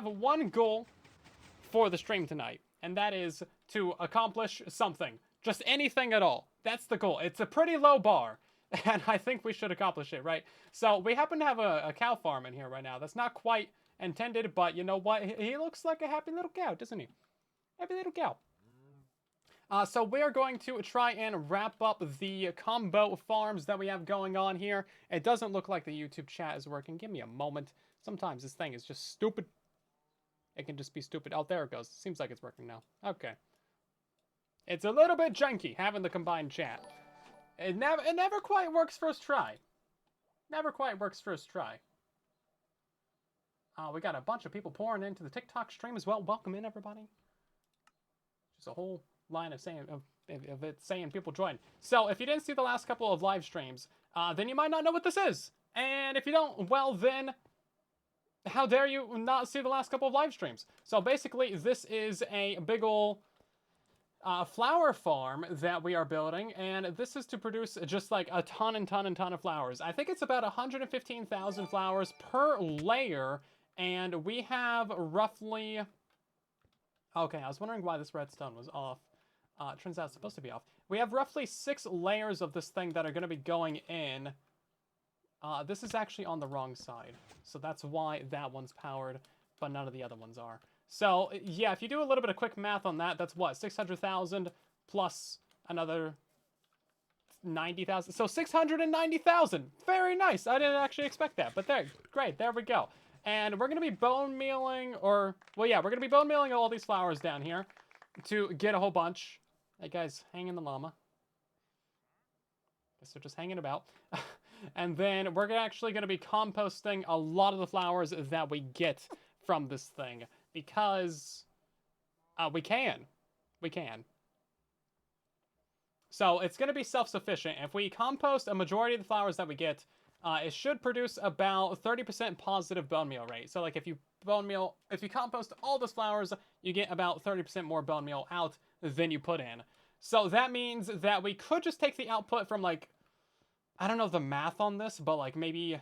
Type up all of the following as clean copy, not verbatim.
have one goal for the stream tonight, and that is to accomplish something. Just anything at all. That's the goal. It's a pretty low bar, and I think we should accomplish it, right? So we happen to have a cow farm in here right now. That's not quite intended, but you know what? He looks like a happy little cow, doesn't he? Happy little cow. So we're going to try and wrap up the combo farms that we have going on here. It doesn't look like the YouTube chat is working. Give me a moment. Sometimes this thing is just stupid. It can just be stupid. Oh, there it goes. Seems like it's working now. Okay. It's a little bit janky having the combined chat. It never quite works first try. Never quite works first try. We got a bunch of people pouring into the TikTok stream as well. Welcome in, everybody. Just a whole line of it saying people join. So if you didn't see the last couple of live streams, then you might not know what this is. And if you don't, well then, how dare you not see the last couple of live streams? So basically, this is a big ol' flower farm that we are building, and this is to produce just like a ton of flowers. I think it's about 115,000 flowers per layer, and we have roughly... Okay, I was wondering why this redstone was off. Turns out it's supposed to be off. We have roughly 6 layers of this thing that are going to be going in. This is actually on the wrong side, so that's why that one's powered, but none of the other ones are. So, yeah, if you do a little bit of quick math on that, that's what? 600,000 plus another 90,000. So 690,000. Very nice. I didn't actually expect that, but there, great. There we go. And we're going to be bone mealing, or, well, yeah, we're going to be bone mealing all these flowers down here to get a whole bunch. Hey, guys, hanging the llama. Guess they're just hanging about. And then we're actually going to be composting a lot of the flowers that we get from this thing. Because we can. We can. So it's going to be self-sufficient. If we compost a majority of the flowers that we get, it should produce about 30% positive bone meal rate. So like if you compost all those flowers, you get about 30% more bone meal out than you put in. So that means that we could just take the output from like, I don't know the math on this, but like maybe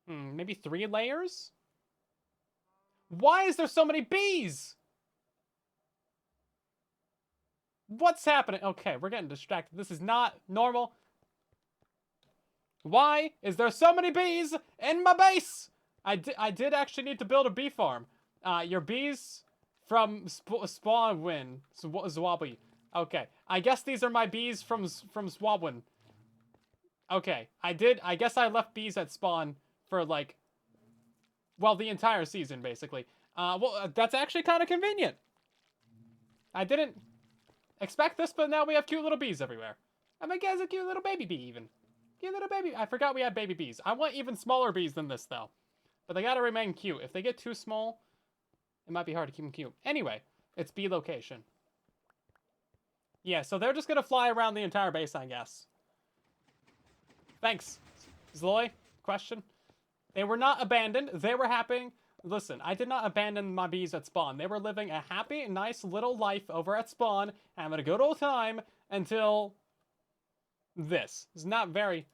3 layers? Why is there so many bees? What's happening? Okay, we're getting distracted. This is not normal. Why is there so many bees in my base? I did actually need to build a bee farm. Your bees from Swabwin. Swabby. Okay, I guess these are my bees from Swabwin. Okay, I guess I left bees at spawn for like, well, the entire season, basically. That's actually kind of convenient. I didn't expect this, but now we have cute little bees everywhere. I mean, guys, a cute little baby bee, even. Cute little baby. I forgot we had baby bees. I want even smaller bees than this, though. But they gotta remain cute. If they get too small, it might be hard to keep them cute. Anyway, it's bee location. Yeah, so they're just gonna fly around the entire base, I guess. Thanks, Zloy. Question? They were not abandoned. They were happy. Listen, I did not abandon my bees at spawn. They were living a happy, nice little life over at spawn, having a good old time until this. It's not very...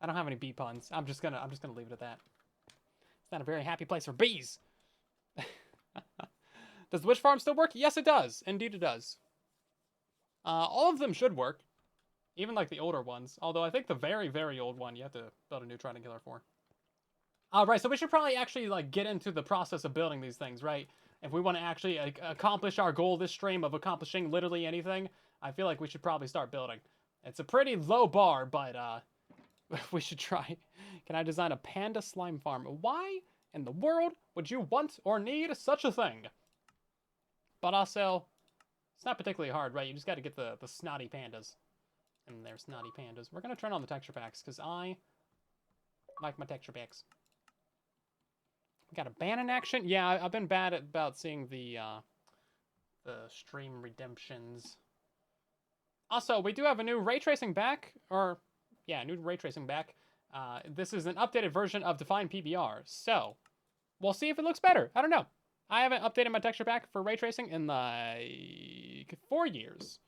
I don't have any bee puns. I'm just gonna leave it at that. It's not a very happy place for bees. Does the witch farm still work? Yes, it does. Indeed, it does. All of them should work. Even like the older ones. Although I think the very, very old one you have to build a new Trident Killer for. Alright, so we should probably actually like get into the process of building these things, right? If we want to actually accomplish our goal this stream of accomplishing literally anything, I feel like we should probably start building. It's a pretty low bar, but we should try. Can I design a panda slime farm? Why in the world would you want or need such a thing? But also, it's not particularly hard, right? You just got to get the snotty pandas. And they're snotty pandas. We're going to turn on the texture packs, because I like my texture packs. We got a ban in action? Yeah, I've been bad about seeing the stream redemptions. Also, we do have a new ray tracing back, or, yeah, new ray tracing back. This is an updated version of Define PBR, so we'll see if it looks better. I don't know. I haven't updated my texture pack for ray tracing in like 4 years.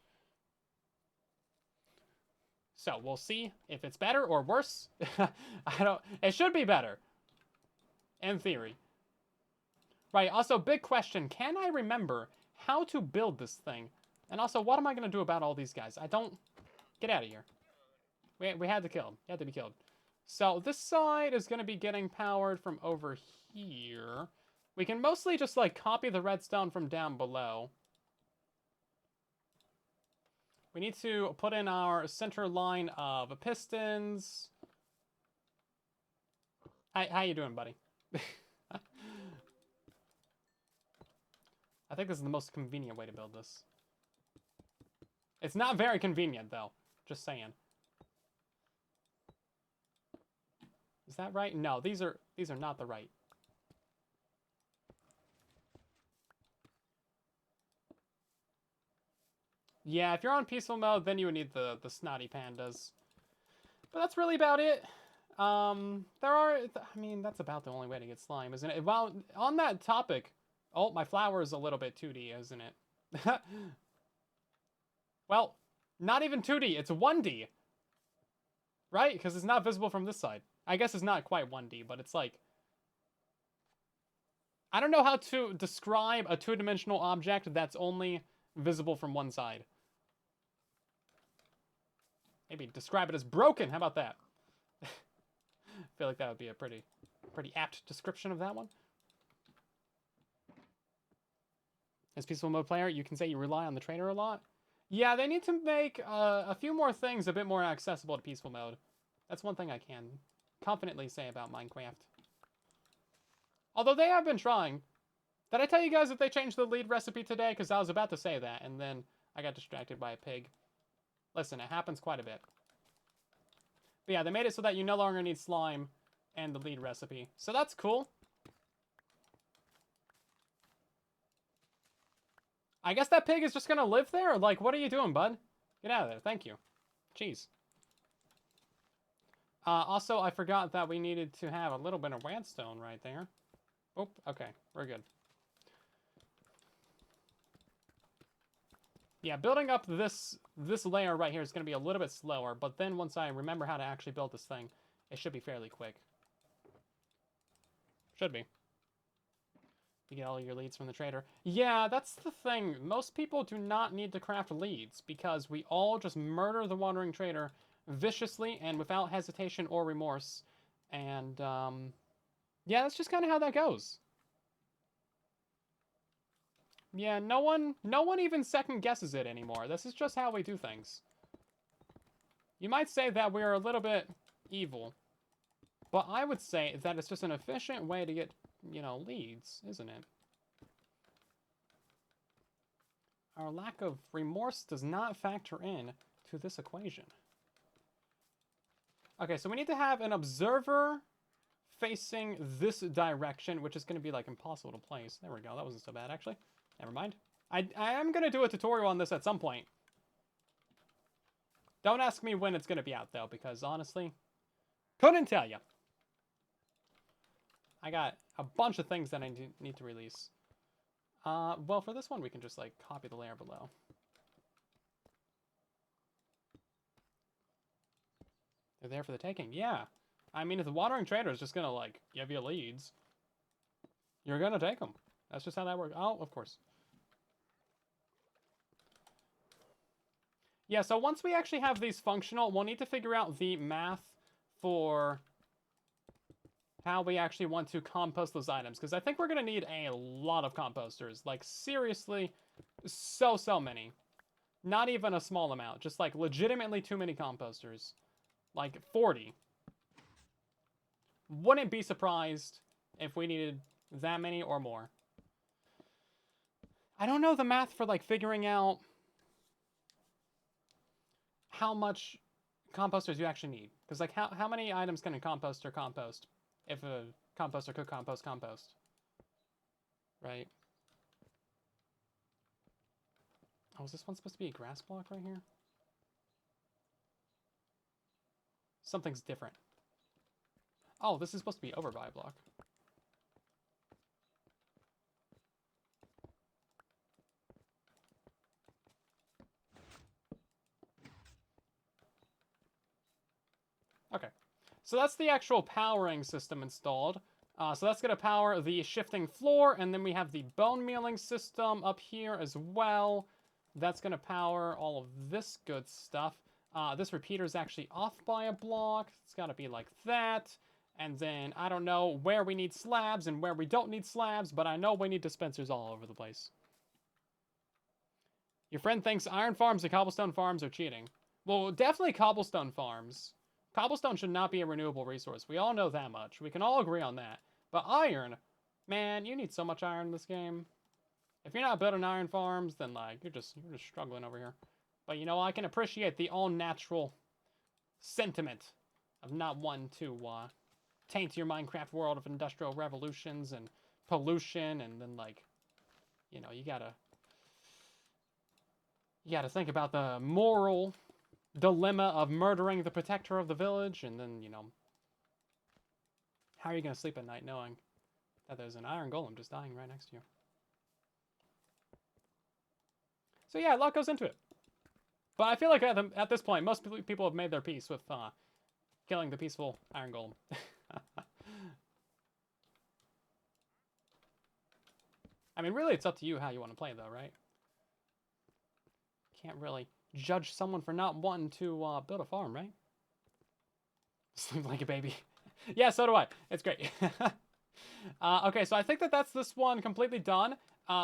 So we'll see if it's better or worse. It should be better. In theory. Right, also, big question. Can I remember how to build this thing? And also, what am I going to do about all these guys? I don't... Get out of here. We had to kill him. He had to be killed. So, this side is going to be getting powered from over here. We can mostly just, like, copy the redstone from down below. We need to put in our center line of pistons. How you doing, buddy? I think this is the most convenient way to build this. It's not very convenient, though. Just saying. Is that right? No, these are not the right. Yeah, if you're on peaceful mode, then you would need the snotty pandas. But that's really about it. I mean, that's about the only way to get slime, isn't it? Well, on that topic, oh, my flower is a little bit 2D, isn't it? Well, not even 2D, it's 1D. Right? Because it's not visible from this side. I guess it's not quite 1D, but it's like... I don't know how to describe a two-dimensional object that's only visible from one side. Maybe describe it as broken. How about that? I feel like that would be a pretty apt description of that one. As peaceful mode player, you can say you rely on the trader a lot. Yeah, they need to make a few more things a bit more accessible to peaceful mode. That's one thing I can confidently say about Minecraft. Although they have been trying. Did I tell you guys that they changed the lead recipe today? Because I was about to say that, and then I got distracted by a pig. Listen, it happens quite a bit. But yeah, they made it so that you no longer need slime and the lead recipe. So that's cool. I guess that pig is just gonna live there? Like, what are you doing, bud? Get out of there. Thank you. Jeez. Also, I forgot that we needed to have a little bit of redstone right there. Oh, okay. We're good. Yeah, building up this layer right here is going to be a little bit slower, but then once I remember how to actually build this thing, it should be fairly quick. Should be. You get all your leads from the trader. Yeah, that's the thing. Most people do not need to craft leads because we all just murder the wandering trader viciously and without hesitation or remorse. And, yeah, that's just kind of how that goes. Yeah, no one even second guesses it anymore. This is just how we do things. You might say that we're a little bit evil, but I would say that it's just an efficient way to get, you know, leads, isn't it? Our lack of remorse does not factor in to this equation. Okay, so we need to have an observer facing this direction, which is going to be, like, impossible to place. There we go. That wasn't so bad, actually. Never mind. I am going to do a tutorial on this at some point. Don't ask me when it's going to be out, though, because, honestly, couldn't tell you. I got a bunch of things that I need to release. Well, for this one, we can just, like, copy the layer below. They're there for the taking. Yeah. I mean, if the wandering trader is just going to, like, give you leads, you're going to take them. That's just how that works. Oh, of course. Yeah, so once we actually have these functional, we'll need to figure out the math for how we actually want to compost those items. Because I think we're going to need a lot of composters. Like, seriously, so many. Not even a small amount. Just, like, legitimately too many composters. Like, 40. Wouldn't be surprised if we needed that many or more. I don't know the math for, like, figuring out how much composters you actually need. Because, like, how many items can a composter compost if a composter could compost? Right? Oh, is this one supposed to be a grass block right here? Something's different. Oh, this is supposed to be overbuy block. Okay, so that's the actual powering system installed. So that's going to power the shifting floor, and then we have the bone mealing system up here as well. That's going to power all of this good stuff. This repeater is actually off by a block. It's got to be like that. And then, I don't know where we need slabs and where we don't need slabs, but I know we need dispensers all over the place. Your friend thinks iron farms and cobblestone farms are cheating. Well, definitely cobblestone farms. Cobblestone should not be a renewable resource. We all know that much. We can all agree on that. But iron, man, you need so much iron in this game. If you're not building iron farms, then like you're just struggling over here. But you know, I can appreciate the all-natural sentiment of not wanting to taint your Minecraft world of industrial revolutions and pollution, and then like, you know, you gotta think about the moral dilemma of murdering the protector of the village, and then, you know, how are you gonna sleep at night knowing that there's an iron golem just dying right next to you? So yeah, a lot goes into it. But I feel like at this point, most people have made their peace with killing the peaceful iron golem. I mean, really, it's up to you how you want to play, though, right? Can't really judge someone for not wanting to build a farm, right? Sleep like a baby. Yeah, so do I. It's great. Okay, so I think that's this one completely done.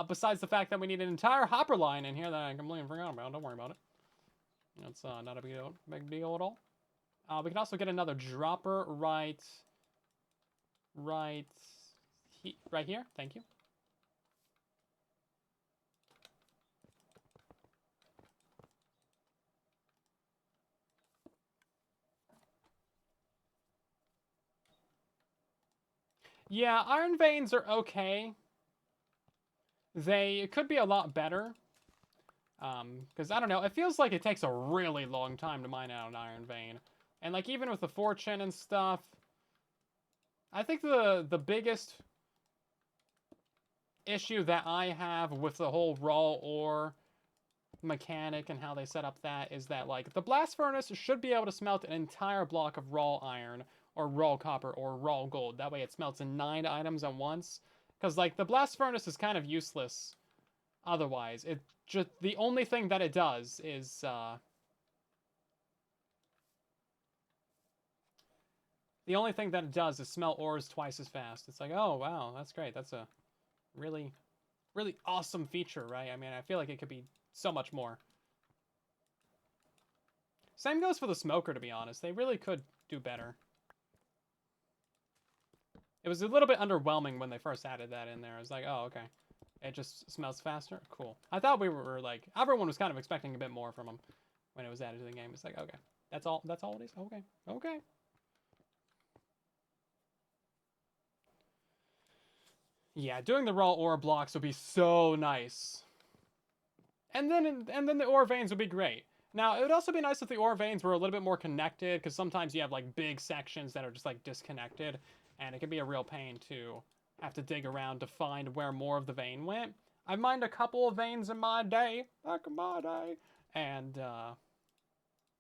Besides the fact that we need an entire hopper line in here that I completely forgot about. Don't worry about it. That's not a big deal at all. We can also get another dropper right here. Thank you. Yeah, iron veins are okay. They could be a lot better. Because, I don't know, it feels like it takes a really long time to mine out an iron vein. And, like, even with the fortune and stuff, I think the biggest issue that I have with the whole raw ore mechanic and how they set up that is that, like, the blast furnace should be able to smelt an entire block of raw iron or raw copper or raw gold. That way it smelts in 9 items at once. Because, like, the blast furnace is kind of useless otherwise. It just, the only thing that it does is, smelt ores twice as fast. It's like, oh, wow, that's great. That's a really, really awesome feature, right? I mean, I feel like it could be so much more. Same goes for the smoker, to be honest. They really could do better. It was a little bit underwhelming when they first added that in there. I was like, oh, okay. It just smells faster? Cool. I thought we were, like, everyone was kind of expecting a bit more from them when it was added to the game. It's like, okay. That's all it is? Okay. Okay. Yeah, doing the raw ore blocks would be so nice. And then the ore veins would be great. Now, it would also be nice if the ore veins were a little bit more connected, because sometimes you have, like, big sections that are just, like, disconnected, and it can be a real pain to have to dig around to find where more of the vein went. I've mined a couple of veins in my day, back in my day, and, I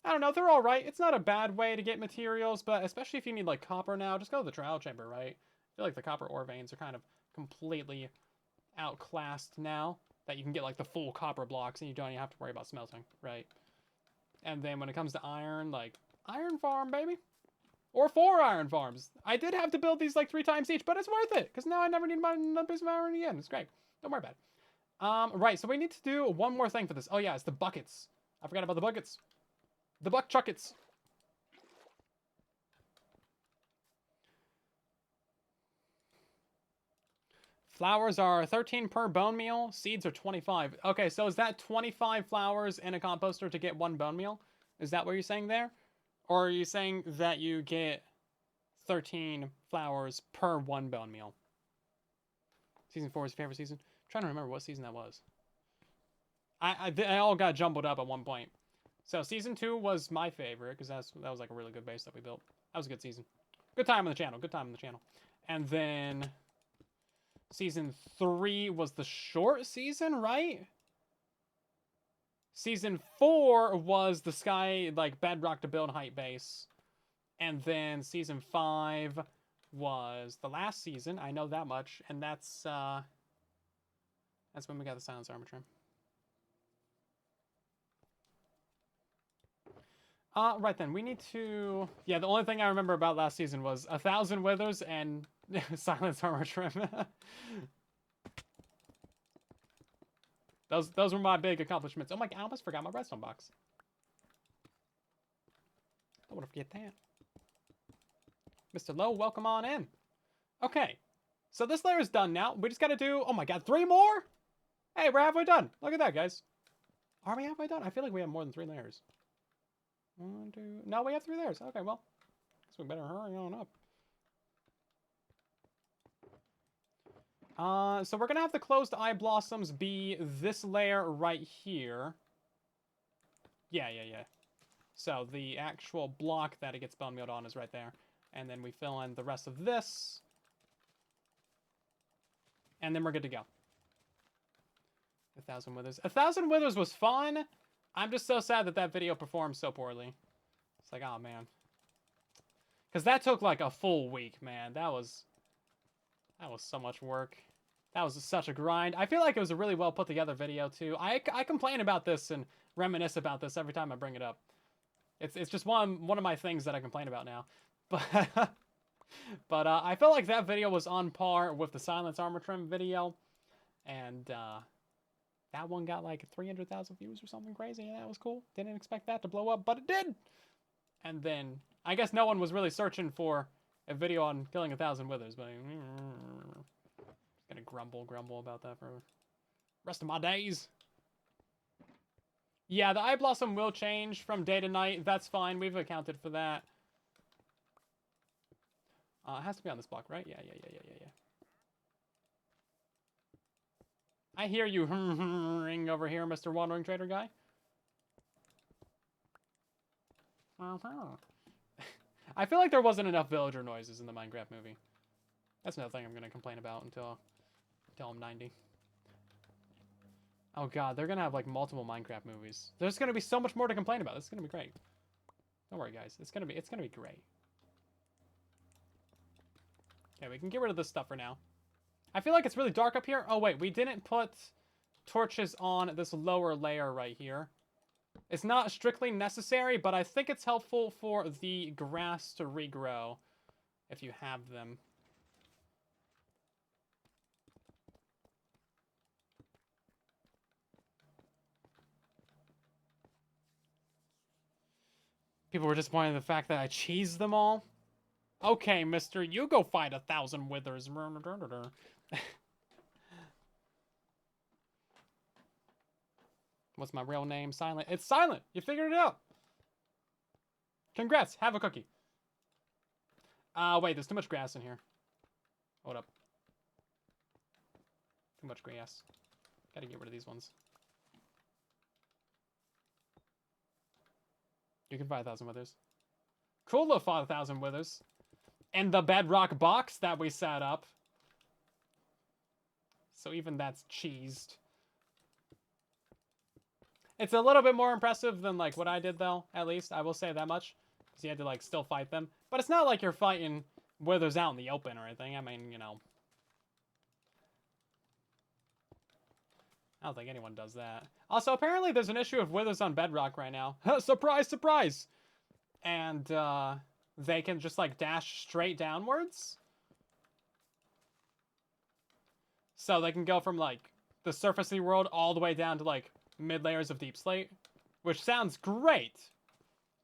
don't know, they're alright. It's not a bad way to get materials, but especially if you need, like, copper now, just go to the trial chamber, right? I feel like the copper ore veins are kind of completely outclassed now, that you can get, like, the full copper blocks, and you don't even have to worry about smelting, right? And then when it comes to iron, like, iron farm, baby. Or 4 iron farms. I did have to build these like 3 times each, but it's worth it, because now I never need another piece of iron again. It's great. Don't worry about it. Right, so we need to do one more thing for this. Oh yeah, it's the buckets. I forgot about the buckets. The buck chuckets. Flowers are 13 per bone meal. Seeds are 25. Okay, so is that 25 flowers in a composter to get 1 bone meal? Is that what you're saying there? Or are you saying that you get 13 flowers per 1 bone meal? Season 4 is your favorite season? I'm trying to remember what season that was. I all got jumbled up at one point. So season 2 was my favorite, because that was like a really good base that we built. That was a good season. Good time on the channel. Good time on the channel. And then season 3 was the short season, right? Season 4 was the sky, like, bedrock to build height base. And then season 5 was the last season. I know that much, and that's when we got the Silence Armor Trim. Right then, we need to... Yeah, the only thing I remember about last season was 1,000 Withers and Silence Armor Trim. Those were my big accomplishments. Oh my god, I almost forgot my redstone box. Don't want to forget that. Mr. Lowe, welcome on in. Okay, so this layer is done now. We just got to do... Oh my god, 3 more? Hey, we're halfway done. Look at that, guys. Are we halfway done? I feel like we have more than 3 layers. 1, 2... No, we have 3 layers. Okay, well, guess we better hurry on up. So we're gonna have the closed eye blossoms be this layer right here. Yeah. So the actual block that it gets bone mealed on is right there. And then we fill in the rest of this. And then we're good to go. 1,000 Withers. 1,000 Withers was fun. I'm just so sad that that video performed so poorly. It's like, oh man. Because that took like a full week, man. That was so much work. That was such a grind. I feel like it was a really well put together video too. I complain about this and reminisce about this every time I bring it up. It's just one of my things that I complain about now. But I felt like that video was on par with the Silence Armor Trim video, and that one got like 300,000 views or something crazy, and that was cool. Didn't expect that to blow up, but it did. And then I guess no one was really searching for a video on killing 1,000 Withers, but gonna grumble about that for the rest of my days. Yeah, the eye blossom will change from day to night. That's fine. We've accounted for that. It has to be on this block, right? Yeah. I hear you ring over here, Mr. Wandering Trader guy. I feel like there wasn't enough villager noises in the Minecraft movie. That's another thing I'm going to complain about until I'm 90. Oh god, they're going to have like multiple Minecraft movies. There's going to be so much more to complain about. This is going to be great. Don't worry, guys. It's going to be great. Okay, we can get rid of this stuff for now. I feel like it's really dark up here. Oh wait, we didn't put torches on this lower layer right here. It's not strictly necessary, but I think it's helpful for the grass to regrow if you have them. People were disappointed in the fact that I cheesed them all. Okay, mister, you go fight 1,000 Withers. What's my real name? Silent. It's Silent! You figured it out! Congrats! Have a cookie. Wait, there's too much grass in here. Hold up. Too much grass. Gotta get rid of these ones. You can buy 1,000 Withers. Cool to fight 1,000 Withers. And the bedrock box that we set up. So even that's cheesed. It's a little bit more impressive than like what I did though, at least. I will say that much. Because you had to like still fight them. But it's not like you're fighting Withers out in the open or anything. I mean, you know. I don't think anyone does that. Also, apparently there's an issue of Withers on Bedrock right now. Surprise, surprise! And, they can just, like, dash straight downwards. So they can go from, like, the surface of the world all the way down to, like, mid-layers of Deep Slate. Which sounds great!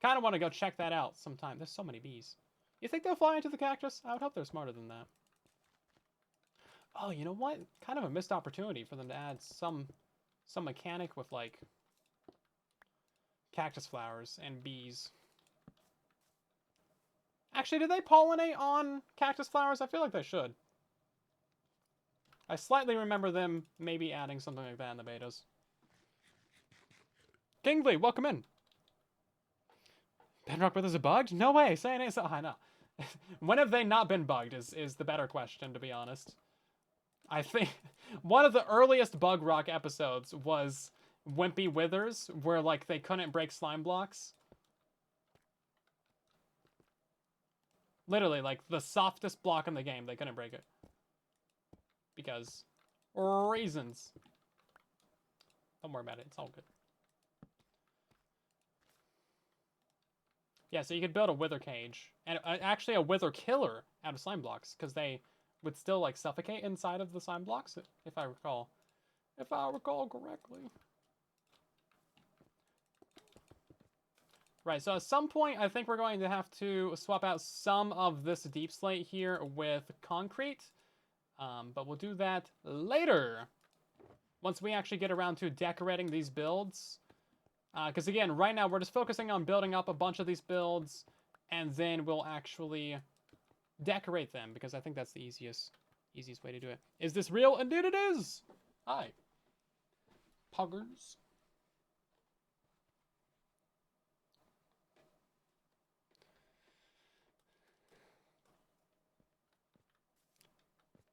Kind of want to go check that out sometime. There's so many bees. You think they'll fly into the cactus? I would hope they're smarter than that. Oh, you know what? Kind of a missed opportunity for them to add some mechanic with, like, cactus flowers and bees. Actually, do they pollinate on cactus flowers? I feel like they should. I slightly remember them maybe adding something like that in the betas. Kingsley, welcome in. Bedrock Withers are bugged? No way. Say it. I know. When have they not been bugged is the better question, to be honest. I think one of the earliest Bug Rock episodes was Wimpy Withers, where, like, they couldn't break slime blocks. Literally, like, the softest block in the game, they couldn't break it. Because reasons. Don't worry about it. It's all good. Yeah, so you could build a wither cage. And actually a wither killer out of slime blocks. Because they would still, like, suffocate inside of the slime blocks, if I recall. If I recall correctly. Right, so at some point, I think we're going to have to swap out some of this deep slate here with concrete. But we'll do that later. Once we actually get around to decorating these builds. Because again, right now we're just focusing on building up a bunch of these builds. And then we'll actually decorate them. Because I think that's the easiest way to do it. Is this real? Indeed it is! Hi. Puggers.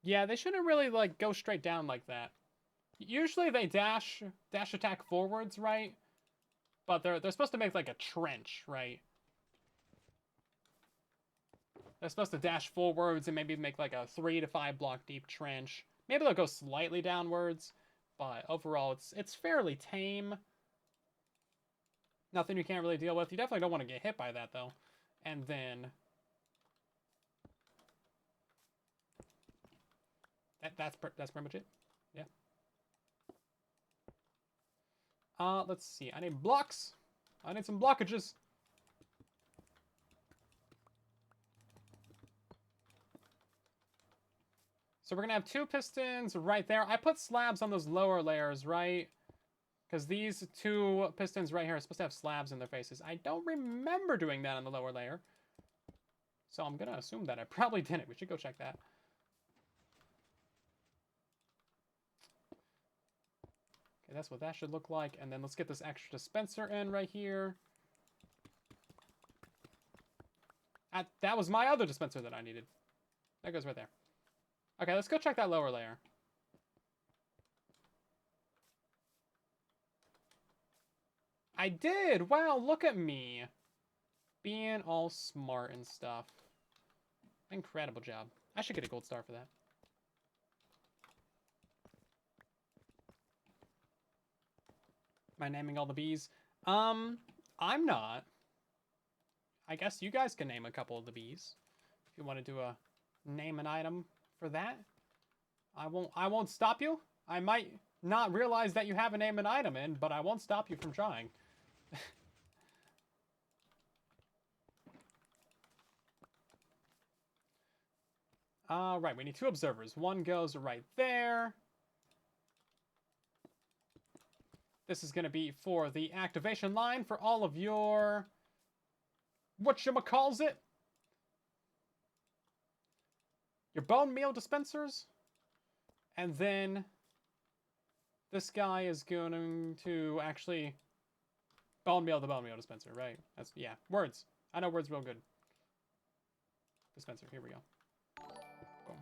Yeah, they shouldn't really, like, go straight down like that. Usually they dash attack forwards, right? But they're supposed to make, like, a trench, right? They're supposed to dash forwards and maybe make, like, a 3 to 5 block deep trench. Maybe they'll go slightly downwards, but overall it's fairly tame. Nothing you can't really deal with. You definitely don't want to get hit by that, though. And then... That's pretty much it. Yeah. Let's see. I need blocks. I need some blockages. So we're gonna have 2 pistons right there. I put slabs on those lower layers, right? Because these 2 pistons right here are supposed to have slabs in their faces. I don't remember doing that on the lower layer. So I'm gonna assume that I probably didn't. We should go check that. That's what that should look like. And then let's get this extra dispenser in right here. That was my other dispenser that I needed. That goes right there. Okay, let's go check that lower layer. I did! Wow, look at me. Being all smart and stuff. Incredible job. I should get a gold star for that. Am I naming all the bees? I'm not. I guess you guys can name a couple of the bees. If you want to do a name an item for that. I won't stop you. I might not realize that you have a name an item in, but I won't stop you from trying. Right, we need 2 observers. One goes right there. This is going to be for the activation line for all of your... whatchamacalls-it? Your bone meal dispensers. And then this guy is going to actually bone meal the bone meal dispenser, right? That's, yeah, words. I know words real good. Dispenser, here we go. Boom.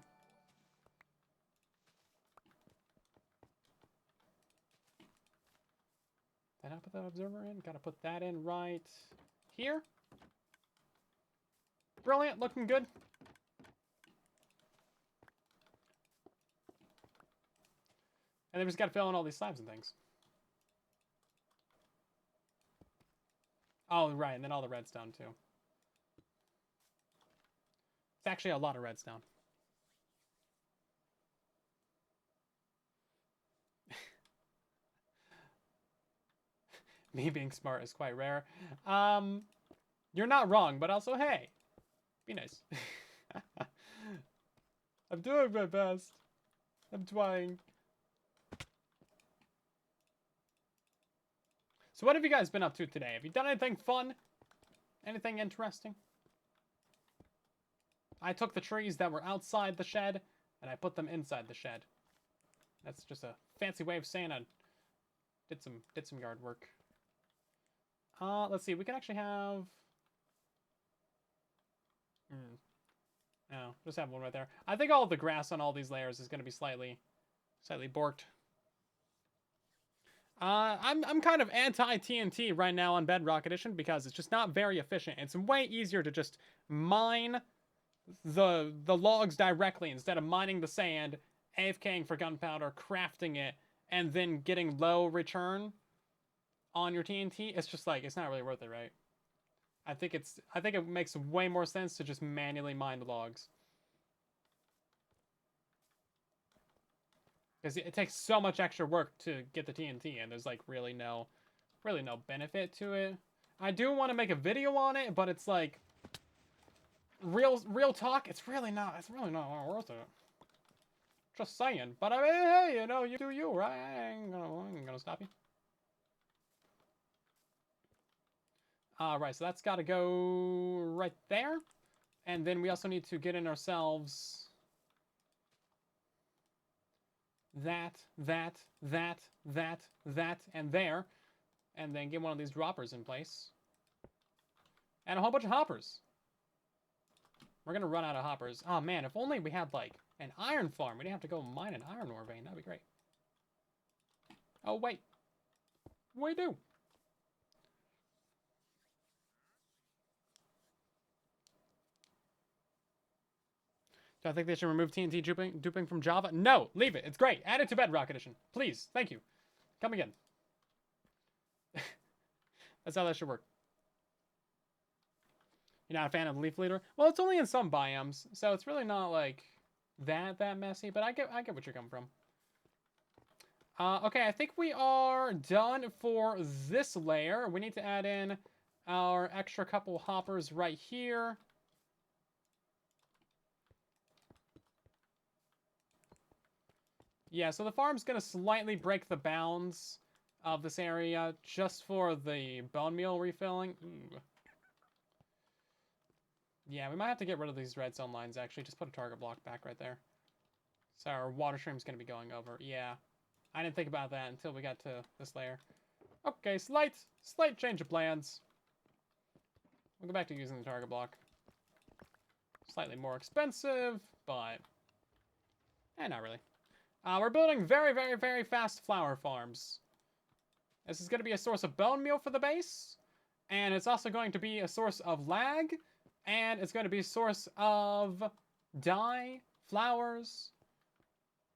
Did I put that observer in? Gotta put that in right here. Brilliant, looking good. And then we just gotta fill in all these slabs and things. Oh, right, and then all the redstone, too. It's actually a lot of redstone. Me being smart is quite rare. You're not wrong, but also, hey, be nice. I'm doing my best. I'm trying. So what have you guys been up to today? Have you done anything fun? Anything interesting? I took the trees that were outside the shed, and I put them inside the shed. That's just a fancy way of saying I did some yard work. Let's see. We can actually have... No, just have one right there. I think all of the grass on all these layers is going to be slightly borked. I'm kind of anti-TNT right now on Bedrock Edition because it's just not very efficient. It's way easier to just mine the logs directly instead of mining the sand, AFKing for gunpowder, crafting it, and then getting low return on your TNT. It's just like, it's not really worth it, right? I think it makes way more sense to just manually mine the logs. Because it takes so much extra work to get the TNT, and there's like really no benefit to it. I do want to make a video on it, but it's like real talk. It's really not worth it. Just saying. But I mean, hey, you know, you do you, right? I ain't gonna stop you. Right, so that's got to go right there, and then we also need to get in ourselves that, and there. And then get one of these droppers in place. And a whole bunch of hoppers. We're going to run out of hoppers. Oh, man, if only we had, like, an iron farm. We didn't have to go mine an iron ore vein. That'd be great. Oh, wait. We do. Do I think they should remove TNT duping from Java? No, leave it. It's great. Add it to Bedrock Edition. Please. Thank you. Come again. That's how that should work. You're not a fan of Leaf Leader? Well, it's only in some biomes, so it's really not like that messy. But I get what you're coming from. Okay, I think we are done for this layer. We need to add in our extra couple hoppers right here. Yeah, so the farm's going to slightly break the bounds of this area just for the bone meal refilling. Ooh. Yeah, we might have to get rid of these redstone lines, actually. Just put a target block back right there. So our water stream's going to be going over. Yeah, I didn't think about that until we got to this layer. Okay, slight change of plans. We'll go back to using the target block. Slightly more expensive, but... not really. We're building very fast flower farms. This is going to be a source of bone meal for the base. And it's also going to be a source of lag. And it's going to be a source of dye, flowers.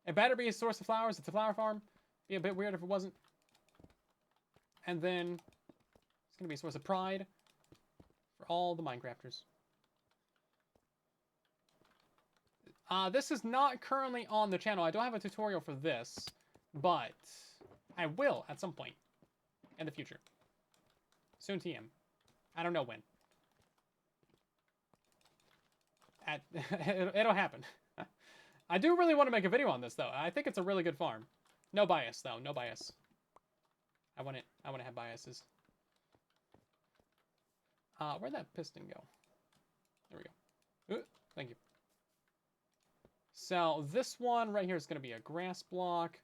It better be a source of flowers. It's a flower farm. Be a bit weird if it wasn't. And then it's going to be a source of pride for all the Minecrafters. This is not currently on the channel. I don't have a tutorial for this, but I will at some point in the future. Soon TM. I don't know when. It'll happen. I do really want to make a video on this, though. I think it's a really good farm. No bias, though. No bias. I want to have biases. Where'd that piston go? There we go. Thank you. So this one right here is going to be a grass block.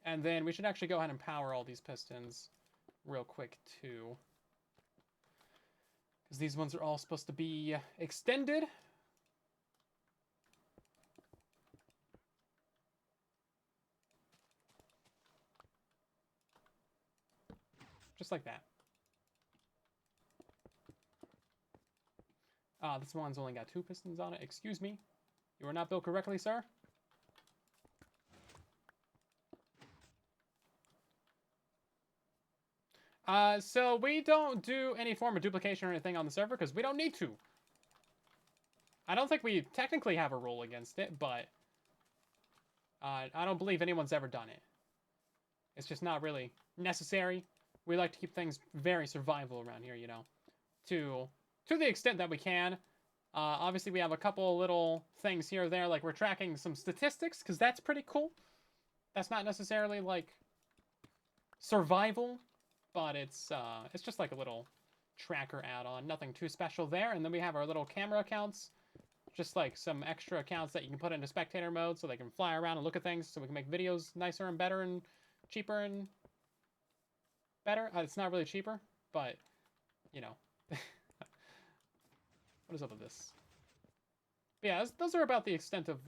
And then we should actually go ahead and power all these pistons real quick, too. Because these ones are all supposed to be extended. Just like that. This one's only got 2 pistons on it. Excuse me. You are not built correctly, sir. So we don't do any form of duplication or anything on the server because we don't need to. I don't think we technically have a rule against it, but I don't believe anyone's ever done it. It's just not really necessary. We like to keep things very survival around here, you know, to the extent that we can. Obviously, we have a couple little things here or there, like we're tracking some statistics, because that's pretty cool. That's not necessarily, like, survival, but it's just like a little tracker add-on. Nothing too special there. And then we have our little camera accounts, just like some extra accounts that you can put into spectator mode so they can fly around and look at things, so we can make videos nicer and better and cheaper and better. It's not really cheaper, but, you know. What is up with this? But yeah, those are about the extent of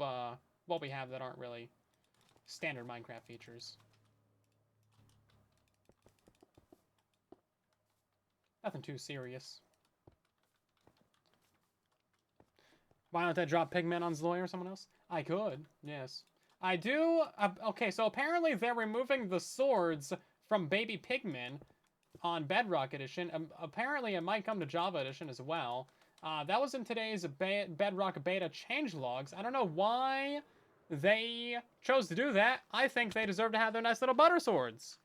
what we have that aren't really standard Minecraft features. Nothing too serious. Why don't they drop Pigman on Zloy or someone else? I could, yes. I do... okay, so apparently they're removing the swords from Baby Pigman on Bedrock Edition. Apparently it might come to Java Edition as well. That was in today's Bedrock beta changelogs. I don't know why they chose to do that. I think they deserve to have their nice little butter swords.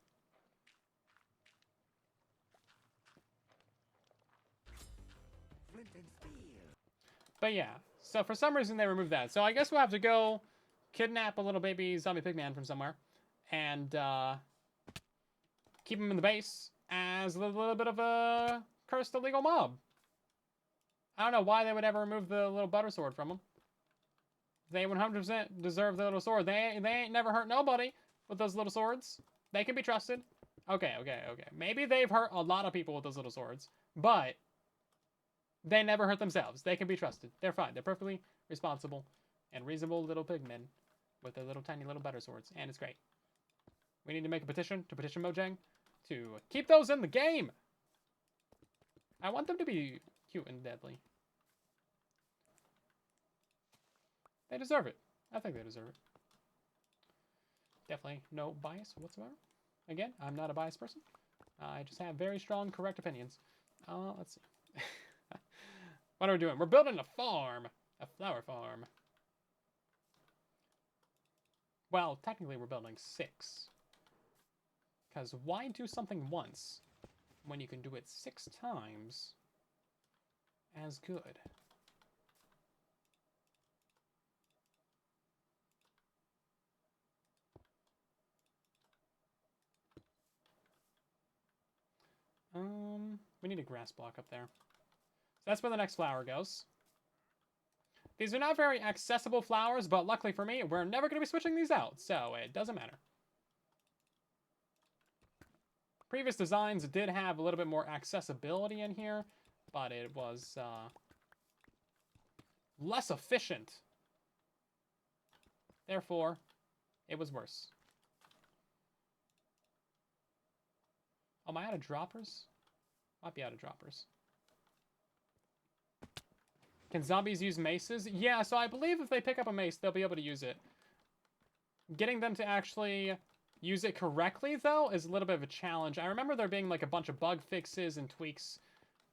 But yeah, so for some reason they removed that. So I guess we'll have to go kidnap a little baby zombie pigman from somewhere and keep him in the base as a little bit of a cursed illegal mob. I don't know why they would ever remove the little butter sword from him. They 100% deserve the little sword. They ain't never hurt nobody with those little swords. They can be trusted. Okay. Maybe they've hurt a lot of people with those little swords, but they never hurt themselves. They can be trusted. They're fine. They're perfectly responsible and reasonable little pigmen with their little tiny little butter swords, and it's great. We need to make a petition to petition Mojang to keep those in the game. I want them to be cute and deadly. They deserve it. I think they deserve it. Definitely no bias whatsoever. Again, I'm not a biased person. I just have very strong, correct opinions. Let's see. What are we doing? We're building a farm. A flower farm. Well, technically we're building 6. Because why do something once when you can do it 6 times as good? We need a grass block up there. So that's where the next flower goes. These are not very accessible flowers, but luckily for me, we're never going to be switching these out, so it doesn't matter. Previous designs did have a little bit more accessibility in here, but it was less efficient. Therefore, it was worse. Am I out of droppers? Might be out of droppers. Can zombies use maces? Yeah, so I believe if they pick up a mace, they'll be able to use it. Getting them to actually use it correctly, though, is a little bit of a challenge. I remember there being like a bunch of bug fixes and tweaks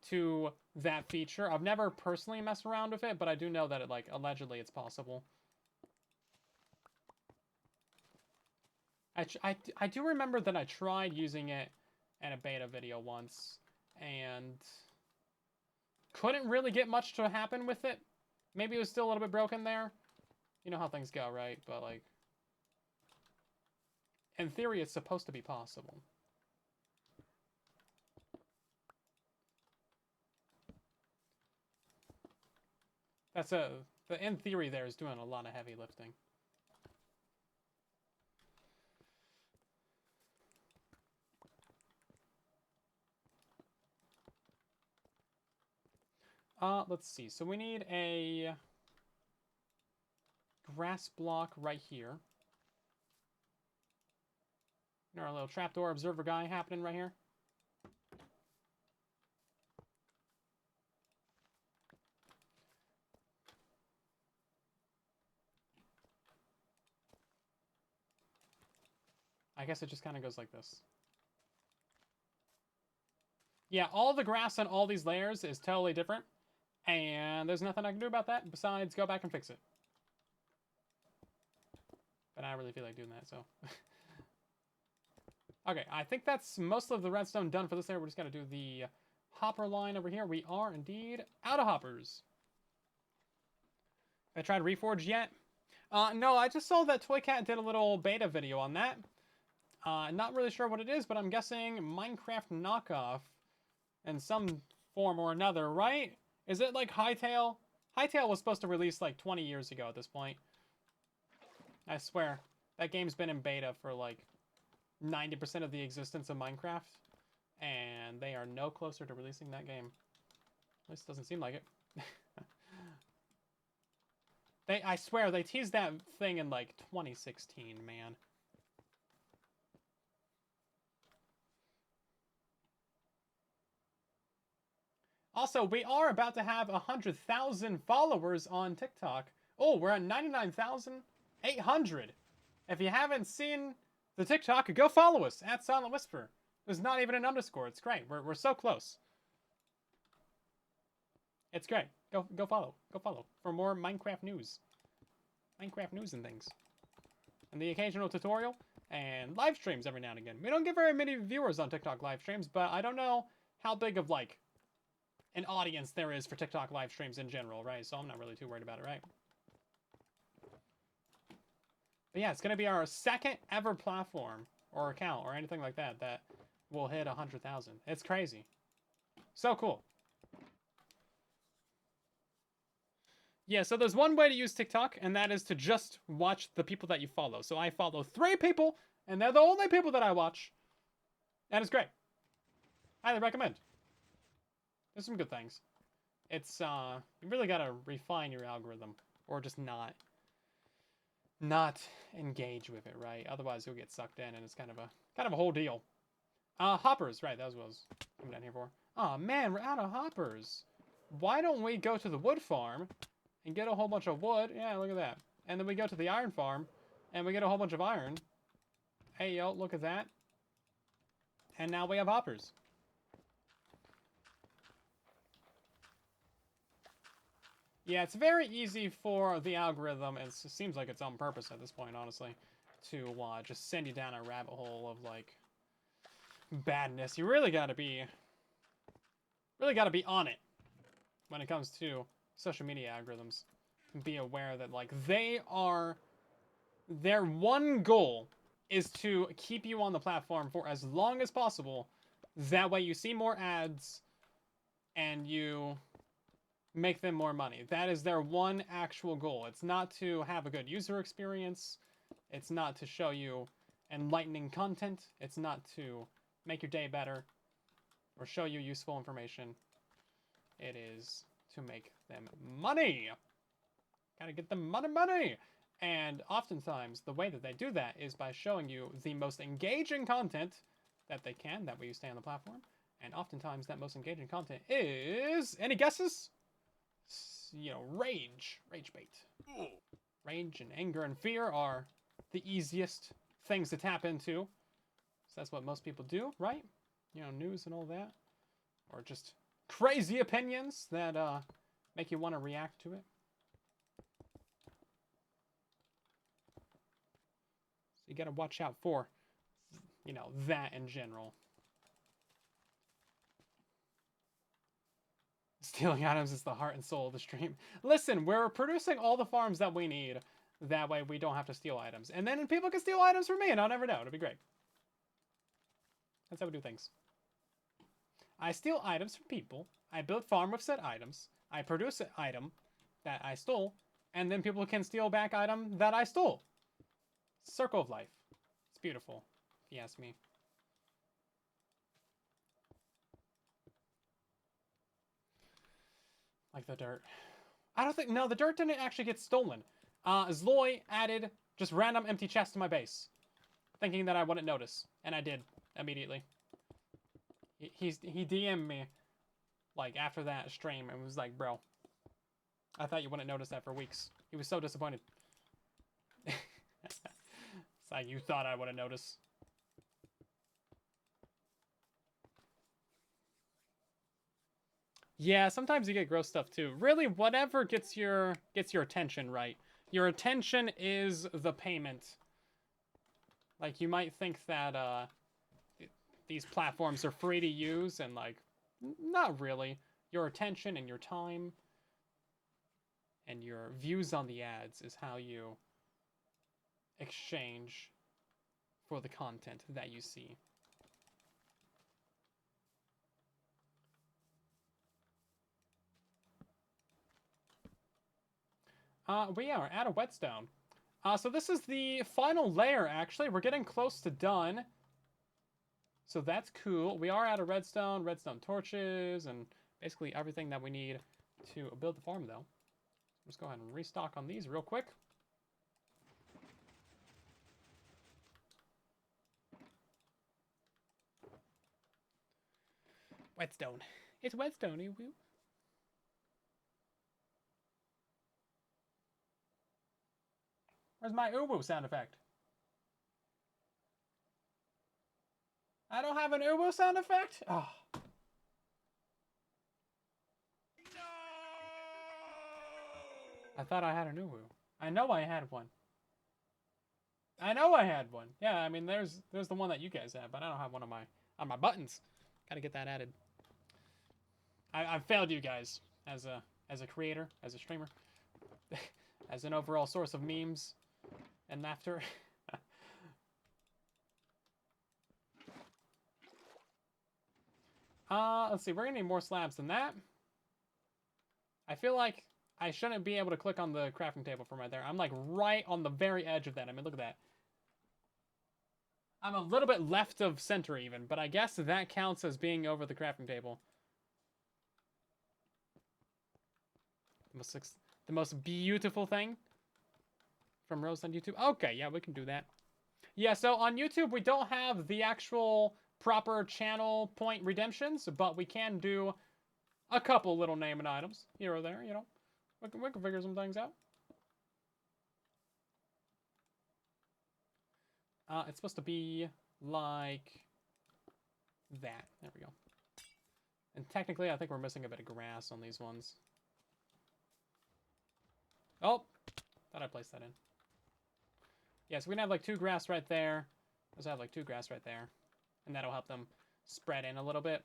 to that feature. I've never personally messed around with it, but I do know that it, like, allegedly it's possible. I do remember that I tried using it in a beta video once, and couldn't really get much to happen with it. Maybe it was still a little bit broken there. You know how things go, right? But, like, in theory, it's supposed to be possible. That's the in theory there is doing a lot of heavy lifting. Let's see. So we need a grass block right here. Our little trapdoor observer guy happening right here. I guess it just kind of goes like this. Yeah, all the grass on all these layers is totally different. And there's nothing I can do about that besides go back and fix it. But I really feel like doing that, so. Okay, I think that's most of the redstone done for this area. We're just going to do the hopper line over here. We are indeed out of hoppers. Have I tried Reforge yet? No, I just saw that Toycat did a little beta video on that. Not really sure what it is, but I'm guessing Minecraft knockoff in some form or another, right? Is it like Hytale? Hytale was supposed to release like 20 years ago at this point. I swear. That game's been in beta for like 90% of the existence of Minecraft. And they are no closer to releasing that game. At least it doesn't seem like it. I swear, they teased that thing in like 2016, man. Also, we are about to have 100,000 followers on TikTok. Oh, we're at 99,800. If you haven't seen the TikTok, go follow us at Silent Whisper. There's not even an underscore. It's great. We're so close. It's great. Go follow. Go follow for more Minecraft news. Minecraft news and things. And the occasional tutorial and live streams every now and again. We don't get very many viewers on TikTok live streams, but I don't know how big of like an audience there is for TikTok live streams in general, right? So I'm not really too worried about it, right? But yeah, it's going to be our second ever platform or account or anything like that that will hit 100,000. It's crazy. So cool. Yeah, so there's one way to use TikTok, and that is to just watch the people that you follow. So I follow 3 people, and they're the only people that I watch. And it's great. Highly recommend. There's some good things. It's, you really gotta refine your algorithm, or just not engage with it, right? Otherwise you'll get sucked in, and it's kind of a whole deal. Hoppers, right, that was what I was coming down here for. Oh man, we're out of hoppers. Why don't we go to the wood farm and get a whole bunch of wood? Yeah, look at that. And then we go to the iron farm, and we get a whole bunch of iron. Hey, yo, look at that. And now we have hoppers. Yeah, it's very easy for the algorithm, and it seems like it's on purpose at this point, honestly, to just send you down a rabbit hole of, like, badness. You really gotta be on it when it comes to social media algorithms. Be aware that, like, their one goal is to keep you on the platform for as long as possible. That way you see more ads and you make them more money. That is their one actual goal. It's not to have a good user experience. It's not to show you enlightening content. It's not to make your day better or show you useful information. It is to make them money. Gotta get them money. And oftentimes, the way that they do that is by showing you the most engaging content that they can, that way you stay on the platform. And oftentimes, that most engaging content is... Any guesses? You know, rage bait. Rage and anger and fear are the easiest things to tap into. So that's what most people do, right? You know, news and all that. Or just crazy opinions that make you want to react to it. So you gotta watch out for, you know, that in general. Stealing items is the heart and soul of the stream. Listen, we're producing all the farms that we need. That way we don't have to steal items. And then people can steal items from me and I'll never know. It'll be great. That's how we do things. I steal items from people. I build farm with said items. I produce an item that I stole. And then people can steal back item that I stole. Circle of life. It's beautiful, if you ask me. Like the dirt. I don't think... No, the dirt didn't actually get stolen. Zloy added just random empty chests to my base. Thinking that I wouldn't notice. And I did. Immediately. He DM'd me. Like, after that stream. And was like, bro. I thought you wouldn't notice that for weeks. He was so disappointed. It's like, you thought I wouldn't notice. Yeah, sometimes you get gross stuff too. Really, whatever gets your attention, right? Your attention is the payment. Like, you might think that these platforms are free to use, and like, not really. Your attention and your time and your views on the ads is how you exchange for the content that you see. We are at a whetstone. So this is the final layer, actually. We're getting close to done. So that's cool. We are at a redstone torches, and basically everything that we need to build the farm, though. Let's go ahead and restock on these real quick. Whetstone. It's whetstone. Where's my uwu sound effect? I don't have an uwu sound effect? Oh. I thought I had an uwu. I know I had one. I know I had one. Yeah, I mean, there's the one that you guys have, but I don't have one on my buttons. Gotta get that added. I've failed you guys as a creator, as a streamer, as an overall source of memes and laughter. Let's see. We're gonna need more slabs than that. I feel like I shouldn't be able to click on the crafting table from right there. I'm like right on the very edge of that. I mean, look at that. I'm a little bit left of center even, but I guess that counts as being over the crafting table. The most beautiful thing from Rose on YouTube. Okay, yeah, we can do that. Yeah, so on YouTube, we don't have the actual proper channel point redemptions, but we can do a couple little name and items here or there, you know. We can figure some things out. It's supposed to be like that. There we go. And technically, I think we're missing a bit of grass on these ones. Oh, thought I placed that in. Yeah, so we're gonna have like 2 grass right there. Let's have like 2 grass right there. And that'll help them spread in a little bit.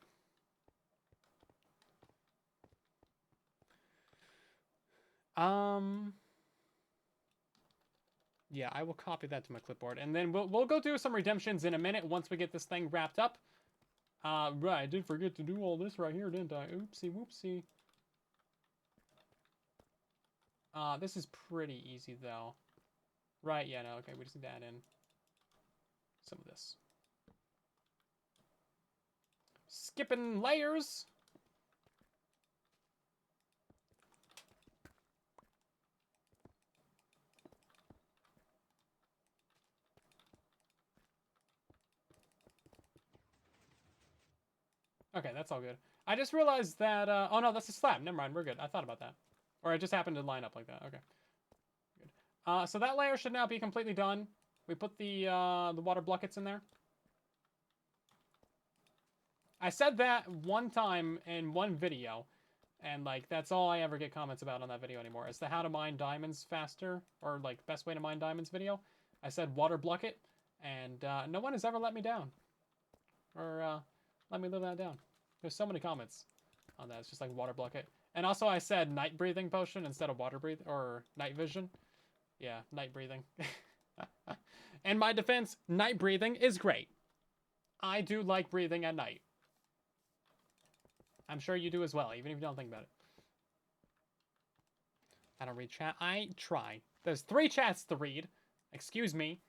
Yeah, I will copy that to my clipboard. And then we'll go do some redemptions in a minute once we get this thing wrapped up. Right, I did forget to do all this right here, didn't I? Oopsie whoopsie. This is pretty easy though. Right, yeah, no, okay, we just need to add in some of this. Skipping layers. Okay, that's all good. I just realized that, oh no, that's a slab. Never mind, we're good. I thought about that. Or it just happened to line up like that. Okay. Good. So that layer should now be completely done. We put the water buckets in there. I said that one time in one video, and like that's all I ever get comments about on that video anymore. It's the how to mine diamonds faster, or like best way to mine diamonds video. I said water bucket, and no one has ever let me down. Or let me live that down. There's so many comments on that. It's just like water bucket. And also I said night breathing potion instead of water breathing, or night vision. Yeah, night breathing. In my defense, night breathing is great. I do like breathing at night. I'm sure you do as well, even if you don't think about it. I don't read chat. I try. There's 3 chats to read. Excuse me.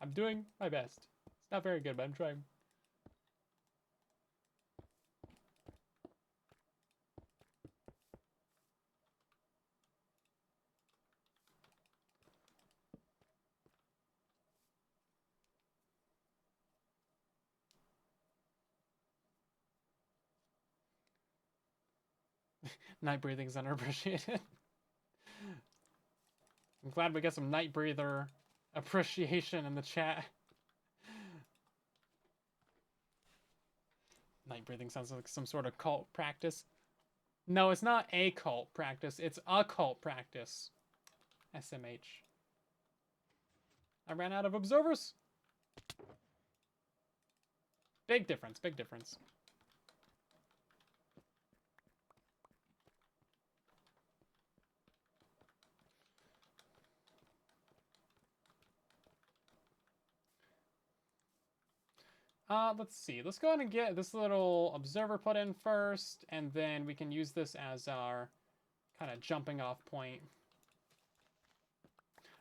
I'm doing my best. It's not very good, but I'm trying. Night breathing is underappreciated. I'm glad we get some night breather appreciation in the chat. Night breathing sounds like some sort of cult practice. No, it's not a cult practice. It's a cult practice. SMH. I ran out of observers. Big difference, big difference. Let's see. Let's go ahead and get this little observer put in first, and then we can use this as our kind of jumping off point.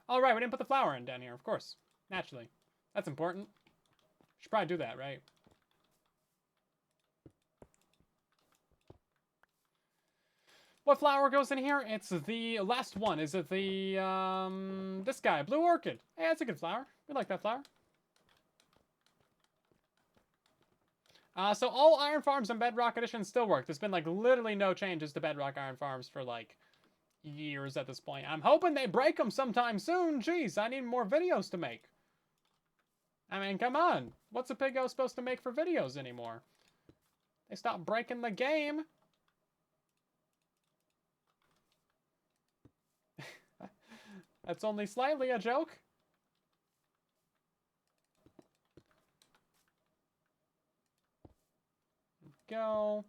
All right, we didn't put the flower in down here, of course. Naturally. That's important. Should probably do that, right? What flower goes in here? It's the last one. Is it the, this guy, Blue Orchid. Hey, that's a good flower. We like that flower. So all iron farms and Bedrock editions still work. There's been like literally no changes to Bedrock iron farms for like years at this point. I'm hoping they break them sometime soon. Jeez, I need more videos to make. I mean, come on. What's a Pigo supposed to make for videos anymore? They stopped breaking the game. That's only slightly a joke. Go.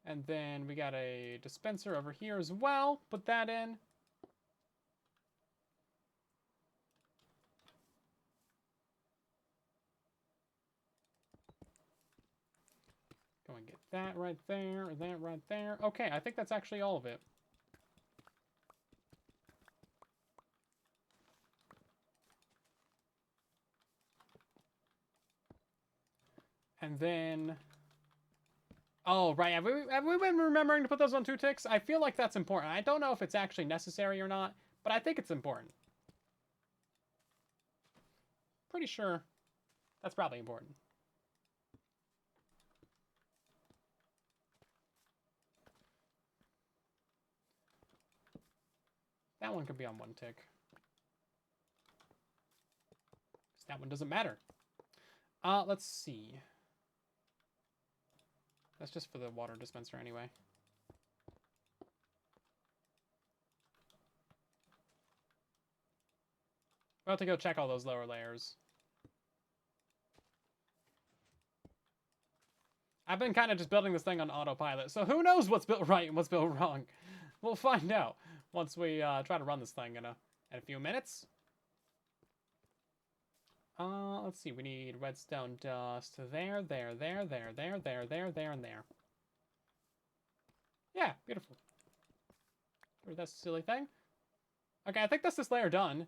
And then we got a dispenser over here as well. Put that in. Go and get that right there, that right there. Okay, I think that's actually all of it. And then... Oh, right. Have we been remembering to put those on 2 ticks? I feel like that's important. I don't know if it's actually necessary or not, but I think it's important. Pretty sure that's probably important. That one could be on 1 tick. That one doesn't matter. Let's see. That's just for the water dispenser anyway. We'll have to go check all those lower layers. I've been kind of just building this thing on autopilot, so who knows what's built right and what's built wrong. We'll find out once we try to run this thing in a few minutes. Let's see. We need redstone dust there, there, there, there, there, there, there, there, and there. Yeah, beautiful. Get rid of that silly thing. Okay, I think that's this layer done.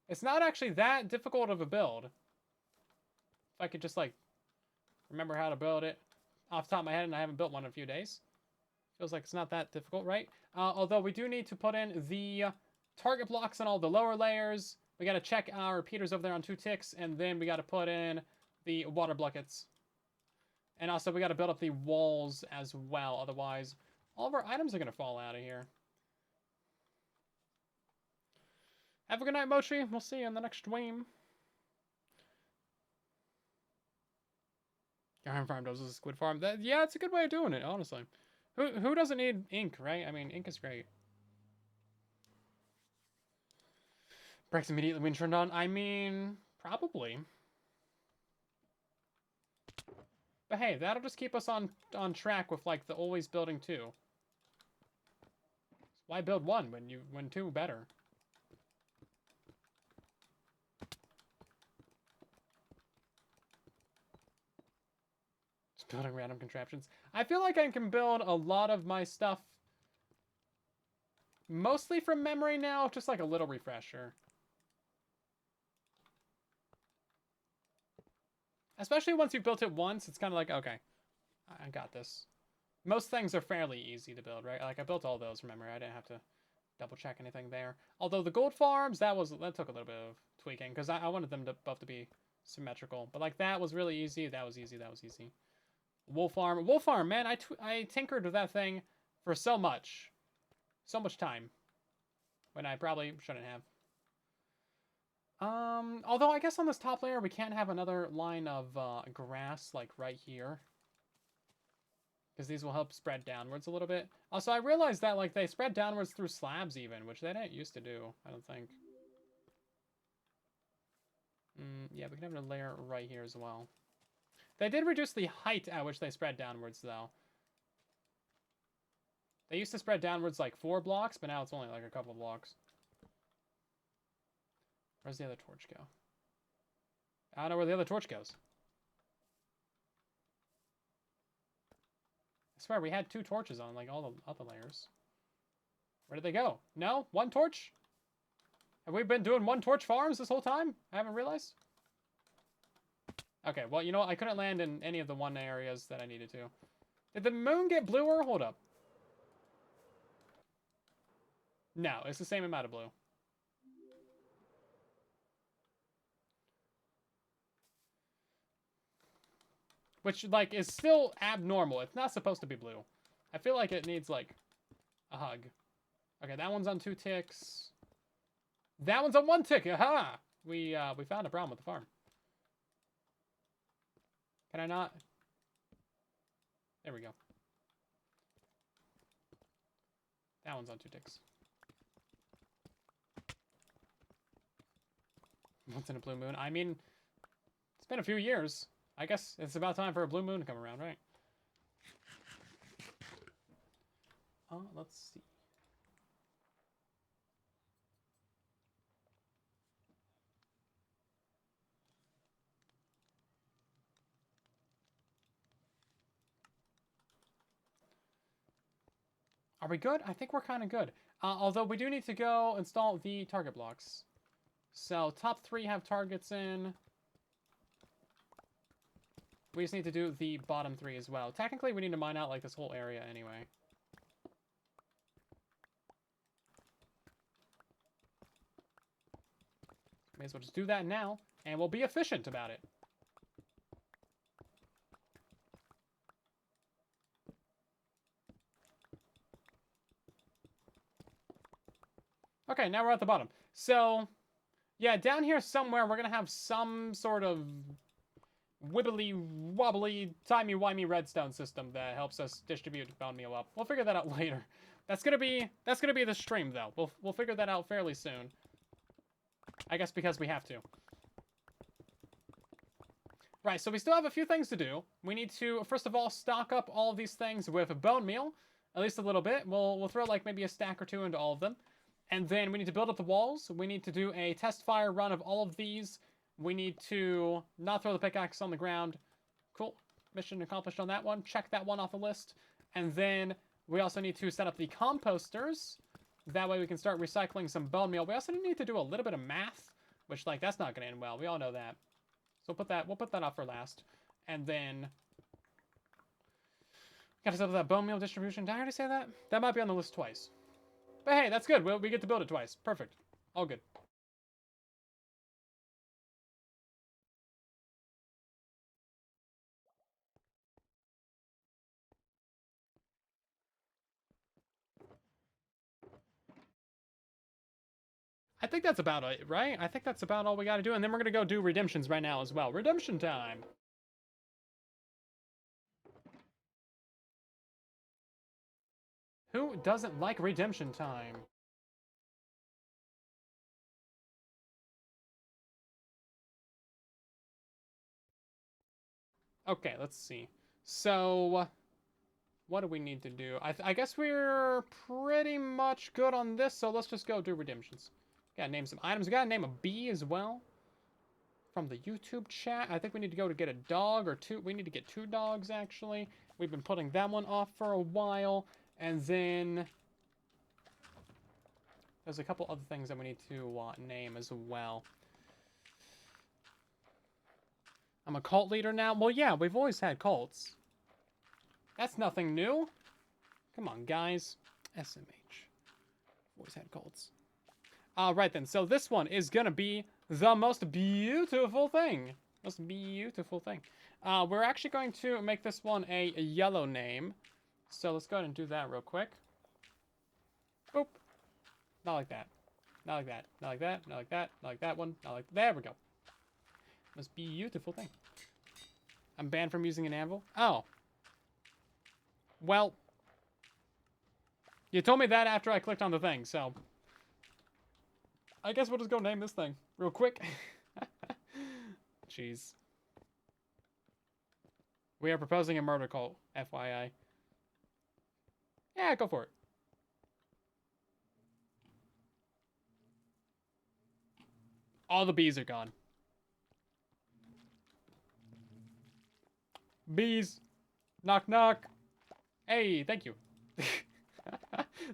It's not actually that difficult of a build. If I could just, like, remember how to build it off the top of my head, and I haven't built one in a few days. Feels like it's not that difficult, right? Although we do need to put in the target blocks on all the lower layers. We got to check our repeaters over there on 2 ticks, and then we got to put in the water buckets. And also, we got to build up the walls as well. Otherwise, all of our items are going to fall out of here. Have a good night, Mochi. We'll see you in the next stream. Iron Farm does a squid farm. Yeah, it's a good way of doing it, honestly. Who doesn't need ink, right? I mean, ink is great. Breaks immediately when turned on. I mean, probably. But hey, that'll just keep us on track with, like, the always building 2. Why build 1 when 2 better? Just building random contraptions. I feel like I can build a lot of my stuff mostly from memory now, just like a little refresher. Especially once you've built it once, it's kind of like, okay, I got this. Most things are fairly easy to build, right? Like, I built all those from memory. I didn't have to double check anything there. Although the gold farms, that took a little bit of tweaking, because I wanted them to both to be symmetrical. But, like, that was really easy. That was easy. That was easy. Wool farm, man, I tinkered with that thing for so much time, when I probably shouldn't have. Although I guess on this top layer we can't have another line of grass like right here, because these will help spread downwards a little bit. Also, I realized that, like, they spread downwards through slabs even, which they didn't used to do, I don't think. Yeah, we can have a layer right here as well. They did reduce the height at which they spread downwards, though. They used to spread downwards like 4 blocks, but now it's only like a couple blocks. Where's the other torch go? I don't know where the other torch goes. I swear, we had 2 torches on, like, all the other layers. Where did they go? No? 1 torch? Have we been doing 1 torch farms this whole time? I haven't realized? Okay, well, you know what? I couldn't land in any of the 1 areas that I needed to. Did the moon get bluer? Hold up. No, it's the same amount of blue. Which, like, is still abnormal. It's not supposed to be blue. I feel like it needs, like, A hug. Okay, that one's on 2 ticks. That one's on 1 tick. Aha! We found a problem with the farm. Can I not? There we go. That one's on 2 ticks. Once in a blue moon. I mean, it's been a few years. I guess it's about time for a blue moon to come around, right? Let's see. Are we good? I think we're kind of good. Although we do need to go install the target blocks. So top 3 have targets in. We just need to do the bottom 3 as well. Technically, we need to mine out like this whole area anyway. May as well just do that now, and we'll be efficient about it. Okay, now we're at the bottom. So, yeah, down here somewhere, we're going to have some sort of wibbly-wobbly, timey-wimey redstone system that helps us distribute bone meal up. We'll figure that out later. That's gonna be the stream, though. We'll figure that out fairly soon. I guess because we have to. Right, so we still have a few things to do. We need to, first of all, stock up all of these things with bone meal, at least a little bit. We'll throw like maybe a stack or 2 into all of them. And then we need to build up the walls. We need to do a test fire run of all of these. We need to not throw the pickaxe on the ground. Cool. Mission accomplished on that one. Check that one off the list. And then we also need to set up the composters. That way we can start recycling some bone meal. We also need to do a little bit of math, which, like, that's not going to end well. We all know that. So we'll put that off for last. And then got to set up that bone meal distribution. Did I already say that? That might be on the list twice. But hey, that's good. We get to build it twice. Perfect. All good. I think that's about it, right? I think that's about all we got to do. And then we're going to go do redemptions right now as well. Redemption time. Who doesn't like redemption time? Okay, let's see. So, what do we need to do? I guess we're pretty much good on this, so let's just go do redemptions. Gotta name some items. We gotta name a bee as well. From the YouTube chat. I think we need to go to get a dog or 2. We need to get 2 dogs, actually. We've been putting that one off for a while. And then there's a couple other things that we need to name as well. I'm a cult leader now? Well, yeah, we've always had cults. That's nothing new. Come on, guys. SMH. Always had cults. Right then, so this one is gonna be the most beautiful thing. Most beautiful thing. We're actually going to make this one a yellow name. So let's go ahead and do that real quick. Boop. Not like that. Not like that. Not like that. Not like that. Not like that one. Not like... There we go. Most beautiful thing. I'm banned from using an anvil? Oh. Well. You told me that after I clicked on the thing, so... I guess we'll just go name this thing real quick. Jeez. We are proposing a murder cult, FYI. Yeah, go for it. All the bees are gone. Bees. Knock, knock. Hey, thank you.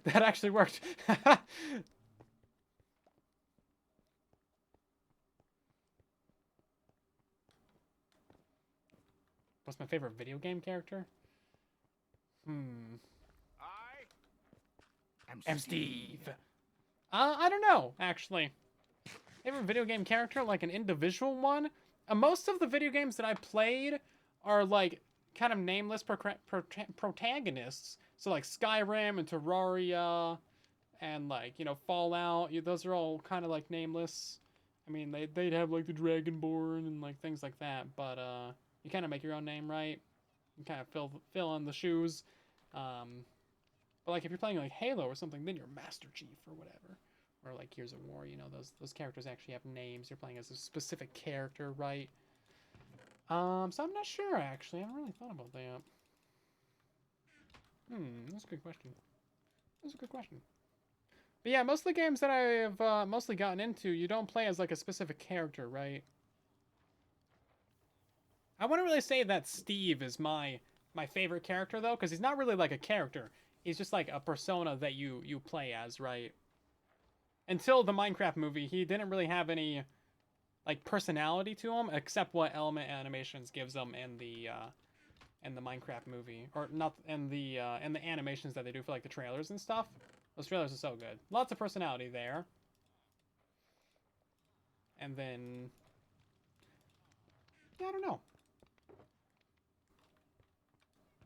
That actually worked. What's my favorite video game character? I'm Steve. I don't know, actually. Favorite video game character, like an individual one? Most of the video games that I played are like kind of nameless protagonists. So like Skyrim and Terraria and like, you know, Fallout, those are all kind of like nameless. I mean, they'd have like the Dragonborn and like things like that, but you kind of make your own name, right? You kind of fill in the shoes. But like if you're playing like Halo or something, then you're Master Chief or whatever. Or like Gears of War, you know, those characters actually have names. You're playing as a specific character, right? So I'm not sure actually. I haven't really thought about that. That's a good question. That's a good question. But yeah, most of the games that I have mostly gotten into, you don't play as like a specific character, right? I wouldn't really say that Steve is my favorite character though, because he's not really like a character. He's just like a persona that you play as, right? Until the Minecraft movie, he didn't really have any like personality to him, except what Element Animations gives him in the Minecraft movie, or not in the animations that they do for like the trailers and stuff. Those trailers are so good. Lots of personality there. And then, yeah, I don't know.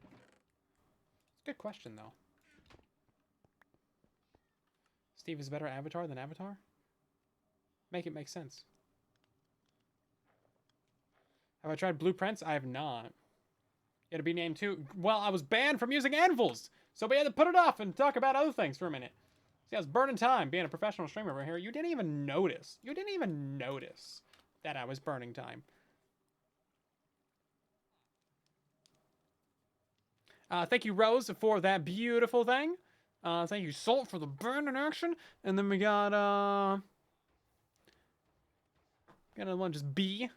It's a good question though. Steve is a better Avatar than Avatar? Make it make sense. Have I tried Blueprints? I have not. You had to be named too. Well, I was banned from using anvils, so we had to put it off and talk about other things for a minute. See, I was burning time being a professional streamer over here. You didn't even notice. You didn't even notice that I was burning time. Thank you, Rose, for that beautiful thing. Thank you, Salt, for the burning action. And then we got another one, just B.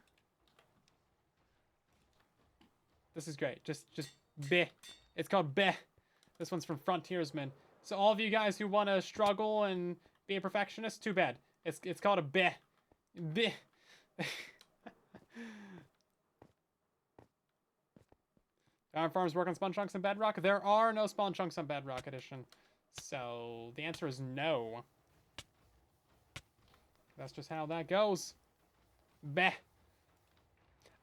This is great. Just B. It's called B. This one's from Frontiersman. So all of you guys who want to struggle and be a perfectionist, too bad. It's called a B. B. Iron Farms work on spawn chunks in Bedrock. There are no spawn chunks on Bedrock Edition. So the answer is no. That's just how that goes. Beh.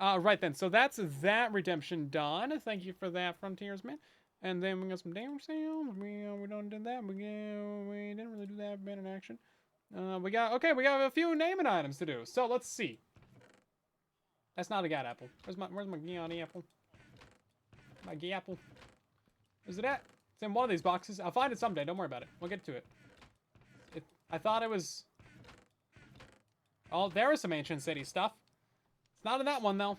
Right then. So that's that redemption done. Thank you for that, Frontiersman. And then we got some damage sales. We don't do that. We didn't really do that. Been in action. We got a few naming items to do. So let's see. That's not a god apple. Where's my Gianni apple? My Gee apple. Is it at? It's in one of these boxes. I'll find it someday. Don't worry about it. We'll get to it. I thought it was... Oh, there is some ancient city stuff. It's not in that one, though.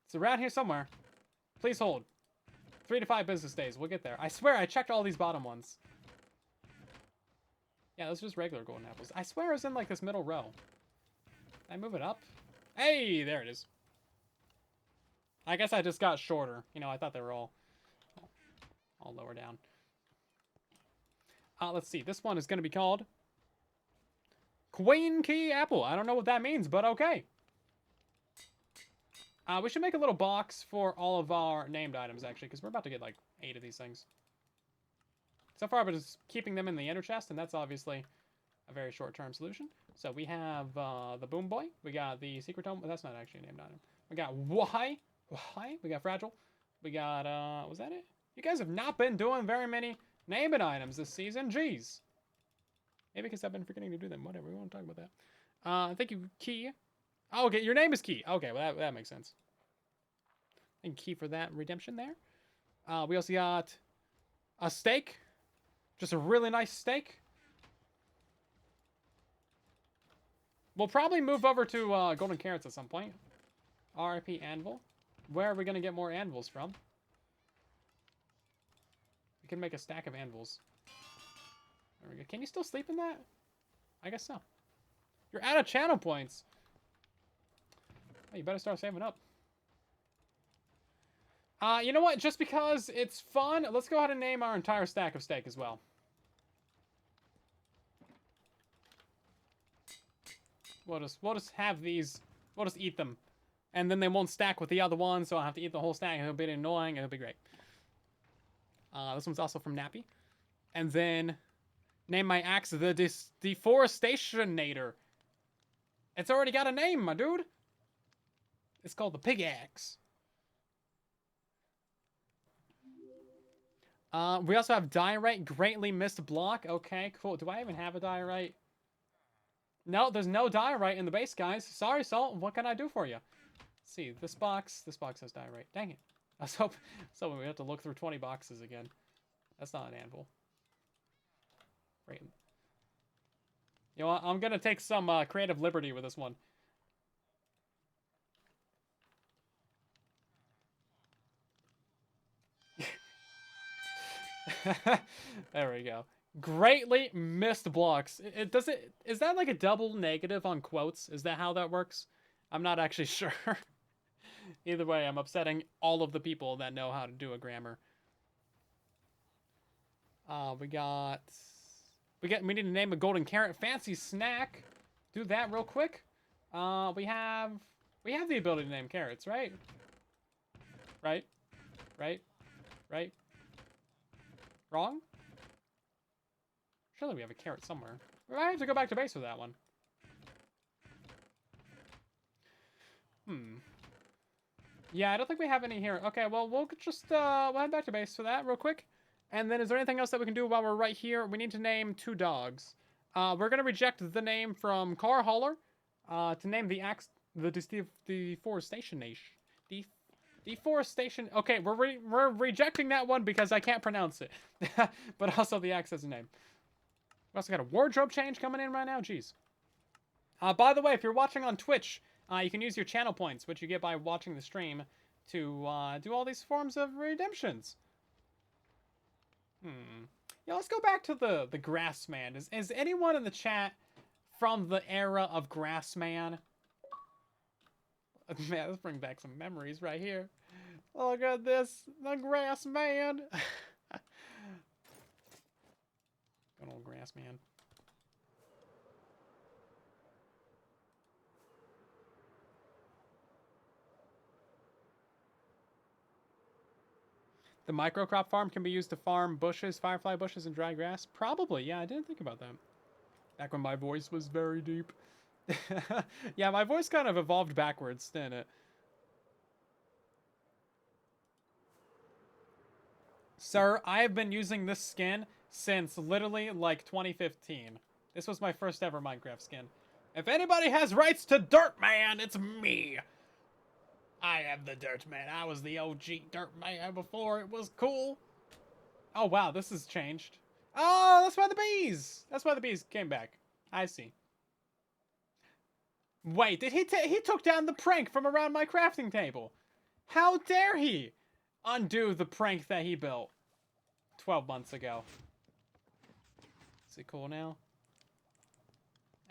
It's around here somewhere. Please hold. 3 to 5 business days. We'll get there. I swear I checked all these bottom ones. Yeah, those are just regular golden apples. I swear it's in, like, this middle row. Can I move it up? Hey, there it is. I guess I just got shorter. You know, I thought they were all lower down. Let's see. This one is going to be called Queen Key Apple. I don't know what that means, but okay. We should make a little box for all of our named items, actually, because we're about to get, like, 8 of these things. So far, but just keeping them in the inner chest, and that's obviously a very short-term solution. So we have the Boom Boy. We got the Secret Home. That's not actually a named item. We got Why. We got Fragile. We got, was that it? You guys have not been doing very many naming items this season. Jeez. Maybe because I've been forgetting to do them. Whatever. We won't talk about that. Thank you, Key. Oh, okay. Your name is Key. Okay, well, that makes sense. Thank you, Key, for that redemption there. We also got a steak. Just a really nice steak. We'll probably move over to Golden Carrots at some point. RIP Anvil. Where are we going to get more anvils from? We can make a stack of anvils. There we go. Can you still sleep in that? I guess so. You're out of channel points. Oh, you better start saving up. You know what? Just because it's fun, let's go ahead and name our entire stack of steak as well. We'll just have these. We'll just eat them. And then they won't stack with the other ones, so I'll have to eat the whole stack. It'll be annoying. It'll be great. This one's also from Nappy. And then name my axe the Deforestationator. It's already got a name, my dude. It's called the Pig Axe. We also have diorite, greatly missed block. Okay, cool. Do I even have a diorite? No, there's no diorite in the base, guys. Sorry, Salt. What can I do for you? Let's see, this box has diorite. Dang it. I was hoping we have to look through 20 boxes again. That's not an anvil. Great. You know what? I'm gonna take some creative liberty with this one. There we go. Greatly missed blocks. Is that like a double negative on quotes? Is that how that works? I'm not actually sure. Either way, I'm upsetting all of the people that know how to do a grammar. We need to name a golden carrot fancy snack. Do that real quick. We have the ability to name carrots, right? Right? Right? Wrong? Surely we have a carrot somewhere. I have to go back to base with that one. Yeah, I don't think we have any here. Okay, well, we'll just we'll head back to base for that real quick. And then is there anything else that we can do while we're right here? We need to name 2 dogs. We're going to reject the name from Car Hauler to name the deforestation nation. Deforestation. Okay, we're rejecting that one because I can't pronounce it. But also the axe has a name. We also got a wardrobe change coming in right now. Jeez. By the way, if you're watching on Twitch, you can use your channel points, which you get by watching the stream, to do all these forms of redemptions. Yeah, let's go back to the Grassman. Is anyone in the chat from the era of Grassman? Man, let's bring back some memories right here. Look at this, the Grassman. Good old Grassman. The microcrop farm can be used to farm bushes, firefly bushes, and dry grass? Probably, yeah, I didn't think about that. Back when my voice was very deep. Yeah, my voice kind of evolved backwards, didn't it? Sir, I have been using this skin since literally like 2015. This was my first ever Minecraft skin. If anybody has rights to Dirt Man, it's me. I am the Dirt Man. I was the OG Dirt Man before it was cool. Oh, wow, this has changed. Oh, that's why the bees. That's why the bees came back. I see. Wait, did he took down the prank from around my crafting table? How dare he undo the prank that he built 12 months ago? Is it cool now?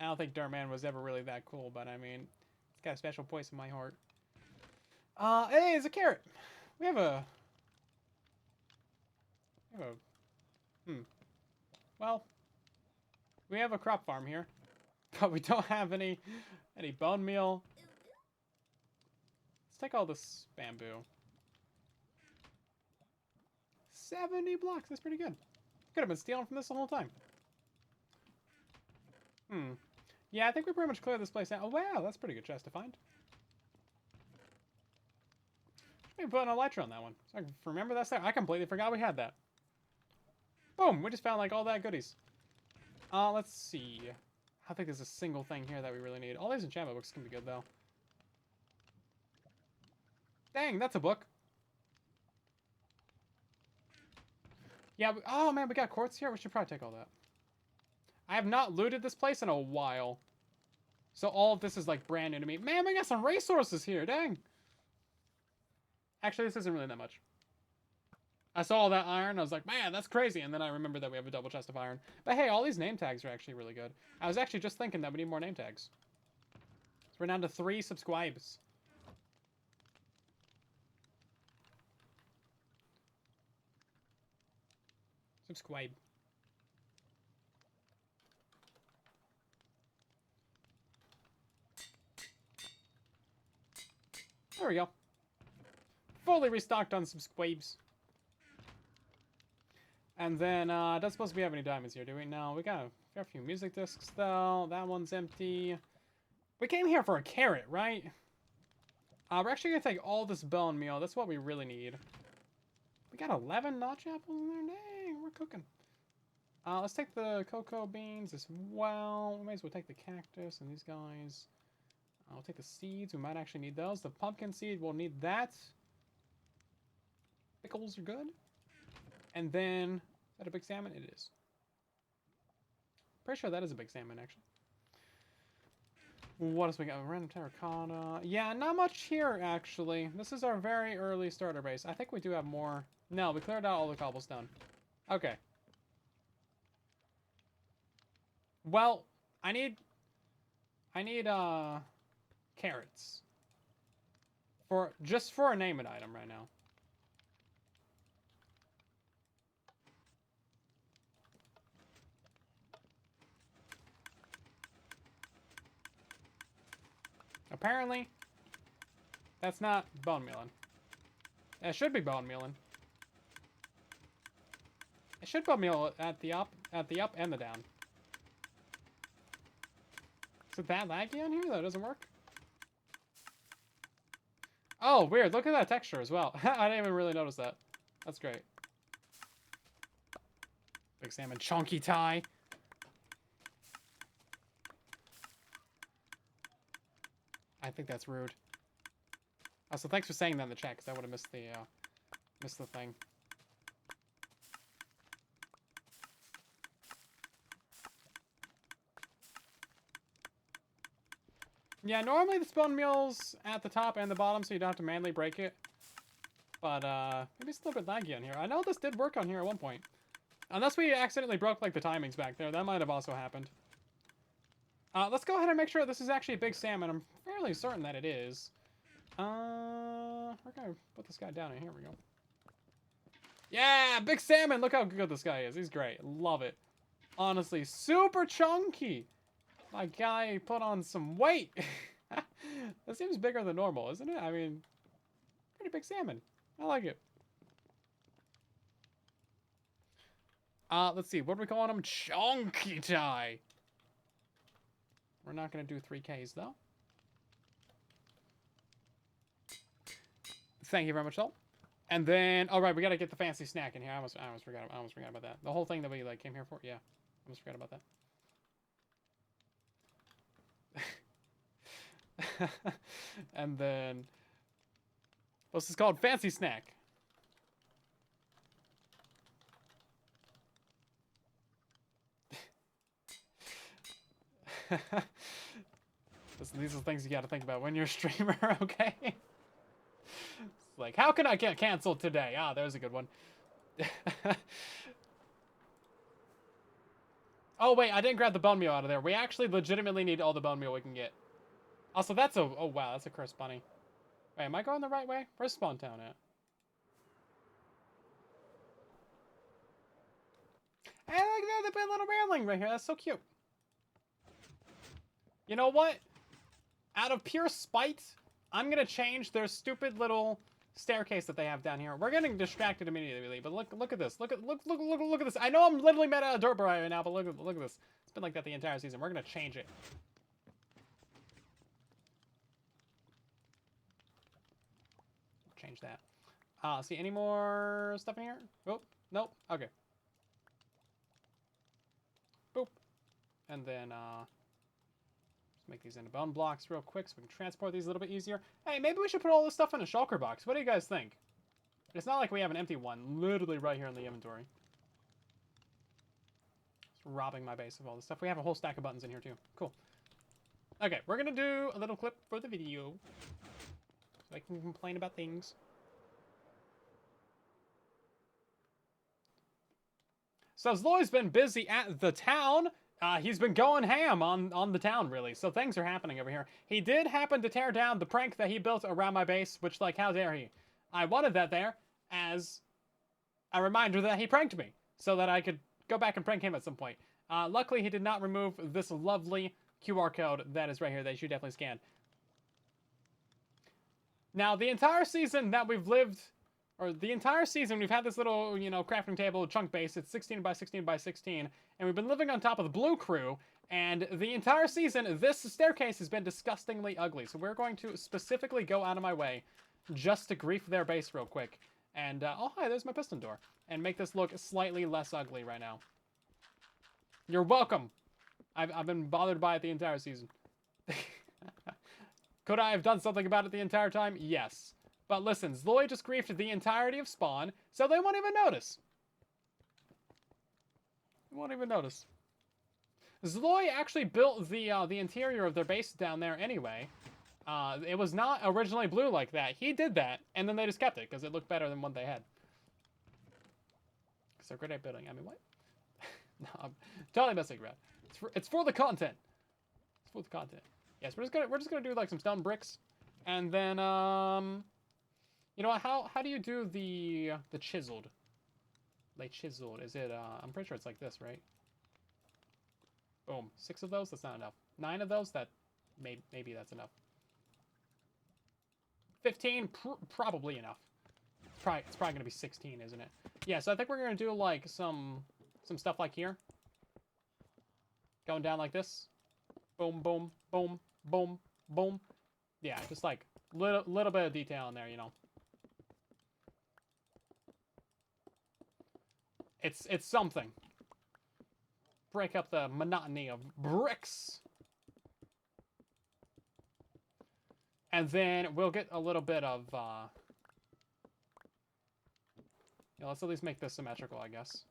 I don't think Dirtman was ever really that cool, but I mean, it's got a special place in my heart. Hey, it's a carrot. We have a... Well, we have a crop farm here, but we don't have any bone meal. Let's take all this bamboo. 70 blocks, that's pretty good. Could have been stealing from this the whole time. Yeah, I think we pretty much cleared this place out. Oh, wow, that's a pretty good chest to find. Maybe put an elytra on that one. So I can remember that's there. I completely forgot we had that. Boom, we just found like all that goodies. Let's see. I think there's a single thing here that we really need. All these enchantment books can be good, though. Dang, that's a book. Yeah, oh man, we got quartz here. We should probably take all that. I have not looted this place in a while. So all of this is like brand new to me. Man, we got some resources here, dang. Actually, this isn't really that much. I saw all that iron, I was like, man, that's crazy. And then I remembered that we have a double chest of iron. But hey, all these name tags are actually really good. I was actually just thinking that we need more name tags. So we're down to 3 subscribes. Subscribe. There we go. Fully restocked on subscribes. And then, doesn't supposed to be have any diamonds here, do we? No, we got a few music discs, though. That one's empty. We came here for a carrot, right? We're actually going to take all this bone meal. That's what we really need. We got 11 notch apples in there. Dang, we're cooking. Let's take the cocoa beans as well. We may as well take the cactus and these guys. I'll take the seeds. We might actually need those. The pumpkin seed, we'll need that. Pickles are good. And then, is that a big salmon? It is. Pretty sure that is a big salmon, actually. What else we got? Random terracotta. Yeah, not much here, actually. This is our very early starter base. I think we do have more. No, we cleared out all the cobblestone. Okay. Well, I need carrots. Just for a name it item right now. Apparently, that's not bone mealing. It should be bone mealing. It should bone meal at the up and the down. Is it that laggy on here that it doesn't work? Oh, weird. Look at that texture as well. I didn't even really notice that. That's great. Big salmon chunky tie. I think that's rude. Also, thanks for saying that in the chat, because I would have missed the thing. Yeah, normally the bone meal's at the top and the bottom, so you don't have to manually break it. But, maybe it's a little bit laggy on here. I know this did work on here at one point. Unless we accidentally broke, like, the timings back there. That might have also happened. Let's go ahead and make sure this is actually a big salmon. I'm fairly certain that it is. We're gonna put this guy down, and here we go. Yeah, big salmon! Look how good this guy is. He's great. Love it. Honestly, super chunky. My guy put on some weight. That seems bigger than normal, isn't it? I mean, pretty big salmon. I like it. Let's see. What are we calling him? Chunky tie. We're not going to do 3Ks, though. Thank you very much, though. And then, all right, we got to get the fancy snack in here. I almost forgot about that. The whole thing that we like came here for. Yeah, I almost forgot about that. And then, what's this called? Fancy snack. Listen, these are things you got to think about when you're a streamer, okay? It's like, how can I get canceled today? Ah, there's a good one. Oh, wait, I didn't grab the bone meal out of there. We actually legitimately need all the bone meal we can get. Also, that's a... Oh, wow, that's a cursed bunny. Wait, am I going the right way? Where's Spawn Town at? Hey, look at that, the little railing right here. That's so cute. You know what? Out of pure spite, I'm going to change their stupid little staircase that they have down here. We're getting distracted immediately, but look at this. Look at this. I know I'm literally made out of dirt right now, but look at this. It's been like that the entire season. We're going to change it. Change that. See any more stuff in here? Oh, nope. Okay. Boop. And then, make these into bone blocks real quick so we can transport these a little bit easier. Hey, maybe we should put all this stuff in a shulker box. What do you guys think? It's not like we have an empty one literally right here in the inventory. It's robbing my base of all this stuff. We have a whole stack of buttons in here too. Cool. Okay, we're going to do a little clip for the video so I can complain about things. So Zloy's been busy at the town. He's been going ham on the town, really. So things are happening over here. He did happen to tear down the prank that he built around my base, which, like, how dare he? I wanted that there as a reminder that he pranked me, so that I could go back and prank him at some point. Luckily, he did not remove this lovely QR code that is right here that you should definitely scan. Now, the entire season that we've lived... Or the entire season, we've had this little, you know, crafting table chunk base. It's 16 by 16 by 16. And we've been living on top of the blue crew. And the entire season, this staircase has been disgustingly ugly. So we're going to specifically go out of my way just to grief their base real quick. And, oh, hi, there's my piston door. And make this look slightly less ugly right now. You're welcome. I've been bothered by it the entire season. Could I have done something about it the entire time? Yes. But listen, Zloy just griefed the entirety of Spawn, so they won't even notice. They won't even notice. Zloy actually built the interior of their base down there anyway. It was not originally blue like that. He did that, and then they just kept it, because it looked better than what they had. Because they're great at building. I mean, what? No, I'm totally messing around. It's for the content. It's for the content. Yes, we're just gonna do like some stone bricks, and then you know what? How do you do the chiseled? Like chiseled? Is it? I'm pretty sure it's like this, right? Boom. 6 of those. That's not enough. 9 of those. That maybe that's enough. 15. Probably enough. It's probably gonna be 16, isn't it? Yeah. So I think we're gonna do like some stuff like here. Going down like this. Boom, boom, boom, boom, boom. Yeah, just like little bit of detail in there, you know. It's something. Break up the monotony of bricks. And then we'll get a little bit of yeah, let's at least make this symmetrical, I guess.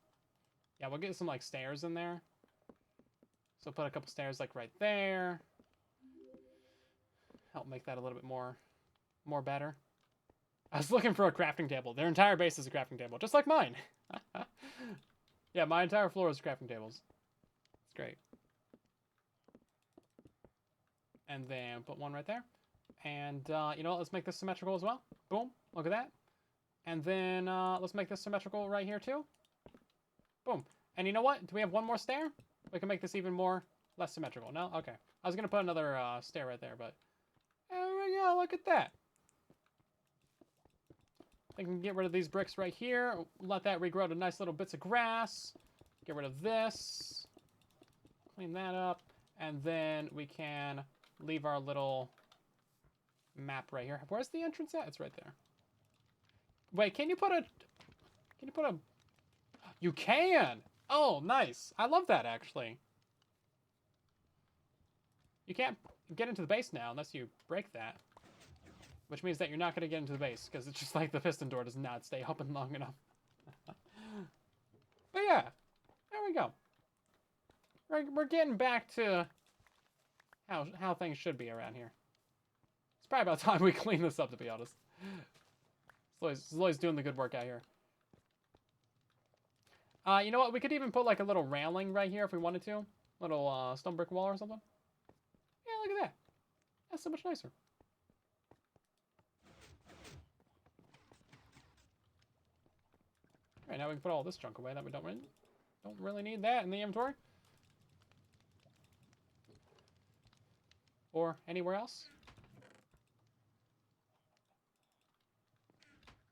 Yeah, we'll get some like stairs in there. So put a couple stairs like right there. Help make that a little bit more better. I was looking for a crafting table. Their entire base is a crafting table, just like mine. Yeah, my entire floor is crafting tables. It's great. And then put one right there. And you know what? Let's make this symmetrical as well. Boom. Look at that. And then let's make this symmetrical right here too. Boom. And you know what? Do we have one more stair? We can make this even less symmetrical. No? Okay. I was going to put another stair right there, but there we go. Look at that. I can get rid of these bricks right here. Let that regrow to nice little bits of grass. Get rid of this. Clean that up. And then we can leave our little map right here. Where's the entrance at? It's right there. Wait, can you put a... You can! Oh, nice. I love that, actually. You can't get into the base now unless you break that. Which means that you're not going to get into the base, because it's just like the piston door does not stay open long enough. But yeah, there we go. We're getting back to how things should be around here. It's probably about time we clean this up, to be honest. Sloy's doing the good work out here. You know what? We could even put like a little railing right here if we wanted to. Little stone brick wall or something. Yeah, look at that. That's so much nicer. All right, now we can put all this junk away that we don't really need that in the inventory. Or anywhere else.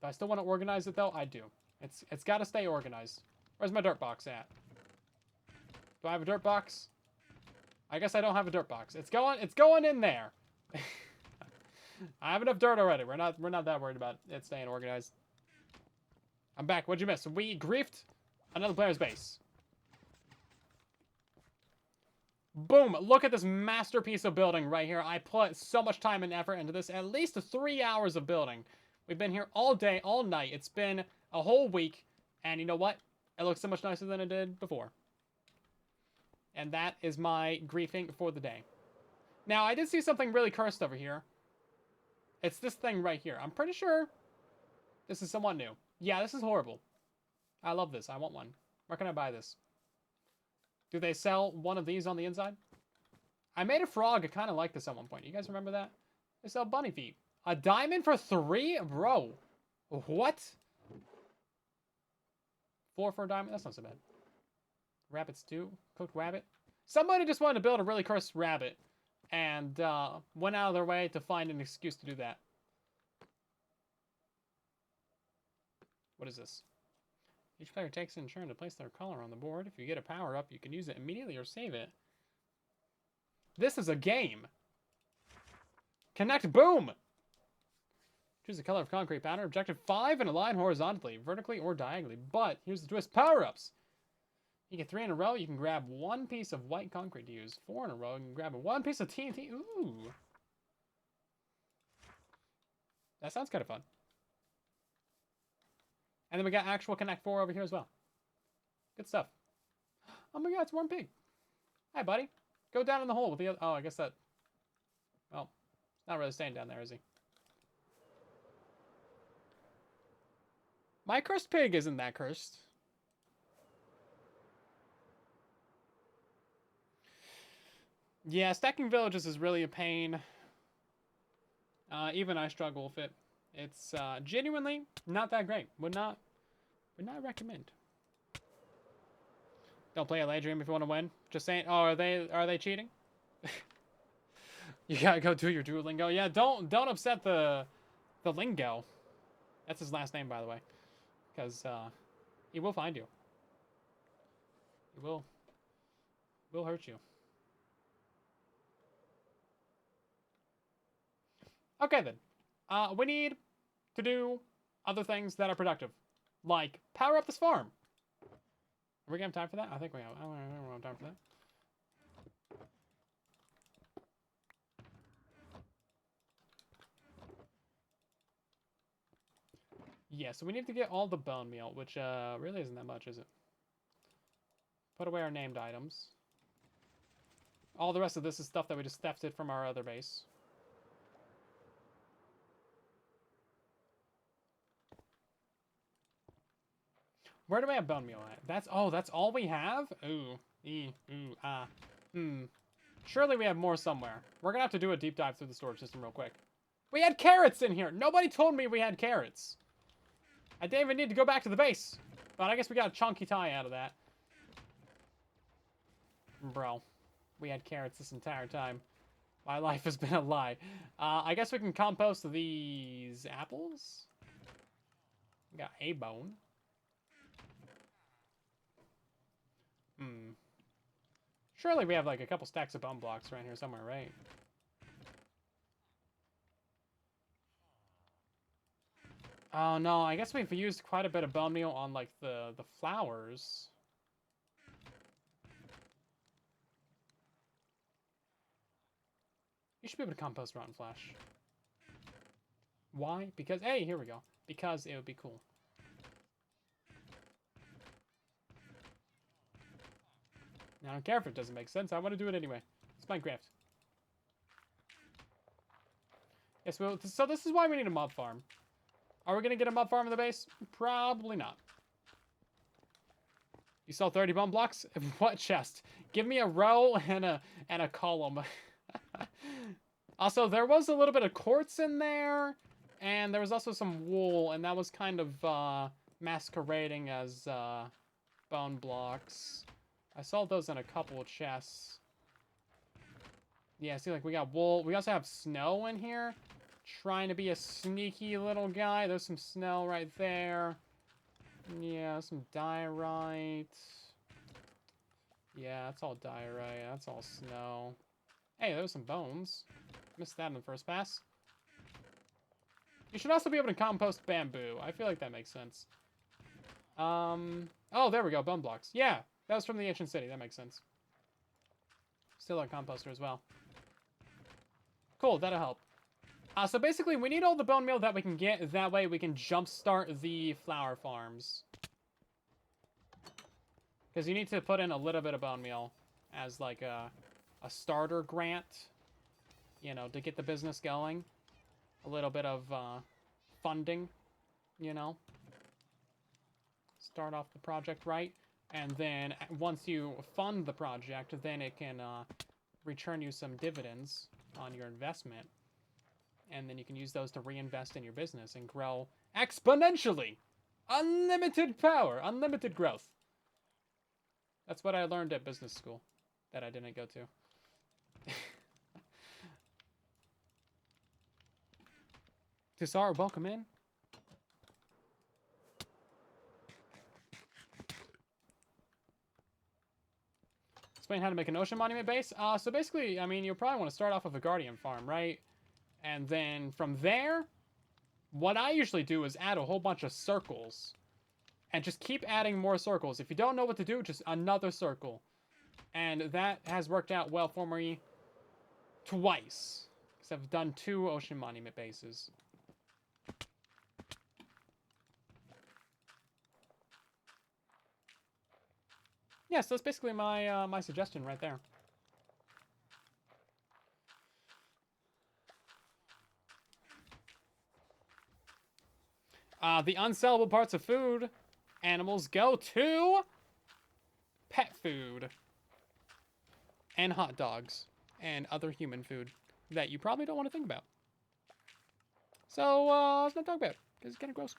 Do I still want to organize it though? I do. It's got to stay organized. Where's my dirt box at? Do I have a dirt box? I guess I don't have a dirt box. It's going in there. I have enough dirt already. We're not that worried about it staying organized. I'm back. What'd you miss? We griefed another player's base. Boom. Look at this masterpiece of building right here. I put so much time and effort into this. At least 3 hours of building. We've been here all day, all night. It's been a whole week. And you know what? It looks so much nicer than it did before. And that is my griefing for the day. Now, I did see something really cursed over here. It's this thing right here. I'm pretty sure this is somewhat new. Yeah, this is horrible. I love this. I want one. Where can I buy this? Do they sell one of these on the inside? I made a frog kind of like this at one point. You guys remember that? They sell bunny feet. A diamond for 3? Bro. What? 4 for a diamond? That's not so bad. Rabbit stew? Cooked rabbit? Somebody just wanted to build a really cursed rabbit. And went out of their way to find an excuse to do that. What is this? Each player takes it in turn to place their color on the board. If you get a power-up, you can use it immediately or save it. This is a game. Connect, boom! Choose the color of concrete pattern. Objective 5 and align horizontally, vertically, or diagonally. But here's the twist. Power-ups. You get 3 in a row. You can grab 1 piece of white concrete to use. 4 in a row. You can grab 1 piece of TNT. Ooh. That sounds kind of fun. And then we got actual Connect 4 over here as well. Good stuff. Oh my god, it's Warm Pig. Hi, buddy. Go down in the hole with the other... Oh, I guess that... Well, not really staying down there, is he? My cursed pig isn't that cursed. Yeah, stacking villages is really a pain. Even I struggle with it. It's genuinely not that great. Would not recommend. Don't play a late dream if you want to win. Just saying. Oh, are they cheating? You gotta go do your Duolingo. Yeah, don't upset the lingo. That's his last name, by the way, because he will find you. He will hurt you. Okay then. We need to do other things that are productive, like power up this farm. Are we gonna have time for that? I think we have. I don't have time for that. Yeah, so we need to get all the bone meal, which really isn't that much, is it? Put away our named items. All the rest of this is stuff that we just thefted from our other base. Where do we have bone meal at? That's all we have? Ooh. Surely we have more somewhere. We're gonna have to do a deep dive through the storage system real quick. We had carrots in here! Nobody told me we had carrots. I didn't even need to go back to the base. But I guess we got a chunky tie out of that. Bro. We had carrots this entire time. My life has been a lie. I guess we can compost these apples. We got a bone. Surely we have like a couple stacks of bone blocks around here somewhere, right? Oh no, I guess we've used quite a bit of bone meal on like the flowers. You should be able to compost rotten flesh. Why? Because, hey, here we go. Because it would be cool. I don't care if it doesn't make sense. I want to do it anyway. It's Minecraft. Yes, well, so this is why we need a mob farm. Are we going to get a mob farm in the base? Probably not. You sell 30 bone blocks? What chest? Give me a row and a column. Also, there was a little bit of quartz in there, and there was also some wool, and that was kind of masquerading as bone blocks. I saw those in a couple of chests. Yeah, see, like, we got wool. We also have snow in here. Trying to be a sneaky little guy. There's some snow right there. Yeah, some diorite. Yeah, that's all diorite. That's all snow. Hey, there's some bones. Missed that in the first pass. You should also be able to compost bamboo. I feel like that makes sense. Oh, there we go. Bone blocks. Yeah, that was from the ancient city. That makes sense. Still a composter as well. Cool, that'll help. So basically, we need all the bone meal that we can get. That way we can jumpstart the flower farms. Because you need to put in a little bit of bone meal as like a starter grant. You know, to get the business going. A little bit of funding, you know. Start off the project right. And then once you fund the project, then it can return you some dividends on your investment. And then you can use those to reinvest in your business and grow exponentially. Unlimited power, unlimited growth. That's what I learned at business school that I didn't go to. Tisar, welcome in. Explain how to make an ocean monument base. So basically, I mean, you'll probably want to start off with a guardian farm, right? And then from there, what I usually do is add a whole bunch of circles. And just keep adding more circles. If you don't know what to do, just another circle. And that has worked out well for me twice. Because I've done 2 ocean monument bases. Yeah, so that's basically my my suggestion right there. The unsellable parts of food animals go to pet food and hot dogs and other human food that you probably don't want to think about. So let's not talk about it because it's kind of gross.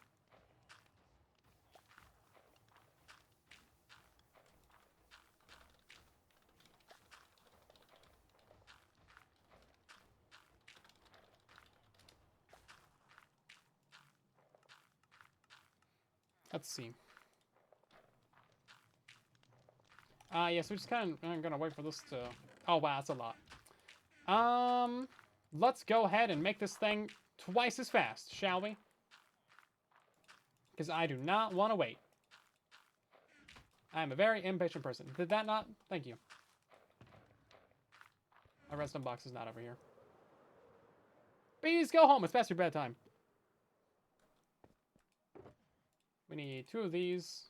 Let's see. Yeah, so we're just kind of gonna wait for this to... Oh, wow, that's a lot. Let's go ahead and make this thing twice as fast, shall we? Because I do not want to wait. I am a very impatient person. Did that not? Thank you. My redstone box is not over here. Bees, go home. It's past your bedtime. We need 2 of these.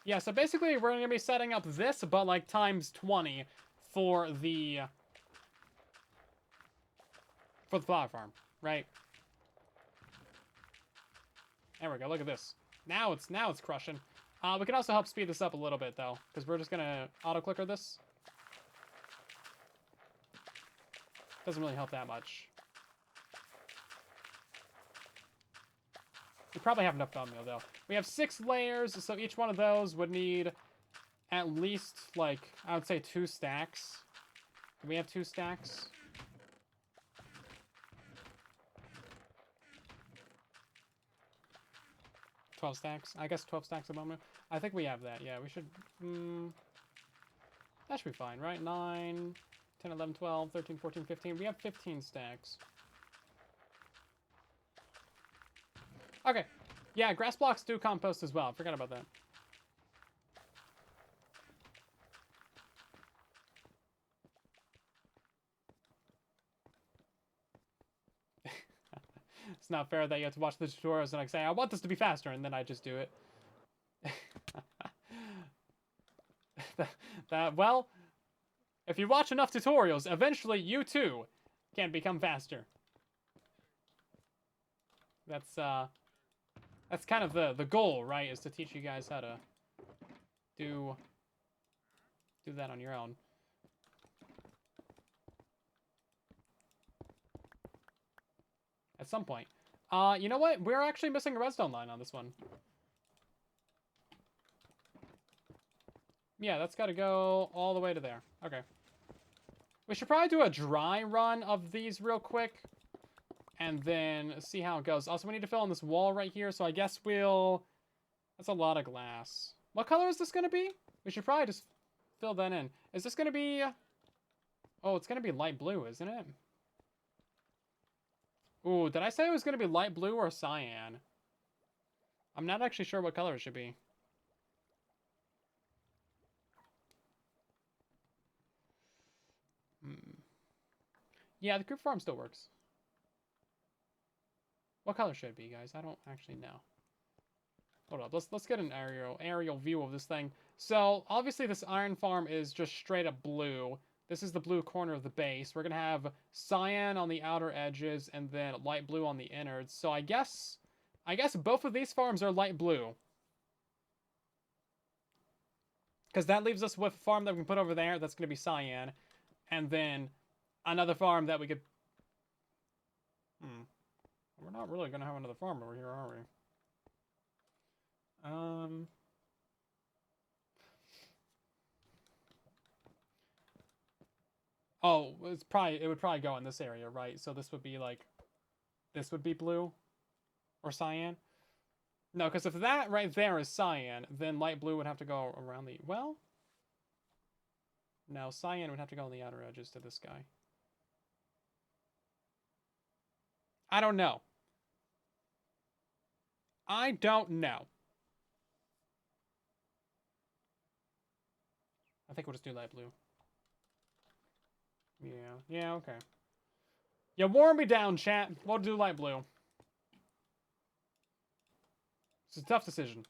Yeah, so basically we're going to be setting up this, but like times 20 for the flower farm, right? There we go. Look at this. Now it's crushing. We can also help speed this up a little bit though, because we're just gonna auto clicker this. Doesn't really help that much. We probably have enough bone meal though. We have 6 layers, so each one of those would need at least like I would say 2 stacks. Do we have 2 stacks? $12 stacks. I guess 12 stacks of bone meal. I think we have that. Yeah, we should. That should be fine, right? 9, 10, 11, 12, 13, 14, 15. We have 15 stacks. Okay. Yeah, grass blocks do compost as well. I forgot about that. It's not fair that you have to watch the tutorials and like say, I want this to be faster, and then I just do it. Well, if you watch enough tutorials, eventually you too can become faster. That's kind of the goal, right? Is to teach you guys how to do that on your own. At some point. You know what? We're actually missing a redstone line on this one. Yeah, that's got to go all the way to there. Okay. We should probably do a dry run of these real quick. And then see how it goes. Also, we need to fill in this wall right here. So I guess we'll... That's a lot of glass. What color is this going to be? We should probably just fill that in. Is this going to be... Oh, it's going to be light blue, isn't it? Ooh, did I say it was going to be light blue or cyan? I'm not actually sure what color it should be. Yeah, the group farm still works. What color should it be, guys? I don't actually know. Hold up, let's get an aerial view of this thing. So, obviously this iron farm is just straight up blue. This is the blue corner of the base. We're going to have cyan on the outer edges and then light blue on the innards. So I guess both of these farms are light blue. Because that leaves us with a farm that we can put over there that's going to be cyan. And then another farm that we could... We're not really going to have another farm over here, are we? Oh, it would probably go in this area, right? So this would be like... This would be blue? Or cyan? No, because if that right there is cyan, then light blue would have to go around the... Well... No, cyan would have to go on the outer edges to this guy. I don't know. I don't know. I think we'll just do light blue. Yeah, okay. You wore me down, chat. We'll do light blue. It's a tough decision.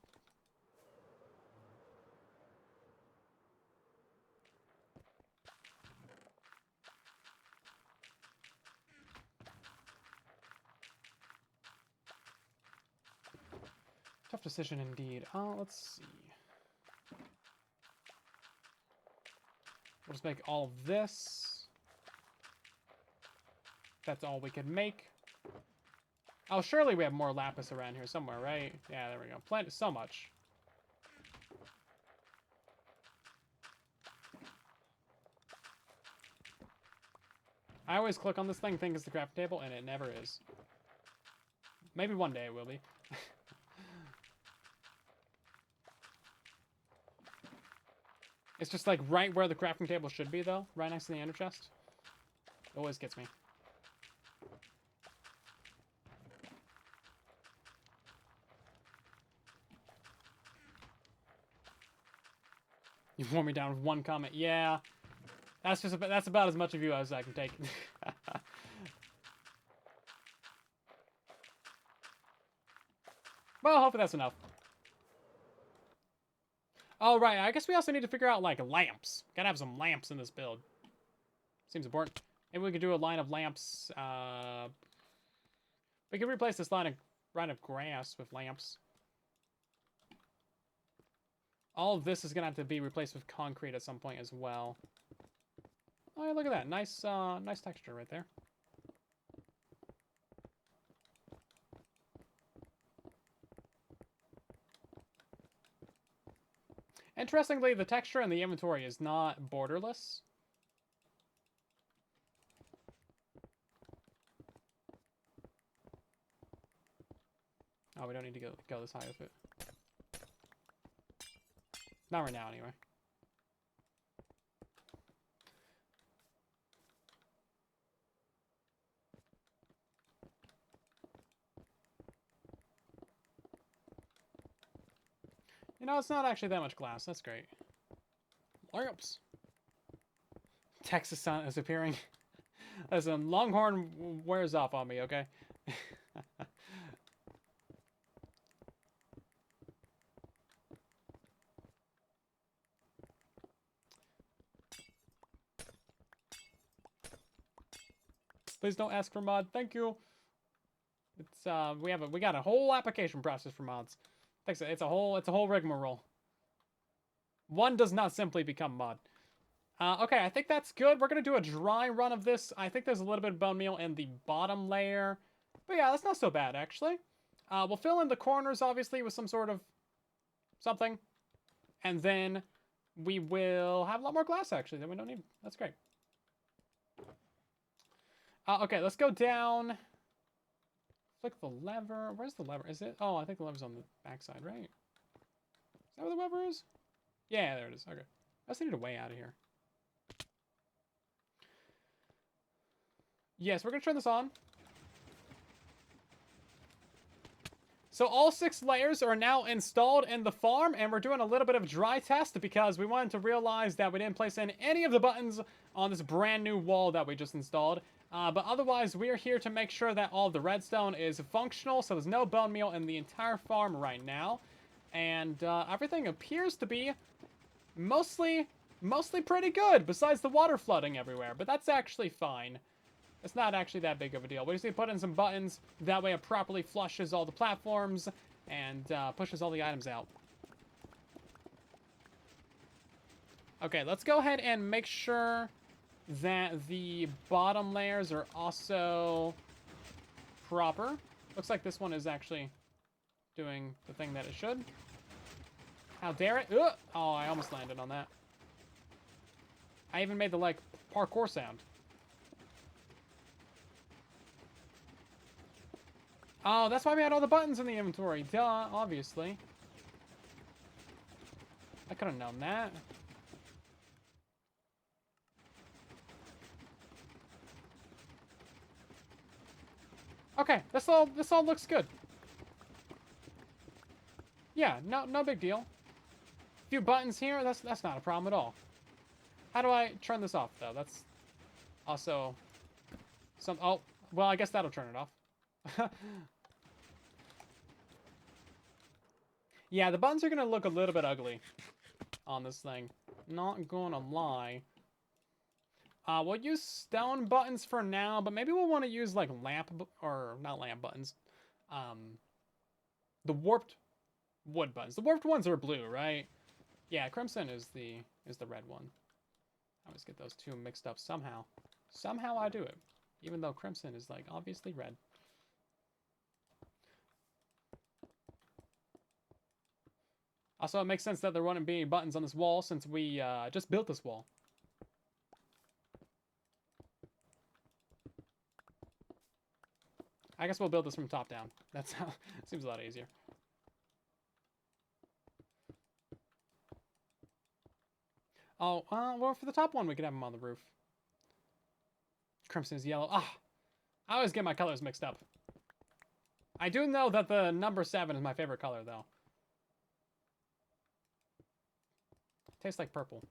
Tough decision indeed. Let's see. We'll just make all of this. That's all we can make. Oh, surely we have more lapis around here somewhere, right? Yeah, there we go. Plenty, so much. I always click on this thing, think it's the crafting table, and it never is. Maybe one day it will be. It's just like right where the crafting table should be, though. Right next to the ender chest. It always gets me. You wore me down with one comment. Yeah. That's about as much of you as I can take. Well, hopefully that's enough. Oh, right. I guess we also need to figure out, like, lamps. Gotta have some lamps in this build. Seems important. Maybe we could do a line of lamps. We could replace this line of grass with lamps. All of this is gonna have to be replaced with concrete at some point as well. Oh, yeah, look at that. Nice, nice texture right there. Interestingly, the texture in the inventory is not borderless. Oh, we don't need to go this high with it. Not right now, anyway. You know, it's not actually that much glass. That's great. Lamps. Texas sun is appearing. Listen, Longhorn wears off on me, okay? Please don't ask for mod. Thank you. It's we got a whole application process for mods. It's a whole rigmarole. One does not simply become mod. Okay, I think that's good. We're gonna do a dry run of this. I think there's a little bit of bone meal in the bottom layer, but yeah, that's not so bad actually. We'll fill in the corners obviously with some sort of something, and then we will have a lot more glass actually that we don't need. That's great. Okay, let's go down. Flick the lever. Where's the lever? Is it? Oh, I think the lever's on the backside, right? Is that where the lever is? Yeah, there it is. Okay. I just need a way out of here. Yes, we're going to turn this on. So all 6 layers are now installed in the farm, and we're doing a little bit of dry test because we wanted to realize that we didn't place in any of the buttons on this brand new wall that we just installed. But otherwise, we are here to make sure that all the redstone is functional, so there's no bone meal in the entire farm right now. And everything appears to be mostly pretty good, besides the water flooding everywhere. But that's actually fine. It's not actually that big of a deal. We just need to put in some buttons. That way it properly flushes all the platforms and pushes all the items out. Okay, let's go ahead and make sure that the bottom layers are also proper. Looks like this one is actually doing the thing that it should. How dare it? Ugh! Oh, I almost landed on that. I even made the, like, parkour sound. Oh, that's why we had all the buttons in the inventory. Duh, obviously. I could have known that. Okay, this all looks good. Yeah, no big deal. A few buttons here, that's not a problem at all. How do I turn this off though? That's also some oh, well, I guess that'll turn it off. Yeah, the buttons are gonna look a little bit ugly on this thing. Not gonna lie. We'll use stone buttons for now, but maybe we'll want to use like or not lamp buttons. The warped wood buttons. The warped ones are blue, right? Yeah, crimson is the red one. I always get those two mixed up somehow. Somehow I do it, even though crimson is like obviously red. Also, it makes sense that there wouldn't be buttons on this wall since we just built this wall. I guess we'll build this from top down. That's how seems a lot easier. Oh, well, for the top one, we could have them on the roof. Crimson is yellow. Ah, I always get my colors mixed up. I do know that the number 7 is my favorite color, though. Tastes like purple.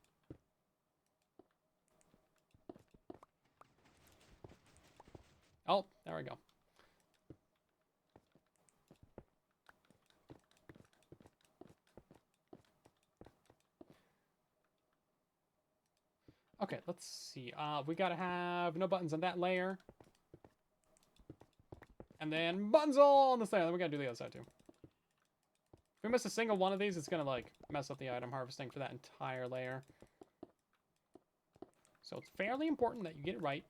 Oh, there we go. Okay, let's see. We gotta have no buttons on that layer. And then buttons all on this layer. Then we gotta do the other side too. If we miss a single one of these, it's gonna like mess up the item harvesting for that entire layer. So it's fairly important that you get it right.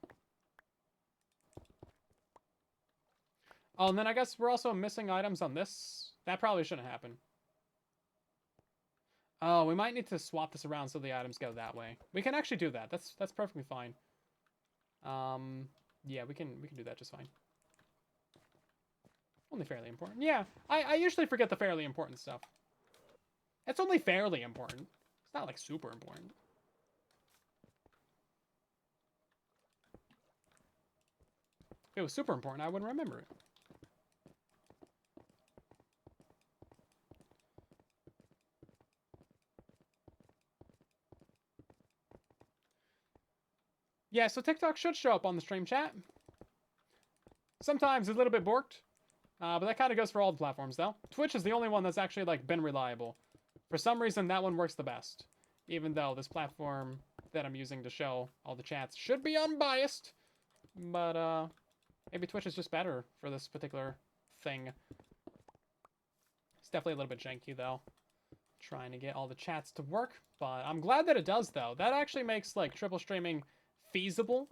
Oh, and then I guess we're also missing items on this. That probably shouldn't happen. Oh, we might need to swap this around so the items go that way. We can actually do that. That's perfectly fine. Yeah, we can do that just fine. Only fairly important. Yeah, I usually forget the fairly important stuff. It's only fairly important. It's not like super important. If it was super important, I wouldn't remember it. Yeah, so TikTok should show up on the stream chat. Sometimes it's a little bit borked. But that kind of goes for all the platforms, though. Twitch is the only one that's actually, like, been reliable. For some reason, that one works the best. Even though this platform that I'm using to show all the chats should be unbiased. But, maybe Twitch is just better for this particular thing. It's definitely a little bit janky, though. Trying to get all the chats to work. But I'm glad that it does, though. That actually makes, like, triple streaming feasible.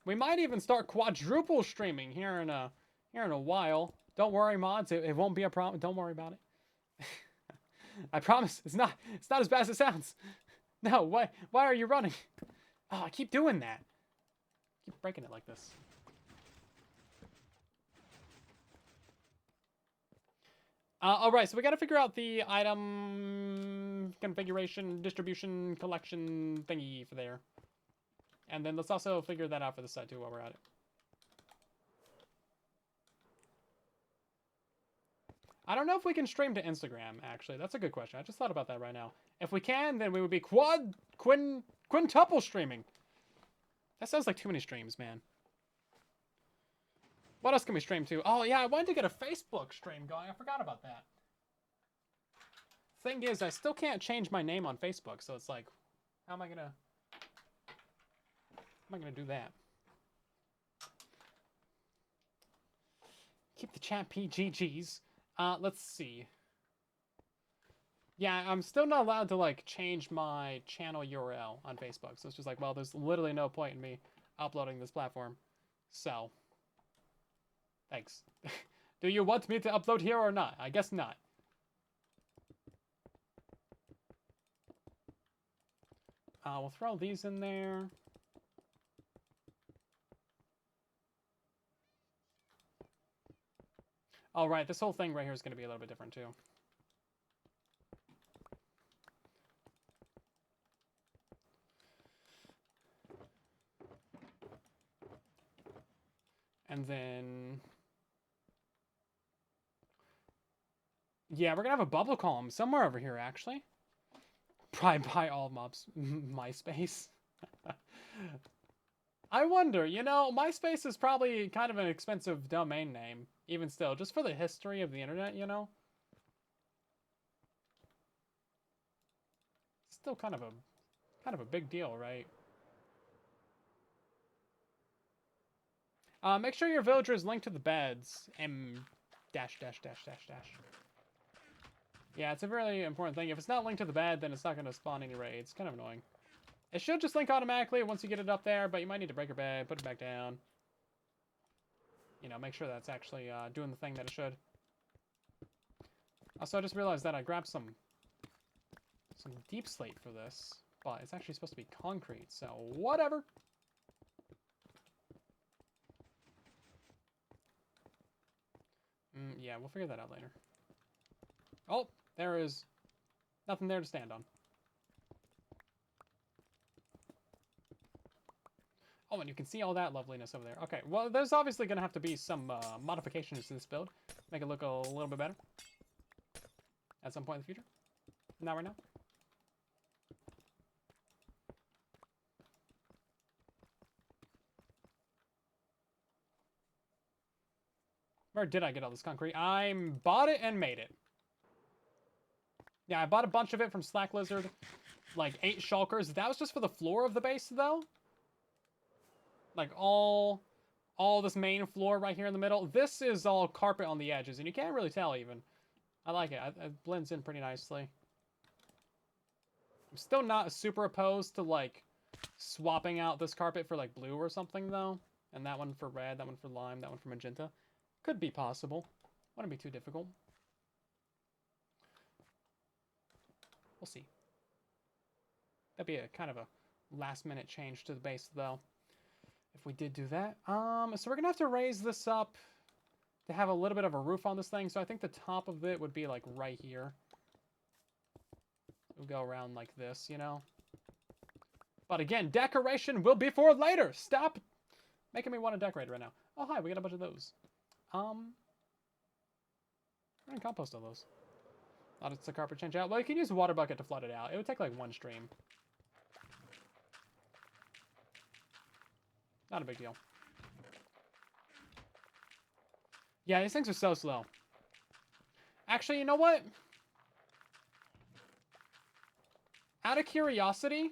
We might even start quadruple streaming here in a while. Don't worry, mods. It won't be a problem. Don't worry about it. I promise. It's not as bad as it sounds. No, why are you running? Oh, I keep doing that. I keep breaking it like this. All right, so we got to figure out the item configuration, distribution, collection thingy for there. And then let's also figure that out for this side too while we're at it. I don't know if we can stream to Instagram, actually. That's a good question. I just thought about that right now. If we can, then we would be quintuple streaming. That sounds like too many streams, man. What else can we stream to? Oh, yeah, I wanted to get a Facebook stream going. I forgot about that. Thing is, I still can't change my name on Facebook, so it's like, how am I gonna do that? Keep the chat PGGs. Let's see. Yeah, I'm still not allowed to, like, change my channel URL on Facebook. So it's just like, well, there's literally no point in me uploading this platform. So, thanks. Do you want me to upload here or not? I guess not. We'll throw these in there. Oh, right. This whole thing right here is going to be a little bit different, too. And then... yeah, we're going to have a bubble column somewhere over here, actually. Probably buy all mobs. MySpace. I wonder, you know, MySpace is probably kind of an expensive domain name, even still, just for the history of the internet, you know? Still kind of a big deal, right? Make sure your villager is linked to the beds. Dash. Yeah, it's a really important thing. If it's not linked to the bed, then it's not going to spawn any raids. It's kind of annoying. It should just link automatically once you get it up there, but you might need to break your bed, put it back down. You know, make sure that's actually doing the thing that it should. Also, I just realized that I grabbed some deep slate for this, but it's actually supposed to be concrete, so whatever. Yeah, we'll figure that out later. Oh, there is nothing there to stand on. Oh, and you can see all that loveliness over there. Okay, well, there's obviously going to have to be some modifications to this build. Make it look a little bit better. At some point in the future. Not right now. Where did I get all this concrete? I bought it and made it. Yeah, I bought a bunch of it from Slack Lizard. Like 8 shulkers. That was just for the floor of the base, though. Like all this main floor right here in the middle. This is all carpet on the edges, and you can't really tell even. I like it. It blends in pretty nicely. I'm still not super opposed to like swapping out this carpet for like blue or something though. And that one for red, that one for lime, that one for magenta. Could be possible. Wouldn't be too difficult. We'll see. That'd be a kind of a last minute change to the base though. If we did do that. So we're gonna have to raise this up to have a little bit of a roof on this thing. So I think the top of it would be like right here. We'll go around like this, you know. But again, decoration will be for later. Stop making me want to decorate right now. Oh, hi, we got a bunch of those. We're gonna compost all those. Thought it's a carpet change out. Well, you can use a water bucket to flood it out. It would take like 1 stream. Not a big deal. Yeah, these things are so slow. Actually, you know what? Out of curiosity,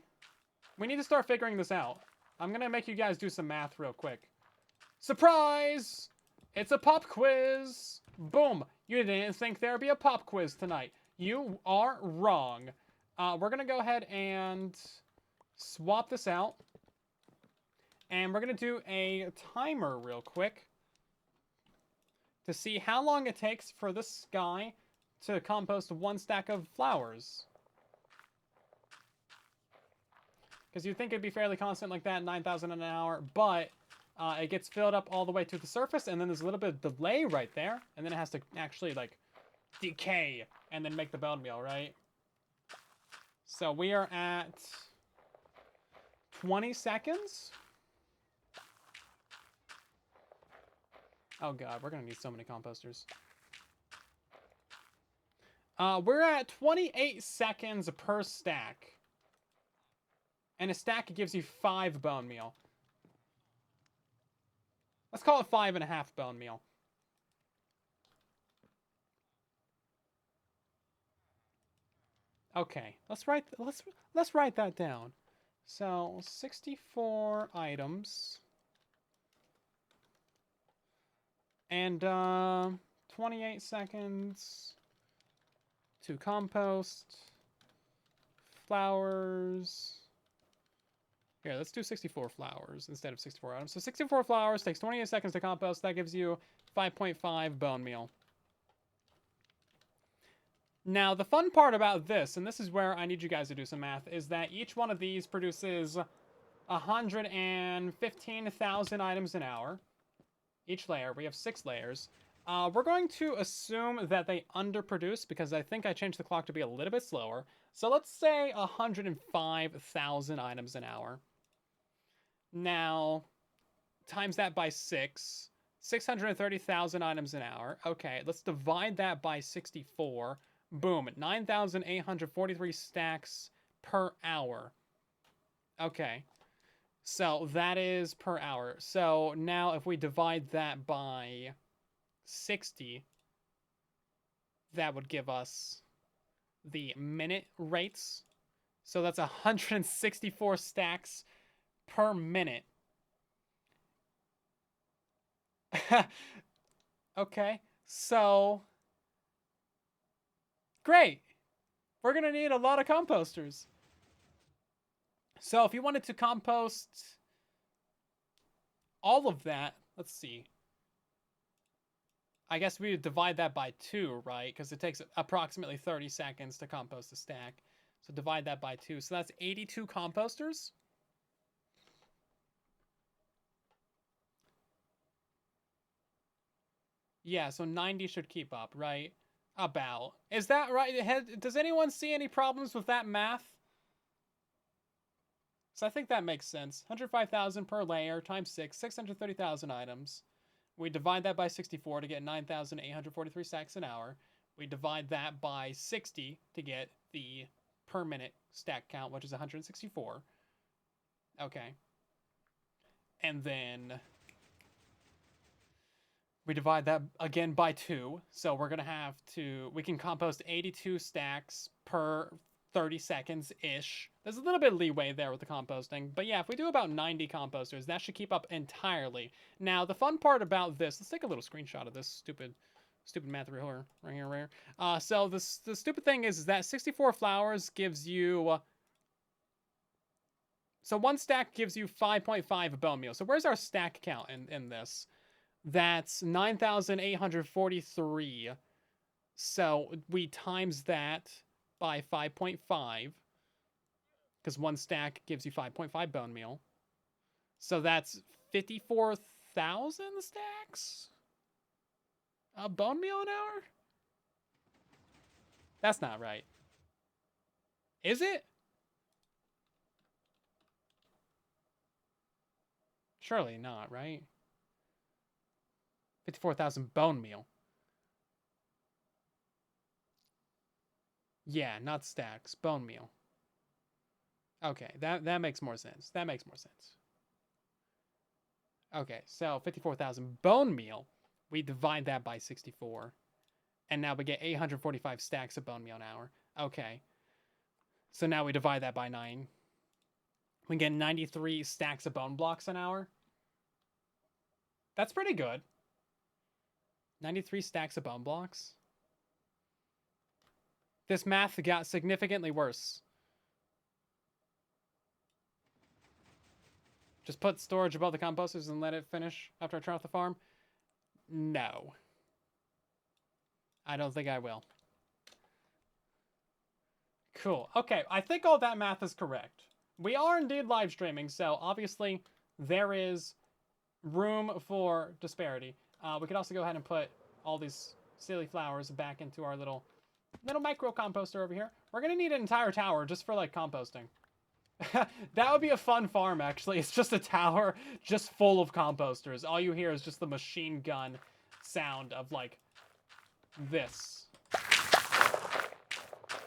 we need to start figuring this out. I'm gonna make you guys do some math real quick. Surprise! It's a pop quiz! Boom! You didn't think there'd be a pop quiz tonight. You are wrong. We're gonna go ahead and swap this out. And we're going to do a timer real quick to see how long it takes for this guy to compost 1 stack of flowers. Because you'd think it'd be fairly constant like that, 9,000 an hour, but it gets filled up all the way to the surface, and then there's a little bit of delay right there, and then it has to actually, like, decay and then make the bone meal, right? So we are at 20 seconds. Oh god, we're gonna need so many composters. We're at 28 seconds per stack. And a stack gives you 5 bone meal. Let's call it 5.5 bone meal. Okay, let's write that down. So 64 items. And 28 seconds to compost. Flowers. Here, let's do 64 flowers instead of 64 items. So 64 flowers takes 28 seconds to compost. That gives you 5.5 bone meal. Now, the fun part about this, and this is where I need you guys to do some math, is that each one of these produces 115,000 items an hour. Each layer. We have 6 layers. We're going to assume that they underproduce because I think I changed the clock to be a little bit slower. So let's say 105,000 items an hour. Now, times that by 6. 630,000 items an hour. Okay, let's divide that by 64. Boom, 9,843 stacks per hour. Okay, so that is per hour. So now if we divide that by 60, that would give us the minute rates. So that's 164 stacks per minute. Okay, so great. We're gonna need a lot of composters. So if you wanted to compost all of that, let's see. I guess we would divide that by 2, right? Because it takes approximately 30 seconds to compost a stack. So divide that by 2. So that's 82 composters. Yeah, so 90 should keep up, right? About. Is that right? Does anyone see any problems with that math? So I think that makes sense. 105,000 per layer times 6, 630,000 items. We divide that by 64 to get 9,843 stacks an hour. We divide that by 60 to get the per minute stack count, which is 164. Okay. And then we divide that again by 2. So we're going to have to, we can compost 82 stacks per 30 seconds-ish. There's a little bit of leeway there with the composting. But yeah, if we do about 90 composters, that should keep up entirely. Now, the fun part about this, let's take a little screenshot of this stupid math right here. So the stupid thing is that 64 flowers gives you... So one stack gives you 5.5 bone meal. So where's our stack count in this? That's 9,843. So we times that by 5.5. Because one stack gives you 5.5 bone meal. So that's 54,000 stacks of bone meal an hour? That's not right. Is it? Surely not, right? 54,000 bone meal. Yeah, not stacks. Bone meal. Okay, that makes more sense. That makes more sense. Okay, so 54,000 bone meal. We divide that by 64. And now we get 845 stacks of bone meal an hour. Okay. So now we divide that by 9. We get 93 stacks of bone blocks an hour. That's pretty good. 93 stacks of bone blocks. This math got significantly worse. Just put storage above the composters and let it finish after I turn off the farm? No. I don't think I will. Cool. Okay, I think all that math is correct. We are indeed live streaming, so obviously there is room for disparity. We could also go ahead and put all these silly flowers back into our little micro composter over here. We're gonna need an entire tower just for like composting. That would be a fun farm, actually. It's just a tower just full of composters. All you hear is just the machine gun sound of like this. That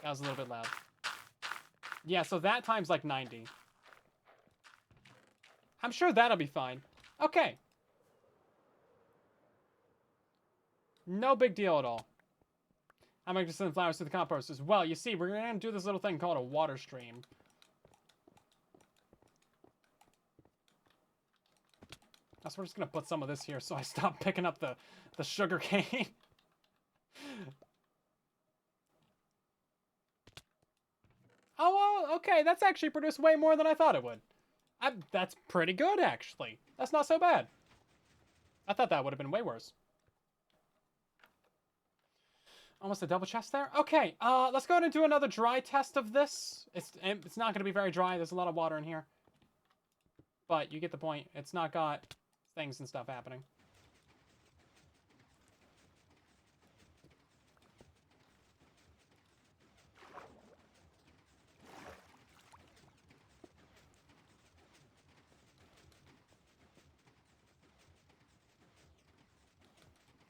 was a little bit loud. Yeah, so that times like 90. I'm sure that'll be fine. Okay. No big deal at all. I'm going to send flowers to the composters. Well, you see, we're going to do this little thing called a water stream. So we're just going to put some of this here so I stop picking up the sugar cane. Oh, well, okay. That's actually produced way more than I thought it would. That's pretty good, actually. That's not so bad. I thought that would have been way worse. Almost a double chest there. Okay, let's go ahead and do another dry test of this. It's not going to be very dry. There's a lot of water in here. But you get the point. It's not got things and stuff happening.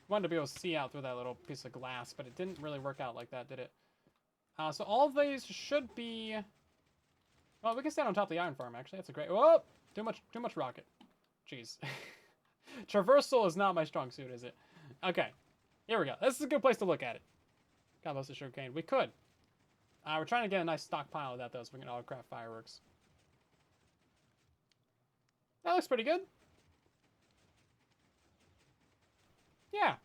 Wanted to be able to see out through that little piece of glass, but it didn't really work out like that, did it? So all of these should be... Well, we can stand on top of the iron farm, actually. That's a great... Whoa! Too much rocket. Jeez. Traversal is not my strong suit, is it? Okay. Here we go. This is a good place to look at it. Compost of sugarcane. We could. We're trying to get a nice stockpile of that, though, so we can all craft fireworks. That looks pretty good. Yeah.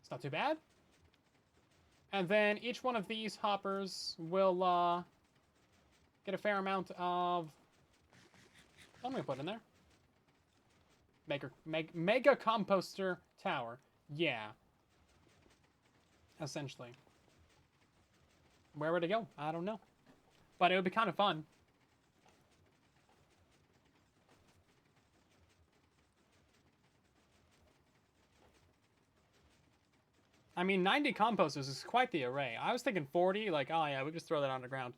It's not too bad. And then each one of these hoppers will get a fair amount of... I'm going to put in there. Mega composter tower. Yeah. Essentially. Where would it go? I don't know. But it would be kind of fun. I mean, 90 composters is quite the array. I was thinking 40, like, oh yeah, we just throw that on the ground.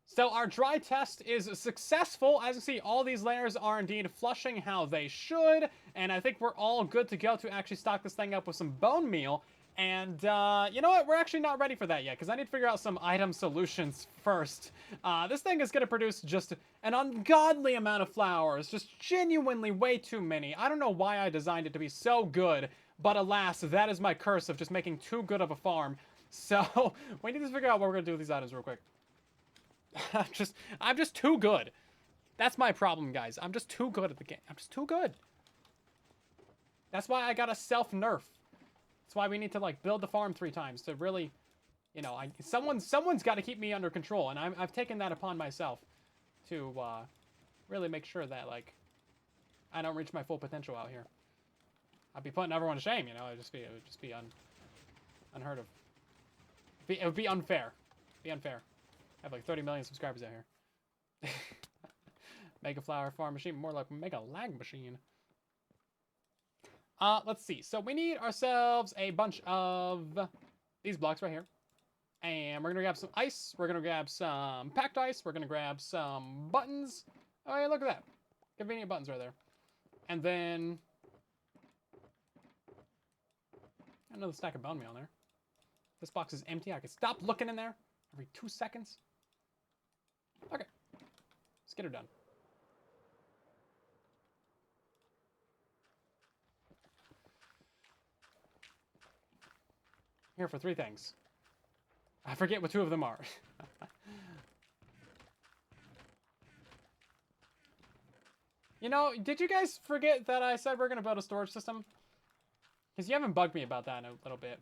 So our dry test is successful. As you see, all these layers are indeed flushing how they should. And I think we're all good to go to actually stock this thing up with some bone meal. And you know what? We're actually not ready for that yet, because I need to figure out some item solutions first. This thing is going to produce just an ungodly amount of flowers. Just genuinely way too many. I don't know why I designed it to be so good. But alas, that is my curse of just making too good of a farm. So, we need to figure out what we're going to do with these items real quick. I'm just too good. That's my problem, guys. I'm just too good at the game. I'm just too good. That's why I got a self-nerf. That's why we need to, like, build the farm 3 times to really, you know, someone's got to keep me under control. And I've taken that upon myself to really make sure that, like, I don't reach my full potential out here. I'd be putting everyone to shame, you know. It would just be unheard of. It would be unfair. Be unfair. I have like 30 million subscribers out here. Mega flower farm machine, more like mega lag machine. Let's see. So we need ourselves a bunch of these blocks right here. And we're gonna grab some ice. We're gonna grab some packed ice. We're gonna grab some buttons. Oh yeah, look at that. Convenient buttons right there. And then another stack of bone meal in there. This box is empty. I can stop looking in there every 2 seconds. Okay. Let's get her done. Here for 3 things. I forget what 2 of them are. You know, did you guys forget that I said we're going to build a storage system? Because you haven't bugged me about that in a little bit.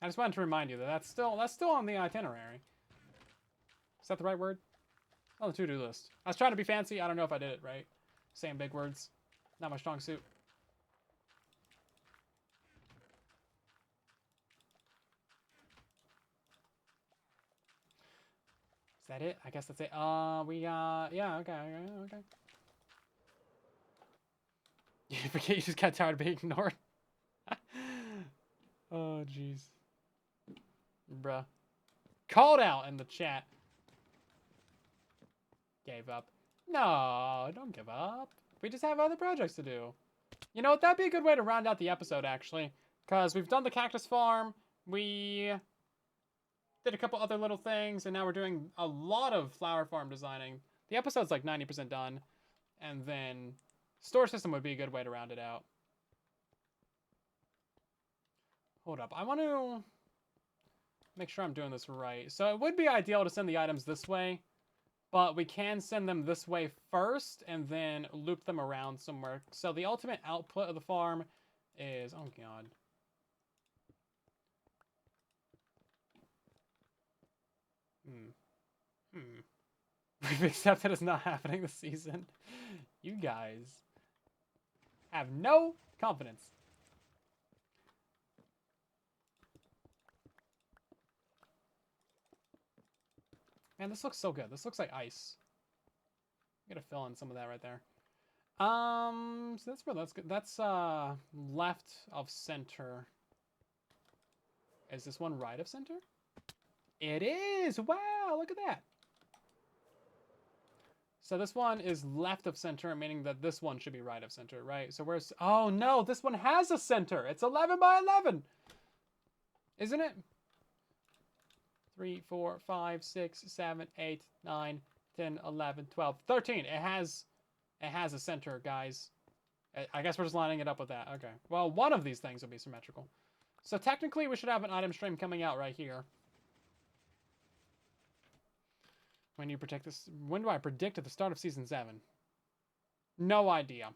I just wanted to remind you that that's still on the itinerary. Is that the right word? On the to-do list. I was trying to be fancy. I don't know if I did it right. Saying big words. Not my strong suit. Is that it? I guess that's it. Yeah, okay. You forget you just got tired of being ignored. Oh, jeez. Bruh. Called out in the chat. Gave up. No, don't give up. We just have other projects to do. You know what? That'd be a good way to round out the episode, actually. Because we've done the cactus farm. We did a couple other little things. And now we're doing a lot of flower farm designing. The episode's like 90% done. And then storage system would be a good way to round it out. Hold up. I want to make sure I'm doing this right. So it would be ideal to send the items this way. But we can send them this way first and then loop them around somewhere. So the ultimate output of the farm is... Oh, God. We've accepted it's not happening this season. You guys have no confidence. Man, this looks so good. This looks like ice. I'm gonna fill in some of that right there. So that's where that's good. That's left of center. Is this one right of center? It is! Wow, look at that. So this one is left of center, meaning that this one should be right of center, right? So where's... Oh, no, this one has a center. It's 11 by 11. Isn't it? 3, 4, 5, 6, 7, 8, 9, 10, 11, 12, 13. It has a center, guys. I guess we're just lining it up with that. Okay. Well, one of these things will be symmetrical. So technically, we should have an item stream coming out right here. When do you predict this? When do I predict at the start of season 7? No idea.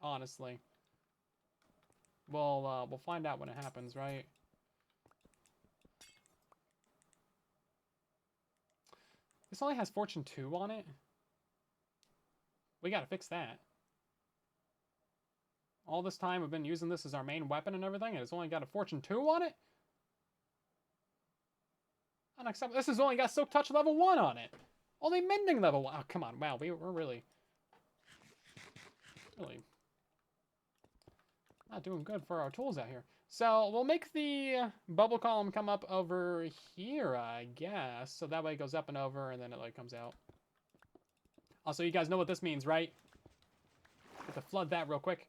Honestly. We'll find out when it happens, right? This only has Fortune 2 on it. We gotta fix that. All this time we've been using this as our main weapon and everything, and it's only got a Fortune 2 on it? Unacceptable. This has only got Silk Touch level 1 on it. Only Mending level 1. Oh, come on. Wow, we're really not doing good for our tools out here. So we'll make the bubble column come up over here, I guess. So that way it goes up and over, and then it like comes out. Also, you guys know what this means, right? Have to flood that real quick.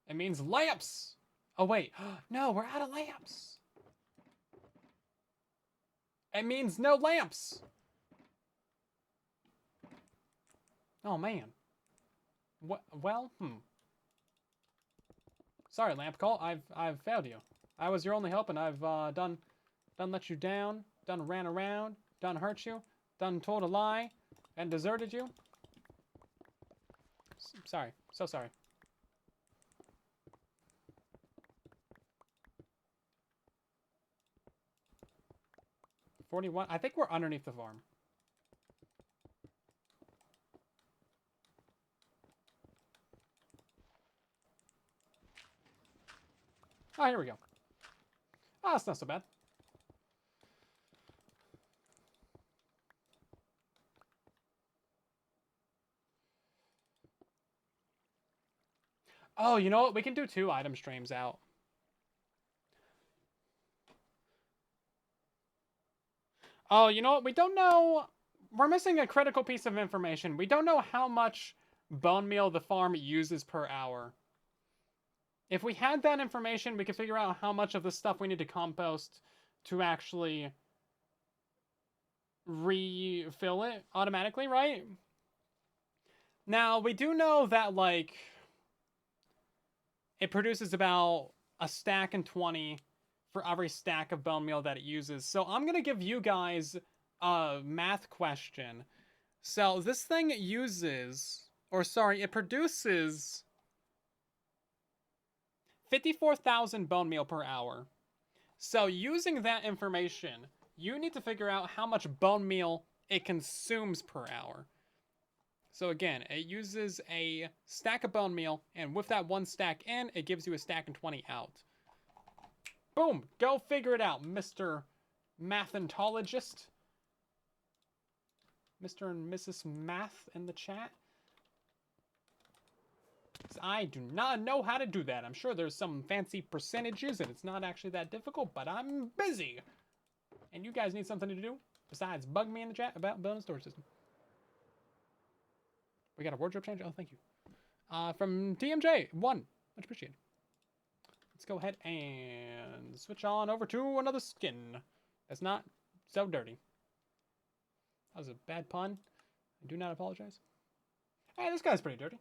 It means lamps. Oh, wait. No, we're out of lamps. It means no lamps. Oh, man. What? Well, Sorry, lamp call. I've failed you. I was your only hope, and I've done let you down, done ran around, done hurt you, done told a lie, and deserted you. Sorry. So sorry. $41. I think we're underneath the farm. Oh, here we go. Oh, that's not so bad. Oh, you know what? We can do 2 item streams out. Oh, you know what? We don't know. We're missing a critical piece of information. We don't know how much bone meal the farm uses per hour. If we had that information, we could figure out how much of the stuff we need to compost to actually refill it automatically, right? Now, we do know that, like, it produces about a stack and 20 for every stack of bone meal that it uses. So I'm going to give you guys a math question. So this thing uses, or sorry, it produces 54,000 bone meal per hour. So using that information, you need to figure out how much bone meal it consumes per hour. So again, it uses a stack of bone meal, and with that 1 stack in, it gives you a stack and 20 out. Boom! Go figure it out, Mr. Mathentologist. Mr. and Mrs. Math in the chat. I do not know how to do that. I'm sure there's some fancy percentages, and it's not actually that difficult, but I'm busy. And you guys need something to do besides bug me in the chat about building a storage system. We got a wardrobe change? Oh, thank you. From TMJ1. Much appreciated. Let's go ahead and switch on over to another skin that's not so dirty. That was a bad pun. I do not apologize. Hey, this guy's pretty dirty.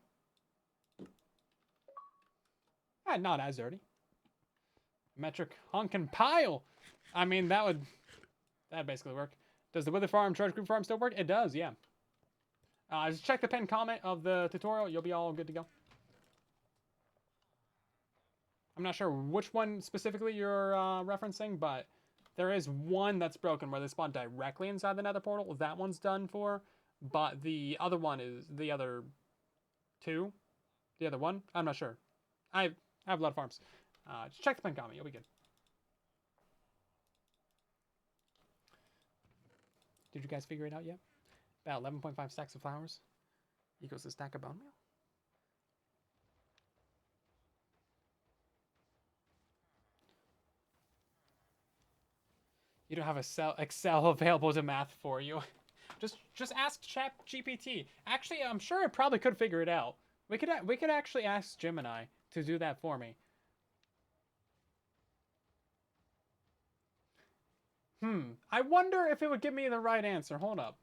Not as dirty. Metric honkin' pile. I mean, that'd basically work. Does the Wither Farm, Charge Group Farm still work? It does, yeah. Just check the pinned comment of the tutorial. You'll be all good to go. I'm not sure which one specifically you're referencing, but there is one that's broken where they spawn directly inside the nether portal. That one's done for, but the other one is the other 2. The other one? I'm not sure. I have a lot of farms. Just check the pinned comment. You'll be good. Did you guys figure it out yet? About 11.5 stacks of flowers equals a stack of bone meal. You don't have a Excel available to math for you. Just ask ChatGPT. Actually, I'm sure it probably could figure it out. We could actually ask Gemini to do that for me. I wonder if it would give me the right answer. Hold up.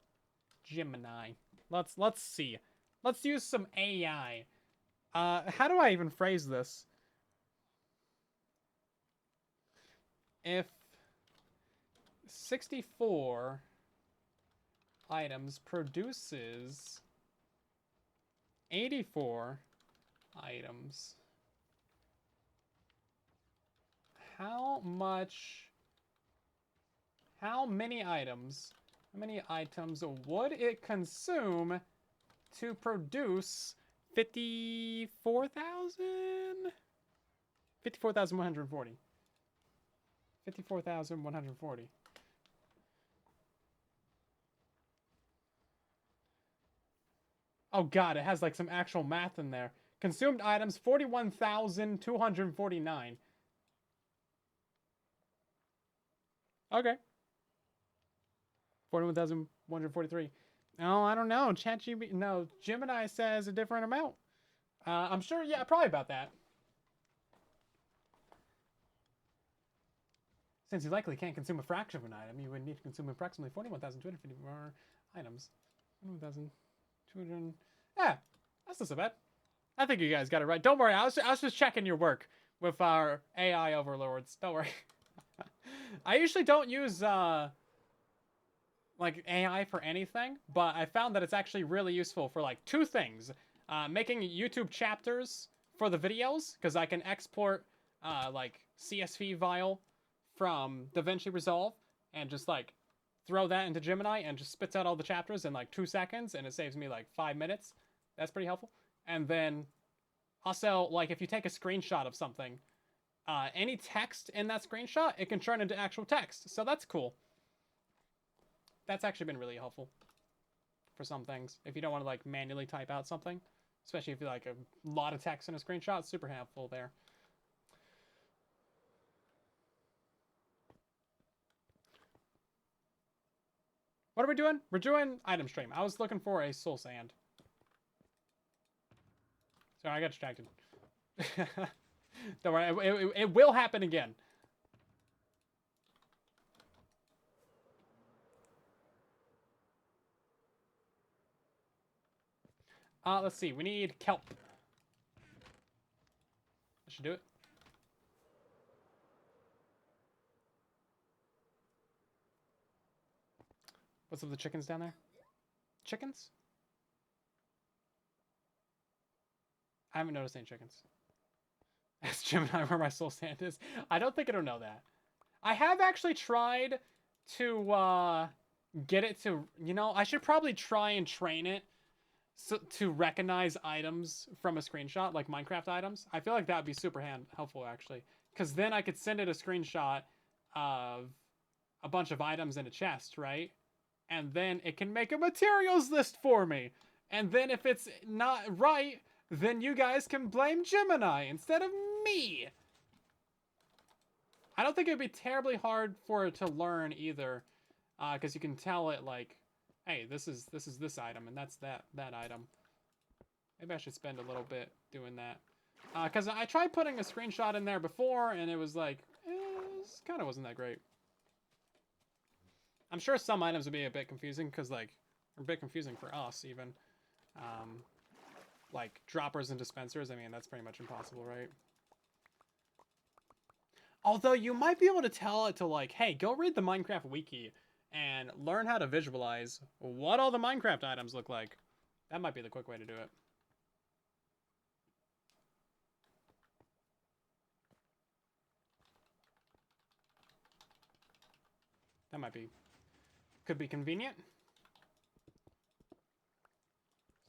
Gemini. Let's see. Let's use some AI. How do I even phrase this? If 64 items produces 84 items, how many items would it consume to produce 54,000? 54,140. 54,140. Oh god, it has like some actual math in there. Consumed items 41,249. Okay. 41,143. Oh, I don't know. ChatGPT. No, Gemini says a different amount. I'm sure, yeah, probably about that. Since you likely can't consume a fraction of an item, you would need to consume approximately 41,254 items. 41,200. Yeah, that's not so bad. I think you guys got it right. Don't worry, I was just checking your work with our AI overlords. Don't worry. I usually don't use like AI for anything, but I found that it's actually really useful for like two things. Making YouTube chapters for the videos, because I can export like CSV file from DaVinci Resolve and just like throw that into Gemini and just spits out all the chapters in like 2 seconds, and it saves me like 5 minutes. That's pretty helpful. And then also, like, if you take a screenshot of something, any text in that screenshot, it can turn into actual text. So that's cool. That's actually been really helpful for some things. If you don't want to like manually type out something, especially if you like a lot of text in a screenshot, it's super helpful there. What are we doing? We're doing item stream. I was looking for a soul sand. Sorry, I got distracted. Don't worry, it will happen again. Let's see. We need kelp. I should do it. What's up with the chickens down there? Chickens? I haven't noticed any chickens. Ask Gemini where my soul sand is. I don't think it'll know that. I have actually tried to get it to, you know, I should probably try and train it to recognize items from a screenshot, like Minecraft items. I feel like that would be super helpful, actually. Because then I could send it a screenshot of a bunch of items in a chest, right? And then it can make a materials list for me. And then if it's not right, then you guys can blame Gemini instead of me. I don't think it'd be terribly hard for it to learn either. Because you can tell it, like, hey, this is this item, and that's that item. Maybe I should spend a little bit doing that. Because I tried putting a screenshot in there before, and it was like, it kind of wasn't that great. I'm sure some items would be a bit confusing, because, like, a bit confusing for us, even. Like, droppers and dispensers, I mean, that's pretty much impossible, right? Although, you might be able to tell it to, like, hey, go read the Minecraft wiki and learn how to visualize what all the Minecraft items look like. That might be the quick way to do it. That might be... could be convenient.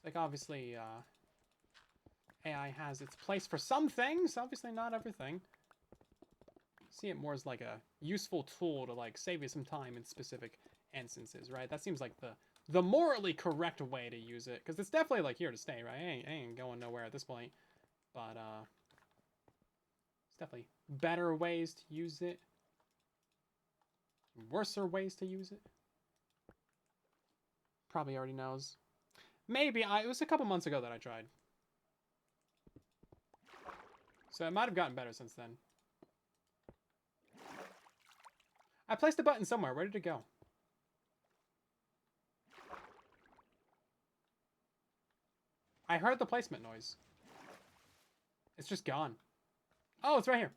Like, obviously, AI has its place for some things. Obviously, not everything. See it more as, like, a useful tool to, like, save you some time in specific instances, right? That seems like the morally correct way to use it. Because it's definitely, like, here to stay, right? I ain't going nowhere at this point. But, it's definitely better ways to use it. Worser ways to use it. probably already knows. Maybe. It was a couple months ago that I tried. So it might have gotten better since then. I placed the button somewhere. Where did it go? I heard the placement noise. It's just gone. Oh, it's right here.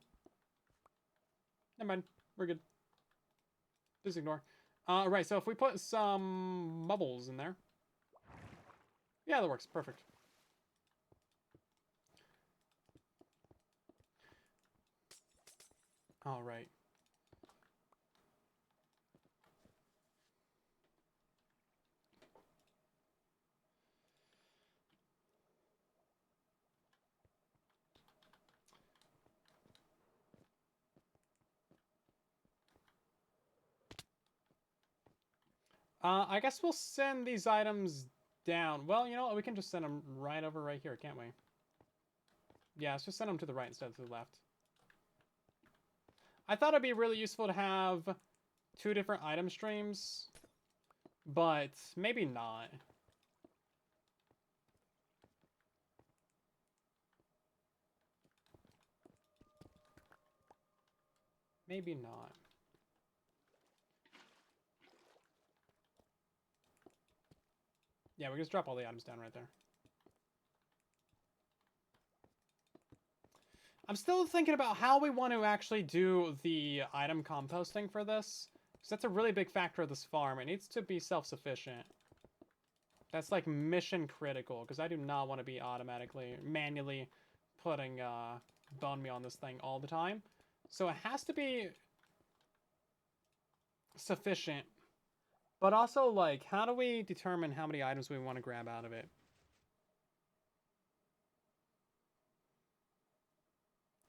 Never mind. We're good. Just ignore. Right, so if we put some bubbles in there. Yeah, that works. Perfect. All right. I guess we'll send these items down. Well, you know what? We can just send them right over right here, can't we? Yeah, let's just send them to the right instead of to the left. I thought it'd be really useful to have 2 different item streams, but maybe not. Maybe not. Yeah, we just drop all the items down right there. I'm still thinking about how we want to actually do the item composting for this. Because that's a really big factor of this farm. It needs to be self-sufficient. That's like mission critical. Because I do not want to be manually putting bone meal on this thing all the time. So it has to be sufficient. But also, like, how do we determine how many items we want to grab out of it?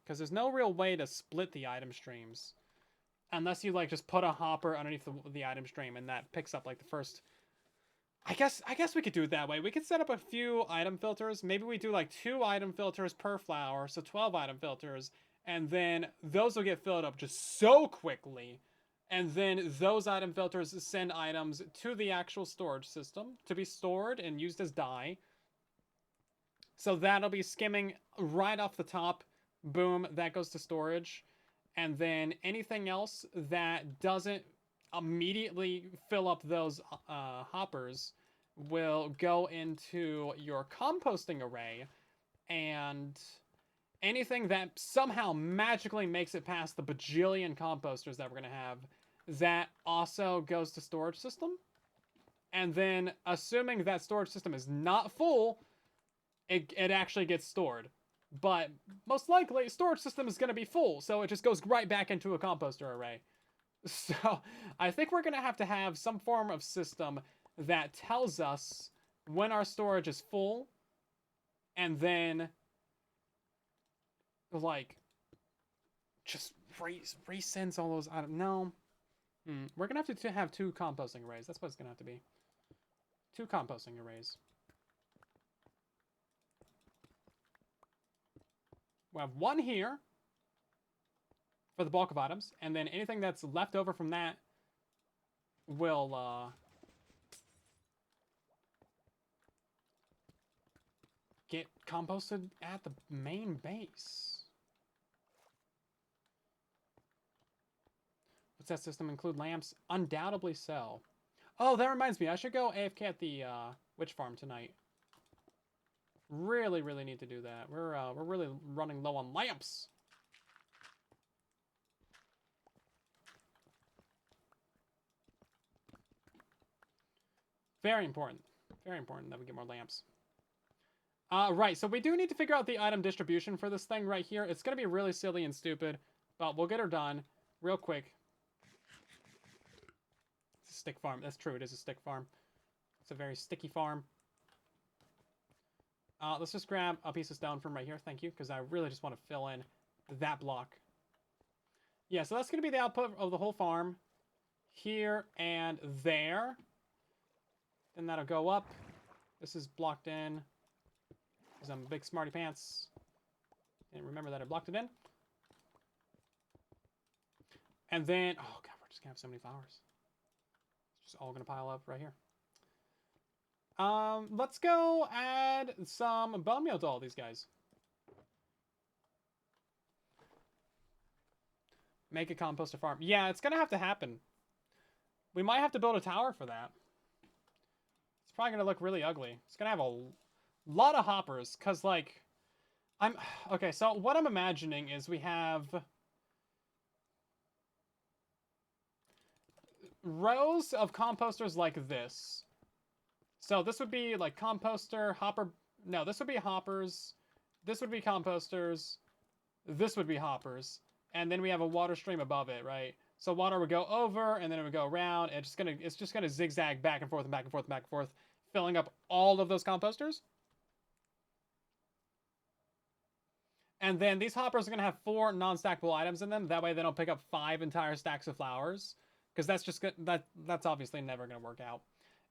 Because there's no real way to split the item streams. Unless you, like, just put a hopper underneath the item stream and that picks up, like, the first... I guess we could do it that way. We could set up a few item filters. Maybe we do, like, 2 item filters per flower, so 12 item filters. And then those will get filled up just so quickly. And then those item filters send items to the actual storage system to be stored and used as dye. So that'll be skimming right off the top. Boom, that goes to storage. And then anything else that doesn't immediately fill up those hoppers will go into your composting array. And anything that somehow magically makes it past the bajillion composters that we're going to have, that also goes to storage system. And then, assuming that storage system is not full, it actually gets stored. But most likely, storage system is going to be full, so it just goes right back into a composter array. So, I think we're going to have some form of system that tells us when our storage is full, and then, like, just resends all those. I don't know. We're going to have 2 composting arrays. That's what it's going to have to be. 2 composting arrays. We have 1 here for the bulk of items, and then anything that's left over from that will get composted at the main base. What's that system include lamps? Undoubtedly so. Oh, that reminds me. I should go AFK at the witch farm tonight. Really need to do that. We're really running low on lamps. Very important. Very important that we get more lamps. Right, so we do need to figure out the item distribution for this thing right here. It's going to be really silly and stupid, but we'll get her done real quick. It's a stick farm. That's true, it is a stick farm. It's a very sticky farm. Let's just grab a piece of stone from right here. Thank you, because I really just want to fill in that block. Yeah, so that's going to be the output of the whole farm. Here and there. Then that'll go up. This is blocked in. Because I'm a big smarty pants. And remember that I blocked it in. And then, oh god, we're just going to have so many flowers. It's just all going to pile up right here. Let's go add some bone meal to all these guys. Make a composter farm. Yeah, it's gonna have to happen. We might have to build a tower for that. It's probably gonna look really ugly. It's gonna have a lot of hoppers, cause like, okay. So what I'm imagining is we have rows of composters like this. So this would be like composter, hopper. No, this would be hoppers. This would be composters. This would be hoppers. And then we have a water stream above it, right? So water would go over, and then it would go around. And it's just gonna zigzag back and forth and back and forth and back and forth, filling up all of those composters. And then these hoppers are gonna have 4 non-stackable items in them. That way they don't pick up 5 entire stacks of flowers, because that's just that's obviously never gonna work out.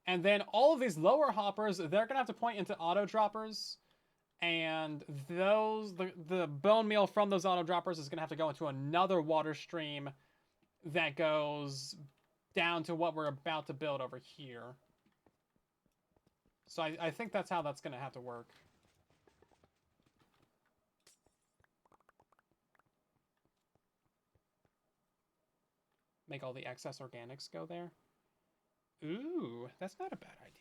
And then all of these lower hoppers, they're gonna have to point into auto droppers. And the bone meal from those auto droppers is going to have to go into another water stream that goes down to what we're about to build over here. So I think that's how that's going to have to work. Make all the excess organics go there. Ooh, that's not a bad idea.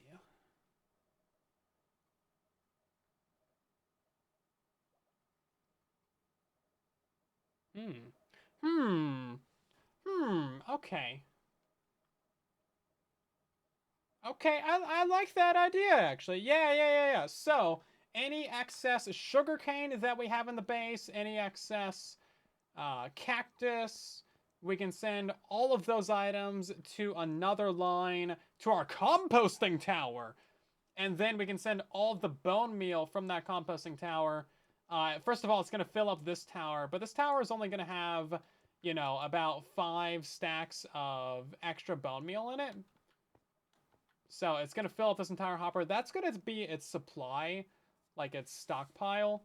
Okay. Okay, I like that idea, actually. Yeah. So, any excess sugarcane that we have in the base, any excess cactus, we can send all of those items to another line to our composting tower. And then we can send all of the bone meal from that composting tower. First of all, it's going to fill up this tower, but this tower is only going to have, you know, about 5 stacks of extra bone meal in it. So it's going to fill up this entire hopper. That's going to be its supply, like its stockpile.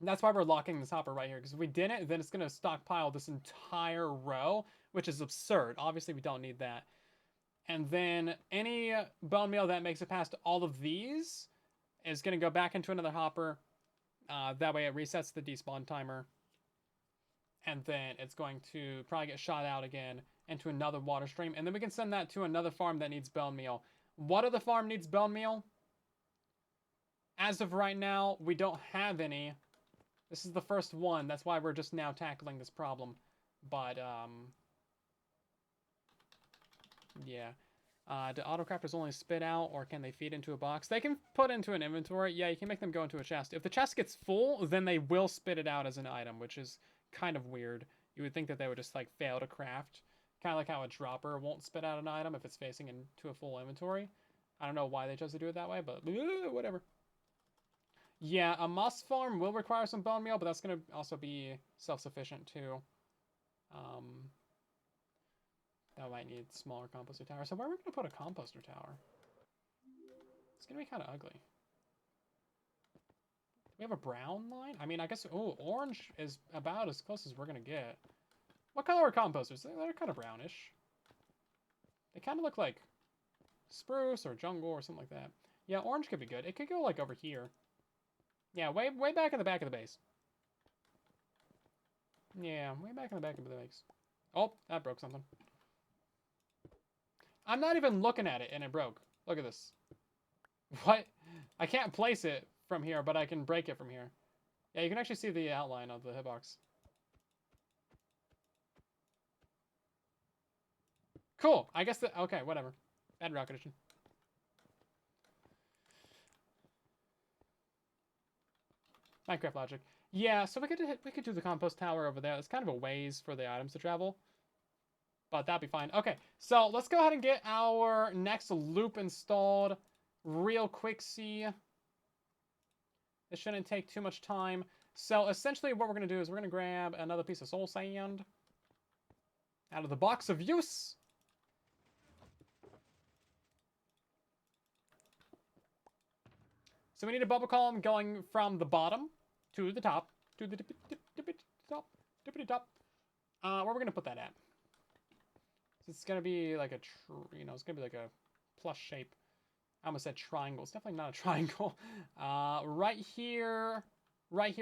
And that's why we're locking this hopper right here, because if we didn't, then it's going to stockpile this entire row, which is absurd. Obviously, we don't need that. And then any bone meal that makes it past all of these is going to go back into another hopper. That way it resets the despawn timer. And then it's going to probably get shot out again into another water stream. And then we can send that to another farm that needs bone meal. What other farm needs bone meal? As of right now, we don't have any. This is the first one. That's why we're just now tackling this problem. But, yeah. Do autocrafters only spit out, or can they feed into a box? They can put into an inventory. Yeah, you can make them go into a chest. If the chest gets full, then they will spit it out as an item, which is kind of weird. You would think that they would just, like, fail to craft. Kind of like how a dropper won't spit out an item if it's facing into a full inventory. I don't know why they chose to do it that way, but whatever. Yeah, a moss farm will require some bone meal, but that's going to also be self-sufficient, too. That might need smaller composter tower. So where are we going to put a composter tower? It's going to be kind of ugly. Do we have a brown line? I mean, I guess... Oh, orange is about as close as we're going to get. What color are composters? They're kind of brownish. They kind of look like spruce or jungle or something like that. Yeah, orange could be good. It could go, like, over here. Yeah, way back in the back of the base. Yeah, way back in the back of the base. Oh, that broke something. I'm not even looking at it, and it broke. Look at this. What? I can't place it from here, but I can break it from here. Yeah, you can actually see the outline of the hitbox. Cool. I guess that... Okay, whatever. Bedrock edition. Minecraft logic. Yeah, so we could do the compost tower over there. It's kind of a ways for the items to travel. But that'd be fine. Okay, so let's go ahead and get our next loop installed real quick. See, this shouldn't take too much time. So essentially what we're going to do is we're going to grab another piece of soul sand out of the box of use. So we need a bubble column going from the bottom to the top, to the tippity top. Where we're going to put that at? It's going to be like a, it's going to be like a plus shape. I almost said triangle. It's definitely not a triangle. Right here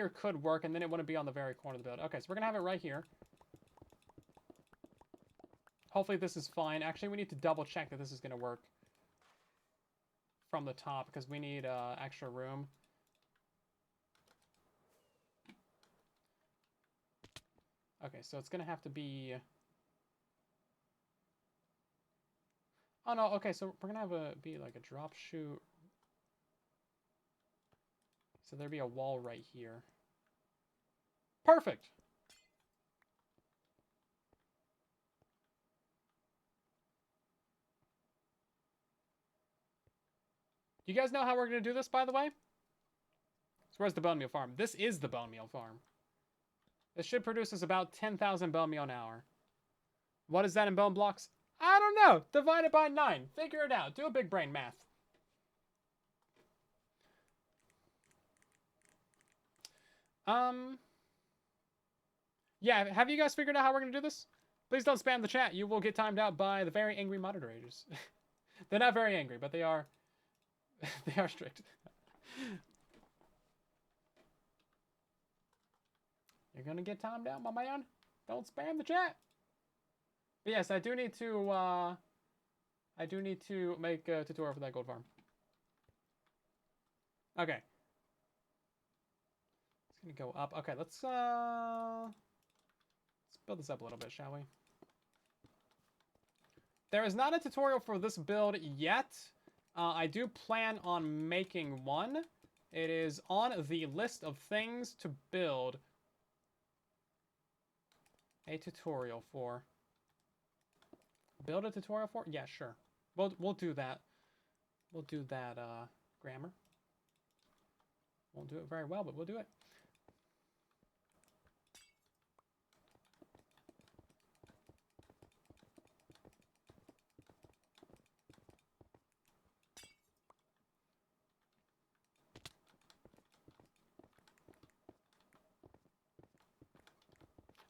could work, and then it wouldn't be on the very corner of the build. Okay, so we're gonna have it right here. Hopefully this is fine. Actually, we need to double check that this is gonna work from the top because we need extra room. Okay, so it's gonna have to be. Oh no, okay, so we're gonna have be like a drop chute. So there'd be a wall right here. Perfect! You guys know how we're gonna do this, by the way? So where's the bone meal farm? This is the bone meal farm. This should produce us about 10,000 bone meal an hour. What is that in bone blocks? I don't know. Divide it by 9. Figure it out. Do a big brain math. Yeah, have you guys figured out how we're going to do this? Please don't spam the chat. You will get timed out by the very angry moderators. They're not very angry, but they are they are strict. You're going to get timed out, my man. Don't spam the chat. But yes, I do need to make a tutorial for that gold farm. Okay. It's gonna go up. Okay, let's build this up a little bit, shall we? There is not a tutorial for this build yet. I do plan on making one. It is on the list of things to build a tutorial for. Build a tutorial for? Yeah, sure. We'll do that. We'll do that grammar. Won't do it very well, but we'll do it.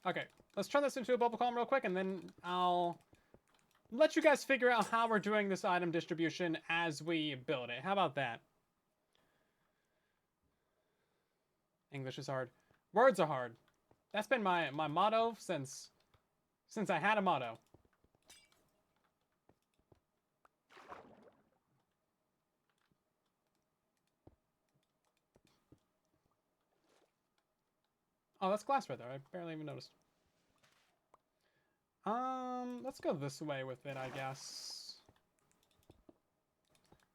Okay, let's turn this into a bubble column real quick, and then I'll let you guys figure out how we're doing this item distribution as we build it. How about that? English is hard. Words are hard. That's been my motto since I had a motto. Oh, that's glass right there. I barely even noticed. Let's go this way with it, I guess.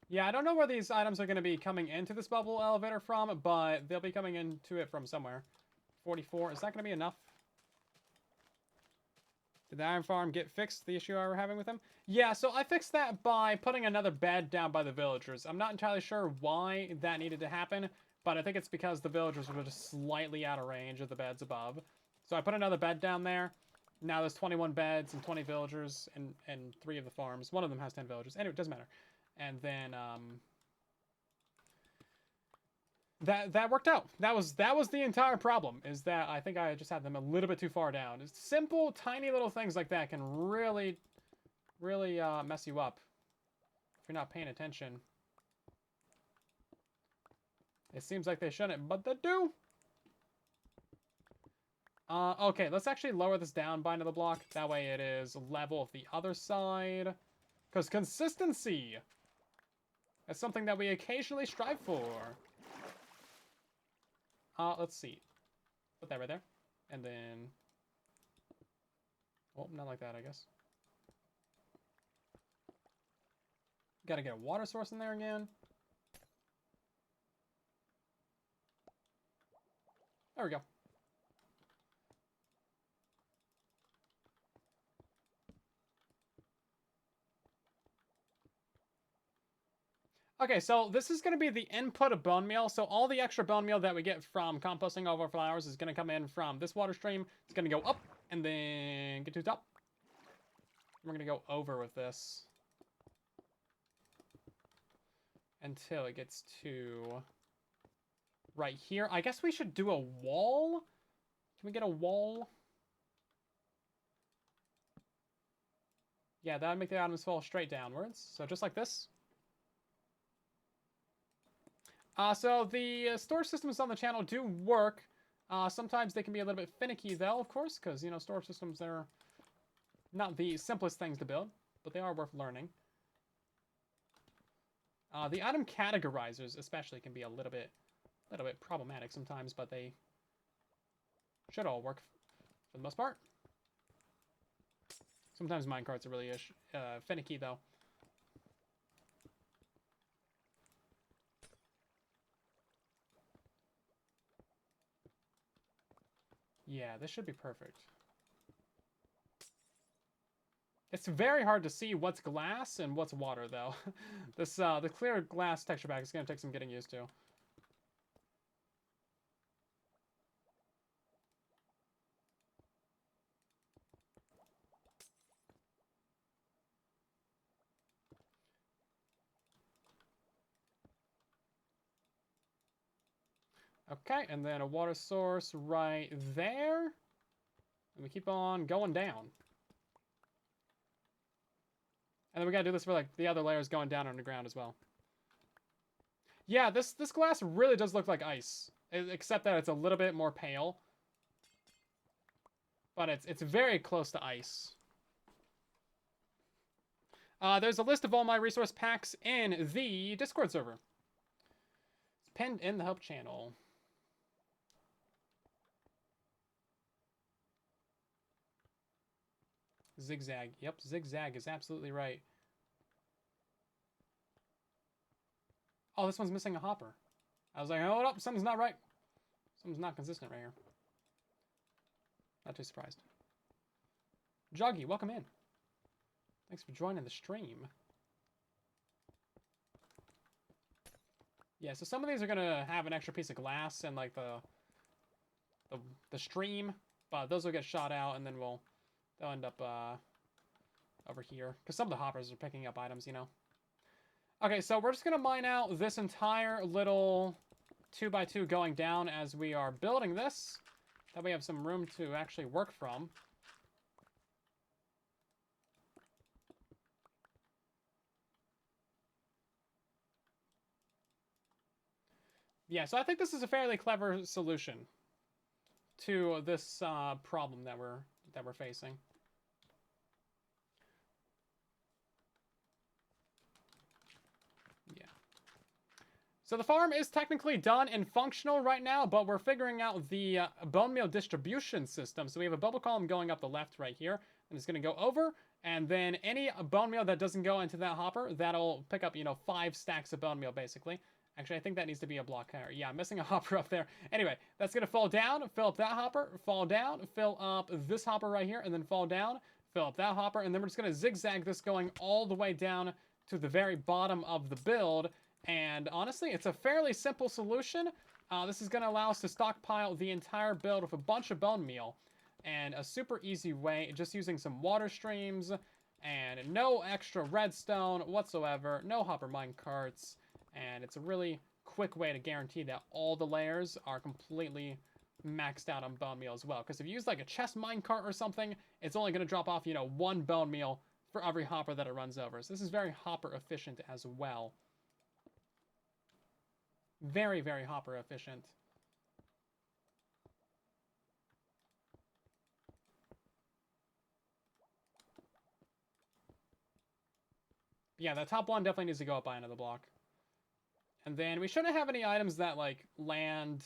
Yeah, I don't know where these items are going to be coming into this bubble elevator from, but they'll be coming into it from somewhere. 44. Is that going to be enough? Did the iron farm get fixed, the issue I were having with them? Yeah, so I fixed that by putting another bed down by the villagers. I'm not entirely sure why that needed to happen, but I think it's because the villagers were just slightly out of range of the beds above. So I put another bed down there. Now there's 21 beds and 20 villagers and 3 of the farms. One of them has 10 villagers. Anyway, it doesn't matter. And then that worked out. That was the entire problem, is that I think I just had them a little bit too far down. It's simple, tiny little things like that can really mess you up if you're not paying attention. It seems like they shouldn't, but they do. Okay, let's actually lower this down by another block. That way it is level of the other side. Because consistency is something that we occasionally strive for. Let's see. Put that right there. And then... Oh, not like that, I guess. Gotta get a water source in there again. There we go. Okay, so this is going to be the input of bone meal. So all the extra bone meal that we get from composting over flowers is going to come in from this water stream. It's going to go up and then get to the top. We're going to go over with this until it gets to right here. I guess we should do a wall. Can we get a wall? Yeah, that would make the items fall straight downwards. So just like this. So the storage systems on the channel do work. Sometimes they can be a little bit finicky, though, of course, because, you know, storage systems are not the simplest things to build, but they are worth learning. The item categorizers, especially, can be a little bit problematic sometimes, but they should all work for the most part. Sometimes minecarts are really finicky, though. Yeah, this should be perfect. It's very hard to see what's glass and what's water, though. This the clear glass texture pack is going to take some getting used to. Okay, and then a water source right there. And we keep on going down. And then we gotta do this for, like, the other layers going down underground as well. Yeah, this glass really does look like ice. Except that it's a little bit more pale. But it's very close to ice. There's a list of all my resource packs in the Discord server. It's pinned in the help channel. Zigzag. Yep, zigzag is absolutely right. Oh, this one's missing a hopper. I was like, hold up, something's not right. Something's not consistent right here. Not too surprised. Joggy, welcome in. Thanks for joining the stream. Yeah, so some of these are gonna have an extra piece of glass and like the stream, but those will get shot out and then they'll end up over here because some of the hoppers are picking up items, you know. Okay, so we're just gonna mine out this entire little 2x2 going down as we are building this. That we have some room to actually work from. Yeah, so I think this is a fairly clever solution to this problem that we're facing. Yeah. So the farm is technically done and functional right now, but we're figuring out the bone meal distribution system. So we have a bubble column going up the left right here, and it's going to go over, and then any bone meal that doesn't go into that hopper, that'll pick up, you know, 5 stacks of bone meal, basically. Actually, I think that needs to be a block higher. Yeah, I'm missing a hopper up there. Anyway, that's going to fall down, fill up that hopper, fall down, fill up this hopper right here, and then fall down, fill up that hopper, and then we're just going to zigzag this going all the way down to the very bottom of the build. And honestly, it's a fairly simple solution. This is going to allow us to stockpile the entire build with a bunch of bone meal. And a super easy way, just using some water streams, and no extra redstone whatsoever, no hopper mine carts. And it's a really quick way to guarantee that all the layers are completely maxed out on bone meal as well. Because if you use like a chest minecart or something, it's only going to drop off, you know, 1 bone meal for every hopper that it runs over. So this is very hopper efficient as well. Very, very hopper efficient. Yeah, the top one definitely needs to go up by another block. And then we shouldn't have any items that, like, land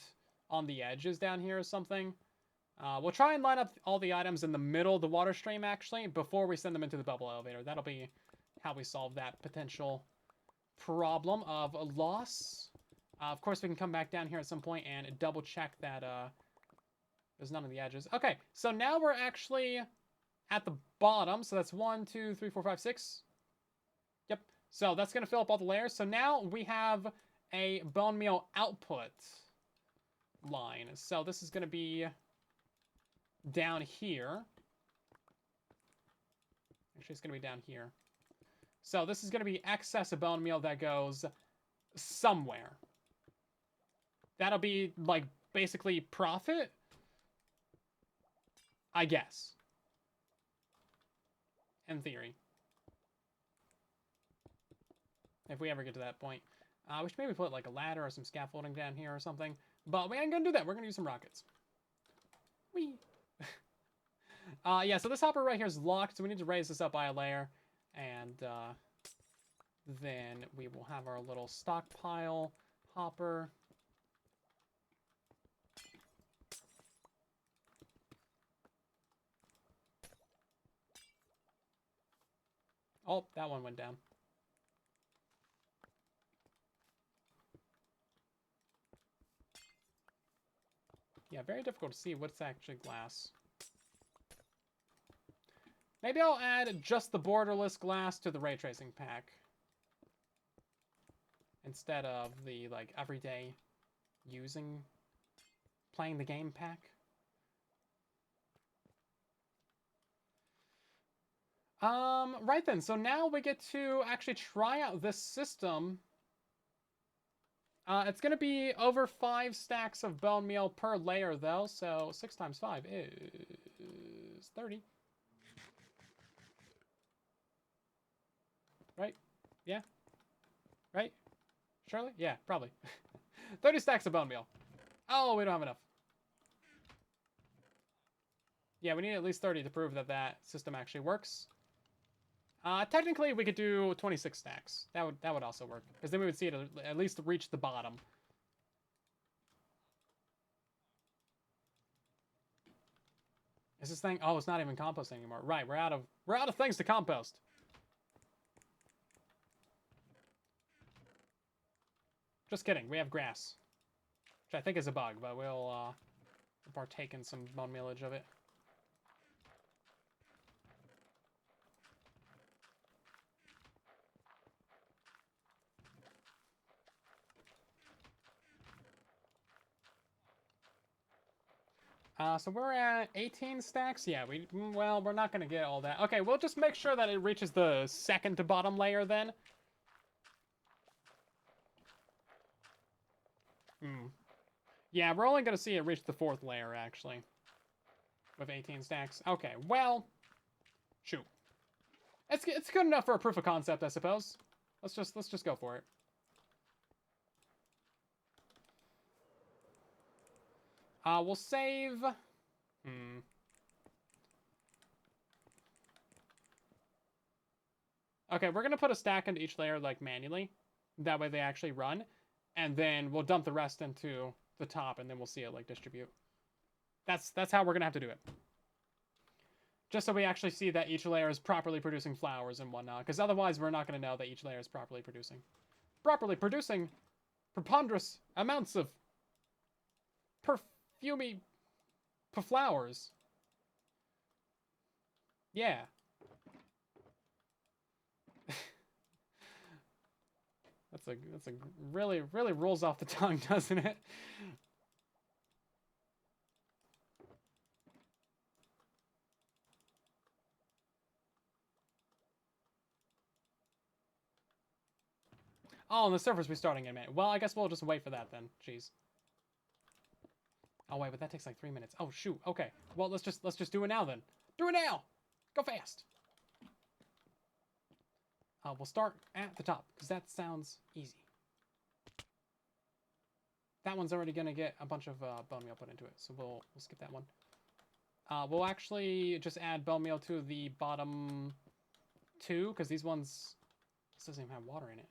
on the edges down here or something. We'll try and line up all the items in the middle of the water stream, actually, before we send them into the bubble elevator. That'll be how we solve that potential problem of a loss. Of course, we can come back down here at some point and double-check that there's none on the edges. Okay, so now we're actually at the bottom. So that's 1, 2, 3, 4, 5, 6. Yep. So that's going to fill up all the layers. So now we have a bone meal output line. So this is going to be down here. Actually, it's going to be down here. So this is going to be excess of bone meal that goes somewhere. That'll be, like, basically profit, I guess. In theory. If we ever get to that point. We should maybe put like a ladder or some scaffolding down here or something. But we ain't gonna do that. We're gonna use some rockets. Whee! Yeah, so this hopper right here is locked, so we need to raise this up by a layer. And then we will have our little stockpile hopper. Oh, that one went down. Yeah, very difficult to see what's actually glass. Maybe I'll add just the borderless glass to the ray tracing pack. Instead of the, like, everyday playing the game pack. Right then, so now we get to actually try out this system. It's going to be over 5 stacks of bone meal per layer, though, so 6 times 5 is 30. Right? Yeah? Right? Surely? Yeah, probably. 30 stacks of bone meal. Oh, we don't have enough. Yeah, we need at least 30 to prove that that system actually works. Technically, we could do 26 stacks. That would also work, because then we would see it at least reach the bottom. Is this thing? Oh, it's not even composting anymore. Right, we're out of things to compost. Just kidding. We have grass, which I think is a bug, but we'll partake in some bone mealage of it. So we're at 18 stacks. Yeah, we're not going to get all that. Okay, we'll just make sure that it reaches the second to bottom layer then. Yeah, we're only going to see it reach the 4th layer, actually. With 18 stacks. Okay, well, shoot. It's good enough for a proof of concept, I suppose. Let's just go for it. We'll save. Okay, we're gonna put a stack into each layer like manually. That way they actually run, and then we'll dump the rest into the top, and then we'll see it like distribute. That's how we're gonna have to do it. Just so we actually see that each layer is properly producing flowers and whatnot, because otherwise we're not gonna know that each layer is properly producing preponderous amounts of perfumey flowers. Yeah. That's a really rolls off the tongue, doesn't it? Oh, and the server's restarting in a minute. Well, I guess we'll just wait for that then. Jeez. Oh wait, but that takes like 3 minutes. Oh shoot. Okay. Well, let's just do it now then. Do it now. Go fast. We'll start at the top because that sounds easy. That one's already gonna get a bunch of bone meal put into it, so we'll skip that one. We'll actually just add bone meal to the bottom 2 because this doesn't even have water in it.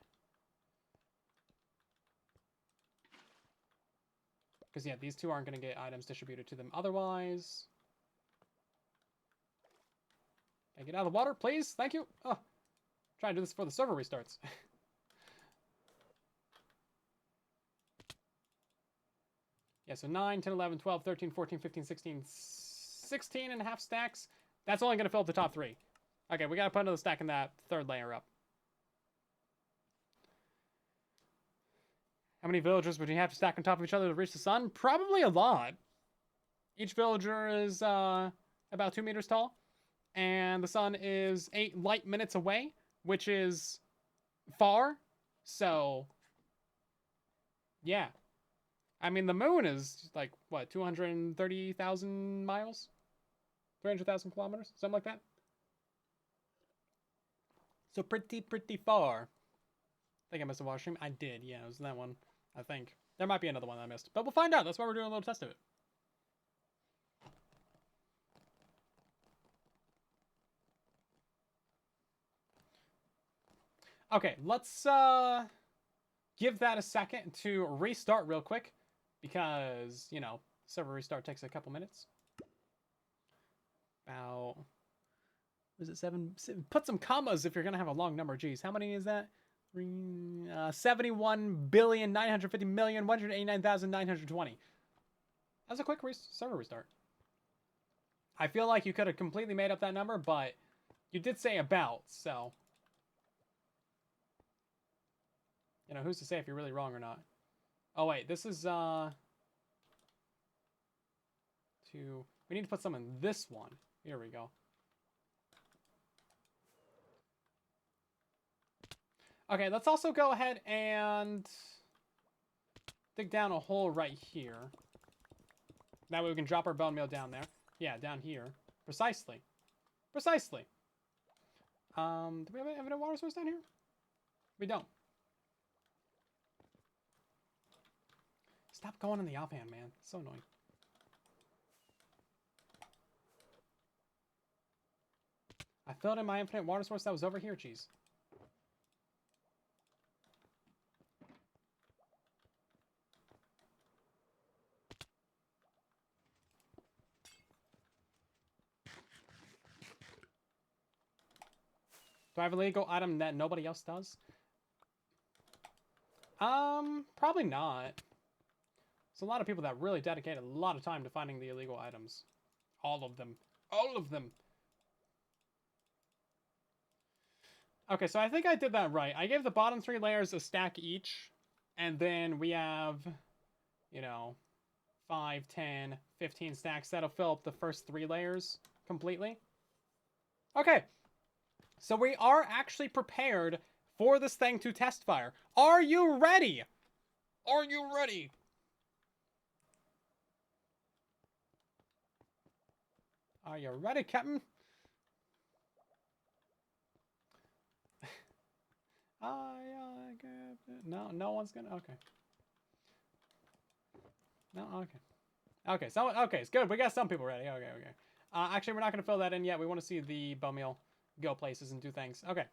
Because, yeah, these 2 aren't going to get items distributed to them otherwise. Can I get out of the water, please? Thank you. Oh, try to do this before the server restarts. Yeah, so 9, 10, 11, 12, 13, 14, 15, 16, 16 and a half stacks. That's only going to fill up the top 3. Okay, we got to put another stack in that 3rd layer up. How many villagers would you have to stack on top of each other to reach the sun? Probably a lot. Each villager is about 2 meters tall. And the sun is 8 light minutes away, which is far. So, yeah. I mean, the moon is like, what, 230,000 miles? 300,000 kilometers? Something like that. So pretty far think I missed a water stream. I did, yeah, it was that one, I think. There might be another one that I missed, but we'll find out. That's why we're doing a little test of it. Okay, let's give that a second to restart real quick because, you know, server restart takes a couple minutes. About, was it 7? Put some commas if you're going to have a long number. Geez, how many is that? 71,950,189,920. That was a quick server restart. I feel like you could have completely made up that number, but you did say about, so... You know, who's to say if you're really wrong or not? Oh, wait, this is, we need to put some in this one. Here we go. Okay, let's also go ahead and dig down a hole right here. That way we can drop our bone meal down there. Yeah, down here. Precisely. Precisely. Do we have a water source down here? We don't. Stop going in the offhand, man. It's so annoying. I filled in my infinite water source that was over here, jeez. Do I have a legal item that nobody else does? Probably not. There's a lot of people that really dedicate a lot of time to finding the illegal items. All of them. All of them. Okay, so I think I did that right. I gave the bottom 3 layers a stack each. And then we have, you know, 5, 10, 15 stacks. That'll fill up the first 3 layers completely. Okay. So we are actually prepared for this thing to test fire. Are you ready? Are you ready? Are you ready, Captain? No, no one's gonna. Okay. No, okay. Okay, so okay, it's good. We got some people ready. Okay, okay. Actually, we're not gonna fill that in yet. We want to see the bone meal go places and do things. Okay.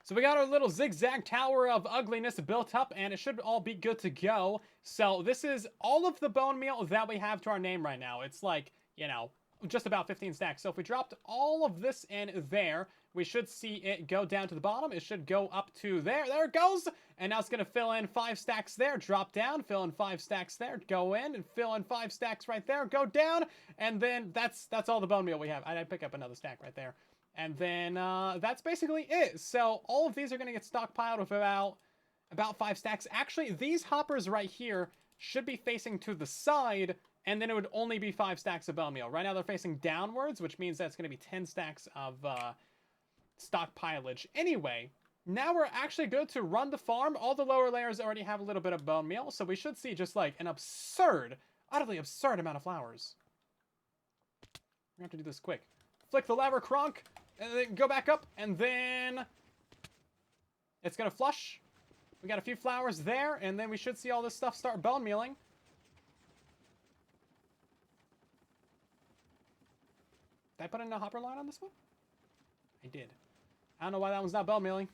So we got our little zigzag tower of ugliness built up, and it should all be good to go. So this is all of the bone meal that we have to our name right now. It's like, you know, just about 15 stacks. So if we dropped all of this in there, we should see it go down to the bottom. It should go up to there. There it goes. And now it's going to fill in 5 stacks there, drop down, fill in 5 stacks there, go in, and fill in 5 stacks right there, go down. And then that's all the bone meal we have. I'd pick up another stack right there. And then that's basically it. So all of these are going to get stockpiled with about 5 stacks. Actually, these hoppers right here should be facing to the side, and then it would only be 5 stacks of bone meal. Right now they're facing downwards, which means that's going to be 10 stacks of stockpilage. Anyway, now we're actually good to run the farm. All the lower layers already have a little bit of bone meal, so we should see just like an absurd, utterly absurd amount of flowers. We have to do this quick. Flick the lever, Kronk, and then go back up, and then it's going to flush. We got a few flowers there, and then we should see all this stuff start bone mealing. Did I put in a hopper line on this one? I did. I don't know why that one's not bone mealing.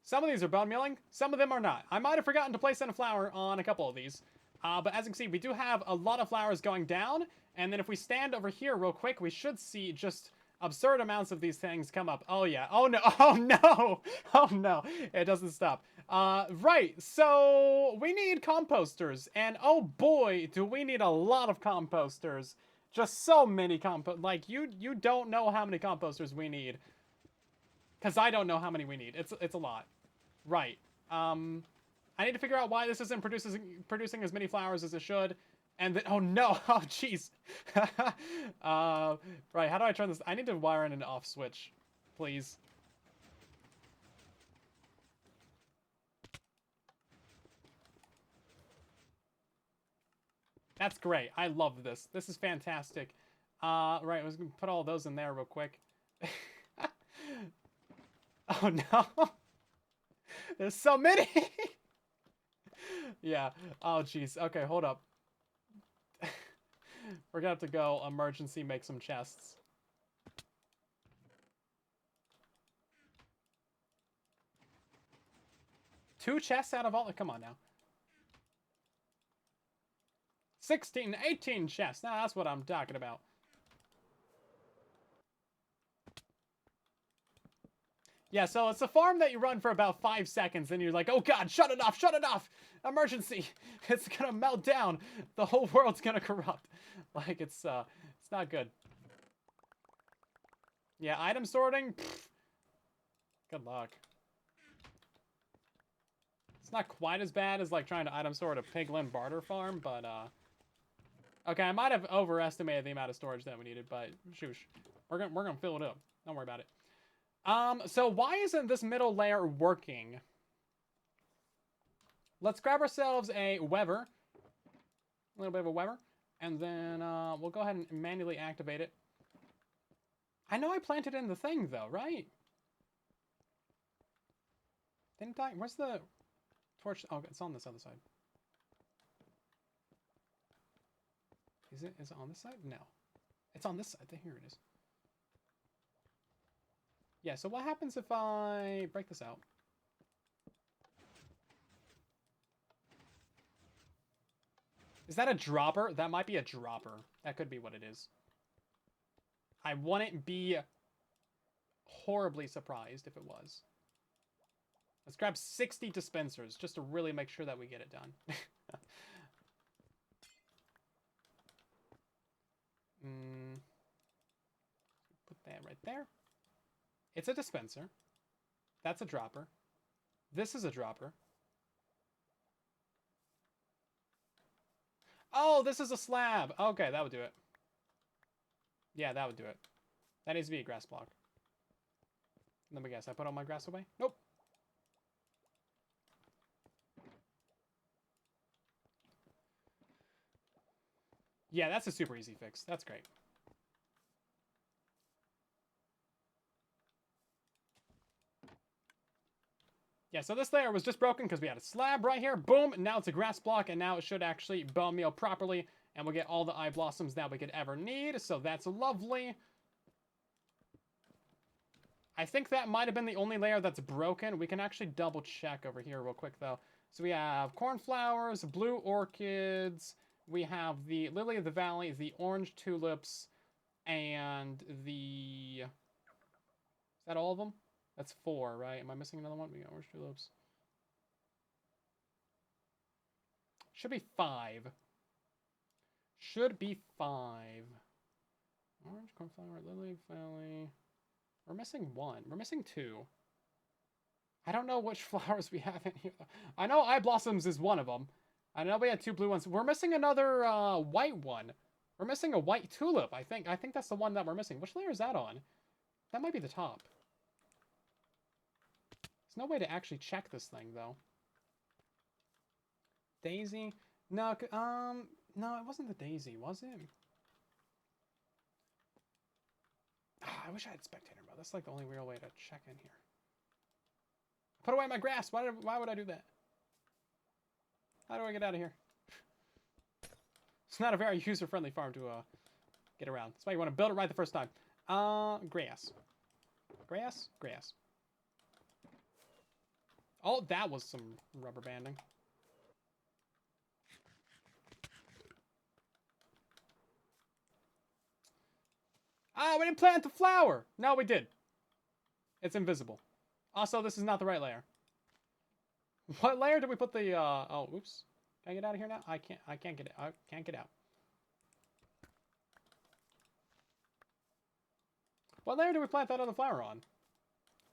Some of these are bone mealing, some of them are not. I might have forgotten to place in a flower on a couple of these. But as you can see, we do have a lot of flowers going down. And then if we stand over here real quick, we should see just absurd amounts of these things come up. Oh, yeah. Oh, no. Oh, no. Oh, no. It doesn't stop. Right. So we need composters. And oh, boy, do we need a lot of composters. Just so many Like, you don't know how many composters we need. Because I don't know how many we need. It's a lot. Right. I need to figure out why this isn't producing as many flowers as it should. And then, oh no, oh jeez. Right, how do I turn this? I need to wire in an off switch, please. That's great. I love this. This is fantastic. Right, I was gonna put all those in there real quick. Oh no! There's so many! Yeah. Oh jeez. Okay, hold up. We're gonna have to go emergency make some chests. Two chests out of all... Come on now. 16, 18 chests. Now that's what I'm talking about. Yeah, so it's a farm that you run for about 5 seconds, and you're like, oh god, shut it off, shut it off! Emergency! It's gonna melt down! The whole world's gonna corrupt. Like, it's not good. Yeah, item sorting? Pfft. Good luck. It's not quite as bad as, like, trying to item sort a piglin barter farm, but, okay, I might have overestimated the amount of storage that we needed, but, shoosh. We're gonna fill it up. Don't worry about it. So why isn't this middle layer working? Let's grab ourselves a weaver. A little bit of a weaver. And then we'll go ahead and manually activate it. I know I planted in the thing, though, right? Didn't I? Where's the torch? Oh, it's on this other side. Is it on this side? No. It's on this side. Here it is. Yeah, so what happens if I break this out? Is that a dropper? That might be a dropper. That could be what it is. I wouldn't be horribly surprised if it was. Let's grab 60 dispensers just to really make sure that we get it done. Put that right there. It's a dispenser. That's a dropper. This is a dropper. Oh, this is a slab. Okay, that would do it. Yeah, that would do it. That needs to be a grass block. Let me guess, I put all my grass away? Nope. Yeah, that's a super easy fix. That's great. Yeah, so this layer was just broken because we had a slab right here. Boom, and now it's a grass block, and now it should actually bone meal properly, and we'll get all the eye blossoms that we could ever need, so that's lovely. I think that might have been the only layer that's broken. We can actually double check over here real quick, though. So we have cornflowers, blue orchids, we have the lily of the valley, the orange tulips, and the... Is that all of them? That's 4, right? Am I missing another one? We got orange tulips. Should be 5. Should be 5. Orange, cornflower, lily, valley. We're missing 1. We're missing 2. I don't know which flowers we have in here. I know eye blossoms is one of them. I know we had 2 blue ones. We're missing another white one. We're missing a white tulip, I think. I think that's the one that we're missing. Which layer is that on? That might be the top. There's no way to actually check this thing, though. Daisy? No, no, it wasn't the daisy, was it? I wish I had spectator mode. That's like the only real way to check in here. Put away my grass. Why would I do that? How do I get out of here? It's not a very user-friendly farm to get around. That's why you want to build it right the first time. Grass. Grass? Grass. Oh, that was some rubber banding. Ah, we didn't plant the flower! No, we did. It's invisible. Also, this is not the right layer. What layer did we put the, oh, oops. Can I get out of here now? I can't get it. I can't get out. What layer did we plant that other flower on?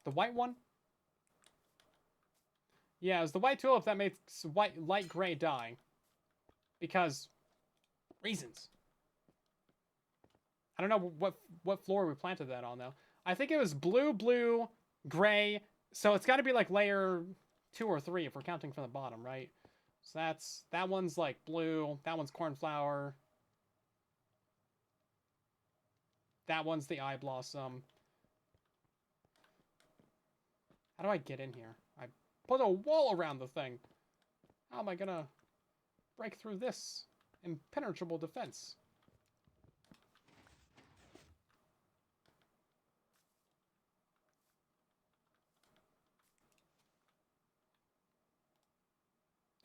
The white one? Yeah, it was the white tulip that made light gray dye. Because reasons. I don't know what floor we planted that on, though. I think it was blue, gray. So it's got to be like layer 2 or 3 if we're counting from the bottom, right? So that one's like blue. That one's cornflower. That one's the eye blossom. How do I get in here? I put a wall around the thing. How am I gonna break through this impenetrable defense?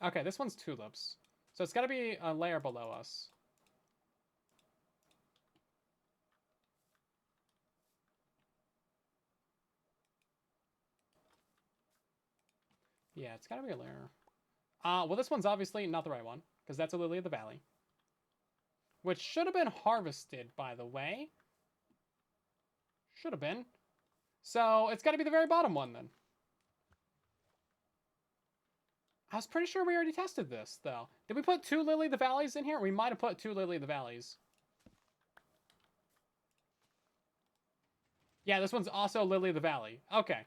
Okay, this one's tulips. So it's got to be a layer below us. Yeah, it's got to be a layer. Well, this one's obviously not the right one, because that's a lily of the valley. Which should have been harvested, by the way. Should have been. So it's got to be the very bottom one, then. I was pretty sure we already tested this, though. Did we put 2 Lily of the Valleys in here? We might have put 2 Lily of the Valleys. Yeah, this one's also Lily of the Valley. Okay.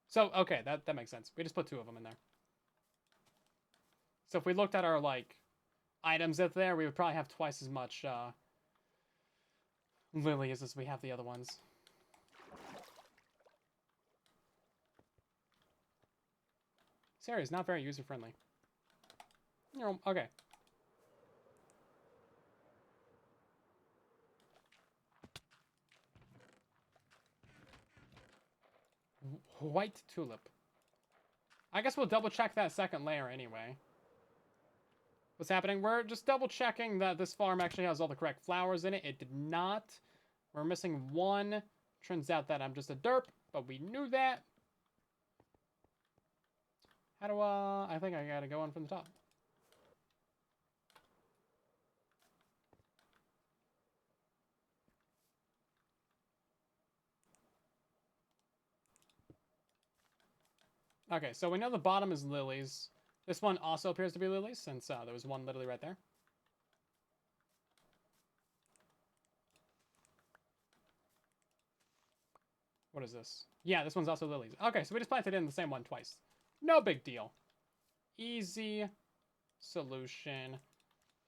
So, okay, that makes sense. We just put 2 of them in there. So if we looked at our, like, items up there, we would probably have twice as much lilies as we have the other ones. This area is not very user-friendly. Okay. White tulip. I guess we'll double-check that second layer anyway. What's happening? We're just double-checking that this farm actually has all the correct flowers in it. It did not. We're missing one. Turns out that I'm just a derp, but we knew that. How do I think I gotta go in from the top. Okay, so we know the bottom is lilies. This one also appears to be lilies, since there was one literally right there. What is this? Yeah, this one's also lilies. Okay, so we just planted in the same one twice. No big deal. Easy solution.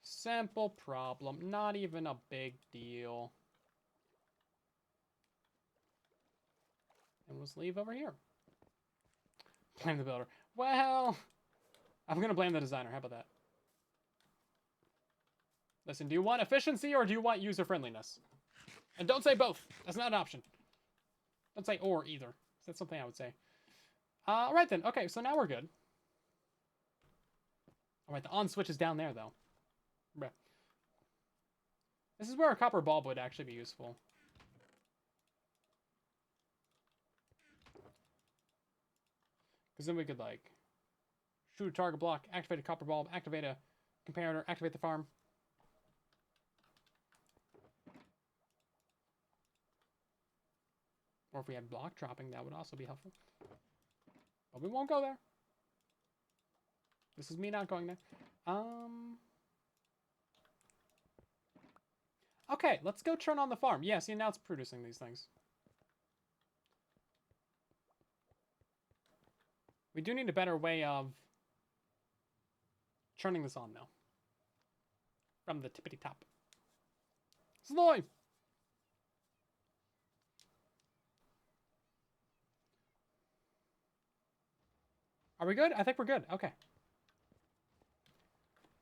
Simple problem. Not even a big deal. And let's leave over here. Blame the builder. Well, I'm going to blame the designer. How about that? Listen, do you want efficiency or do you want user-friendliness? And don't say both. That's not an option. Don't say or either. That's something I would say. All right, then. Okay, so now we're good. All right, the on switch is down there, though. Bruh. This is where a copper bulb would actually be useful. Because then we could, like, shoot a target block, activate a copper bulb, activate a comparator, activate the farm. Or if we had block dropping, that would also be helpful. But we won't go there. This is me not going there. Okay, let's go turn on the farm. Yeah, see, now it's producing these things. We do need a better way of turning this on, though. From the tippity top. Sloy! Are we good? I think we're good. Okay.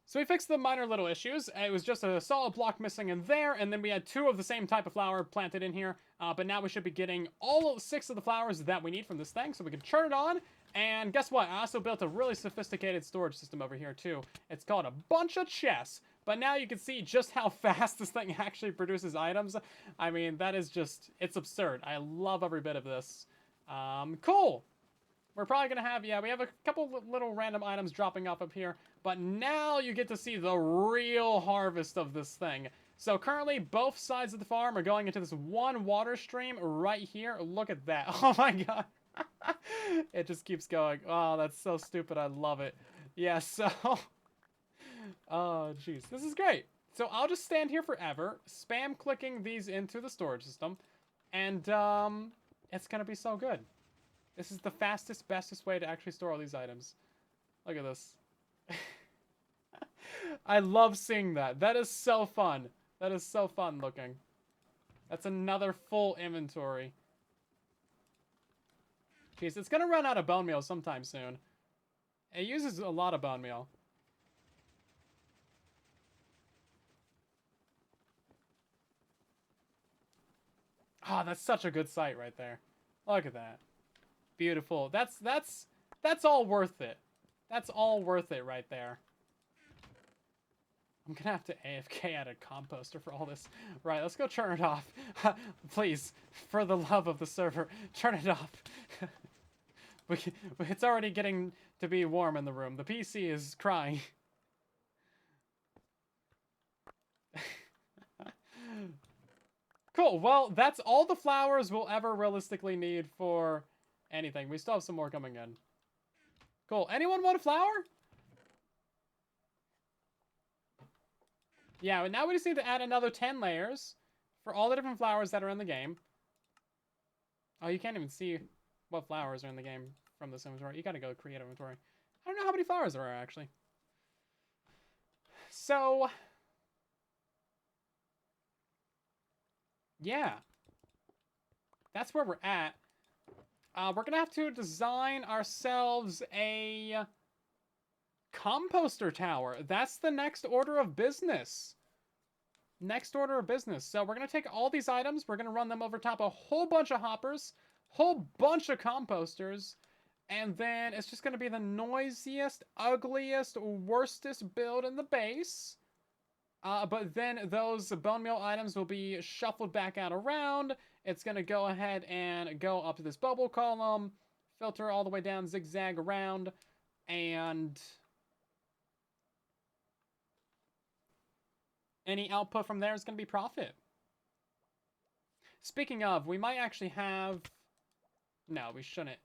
So we fixed the minor little issues. It was just a solid block missing in there, and then we had 2 of the same type of flower planted in here. But now we should be getting all 6 of the flowers that we need from this thing, so we can turn it on. And guess what? I also built a really sophisticated storage system over here, too. It's called a bunch of chests. But now you can see just how fast this thing actually produces items. I mean, that is just, it's absurd. I love every bit of this. Cool. We're probably going to have, yeah, we have a couple little random items dropping off up here. But now you get to see the real harvest of this thing. So currently, both sides of the farm are going into this one water stream right here. Look at that. Oh my god. It just keeps going. Oh, that's so stupid. I love it. Yeah, so... Oh, jeez. This is great. So I'll just stand here forever, spam clicking these into the storage system, and it's going to be so good. This is the fastest, bestest way to actually store all these items. Look at this. I love seeing that. That is so fun. That is so fun looking. That's another full inventory. Jeez, it's gonna run out of bone meal sometime soon. It uses a lot of bone meal. Oh, that's such a good sight right there. Look at that. Beautiful. That's all worth it. That's all worth it right there. I'm gonna have to AFK at a composter for all this. Right, let's go turn it off. Please, for the love of the server, turn it off. It's already getting to be warm in the room. The PC is crying. Cool, well, that's all the flowers we'll ever realistically need for anything. We still have some more coming in. Cool, anyone want a flower? Yeah, but now we just need to add another 10 layers for all the different flowers that are in the game. Oh, you can't even see what flowers are in the game from this inventory. You gotta go create inventory. I don't know how many flowers there are, actually. So... yeah. That's where we're at. We're gonna have to design ourselves a composter tower. That's the next order of business. Next order of business. So we're gonna take all these items, we're gonna run them over top a whole bunch of hoppers, whole bunch of composters, and then it's just gonna be the noisiest, ugliest, worstest build in the base. But then those bone meal items will be shuffled back out around. It's going to go ahead and go up to this bubble column, filter all the way down, zigzag around, and any output from there is going to be profit. Speaking of, we might actually have... no, we shouldn't.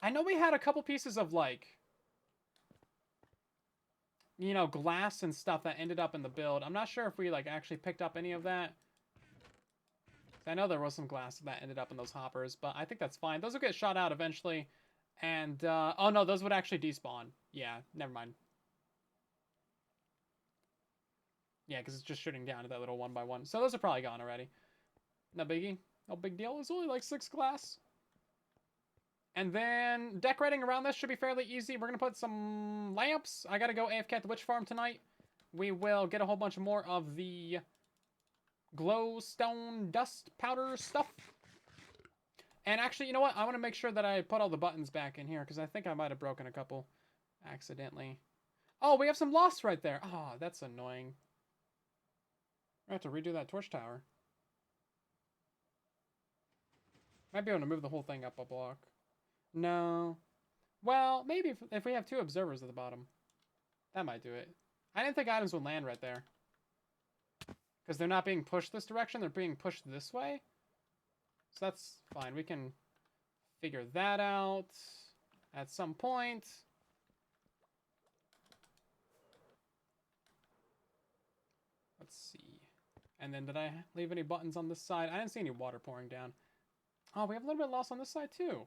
I know we had a couple pieces of, like... you know, glass and stuff that ended up in the build. I'm not sure if we, like, actually picked up any of that. I know there was some glass that ended up in those hoppers, but I think that's fine. Those will get shot out eventually. And, oh no, those would actually despawn. Yeah, never mind. Yeah, because it's just shooting down to that little 1x1. So those are probably gone already. No biggie. No big deal. It's only like 6 glass. And then decorating around this should be fairly easy. We're going to put some lamps. I got to go AFK at the witch farm tonight. We will get a whole bunch more of the glowstone dust powder stuff. And actually, you know what? I want to make sure that I put all the buttons back in here because I think I might have broken a couple accidentally. Oh, we have some lost right there. Oh, that's annoying. I have to redo that torch tower. Might be able to move the whole thing up a block. No. Well, maybe if we have 2 observers at the bottom. That might do it. I didn't think items would land right there. Because they're not being pushed this direction, they're being pushed this way. So that's fine. We can figure that out at some point. Let's see. And then did I leave any buttons on this side? I didn't see any water pouring down. Oh, we have a little bit of loss on this side too.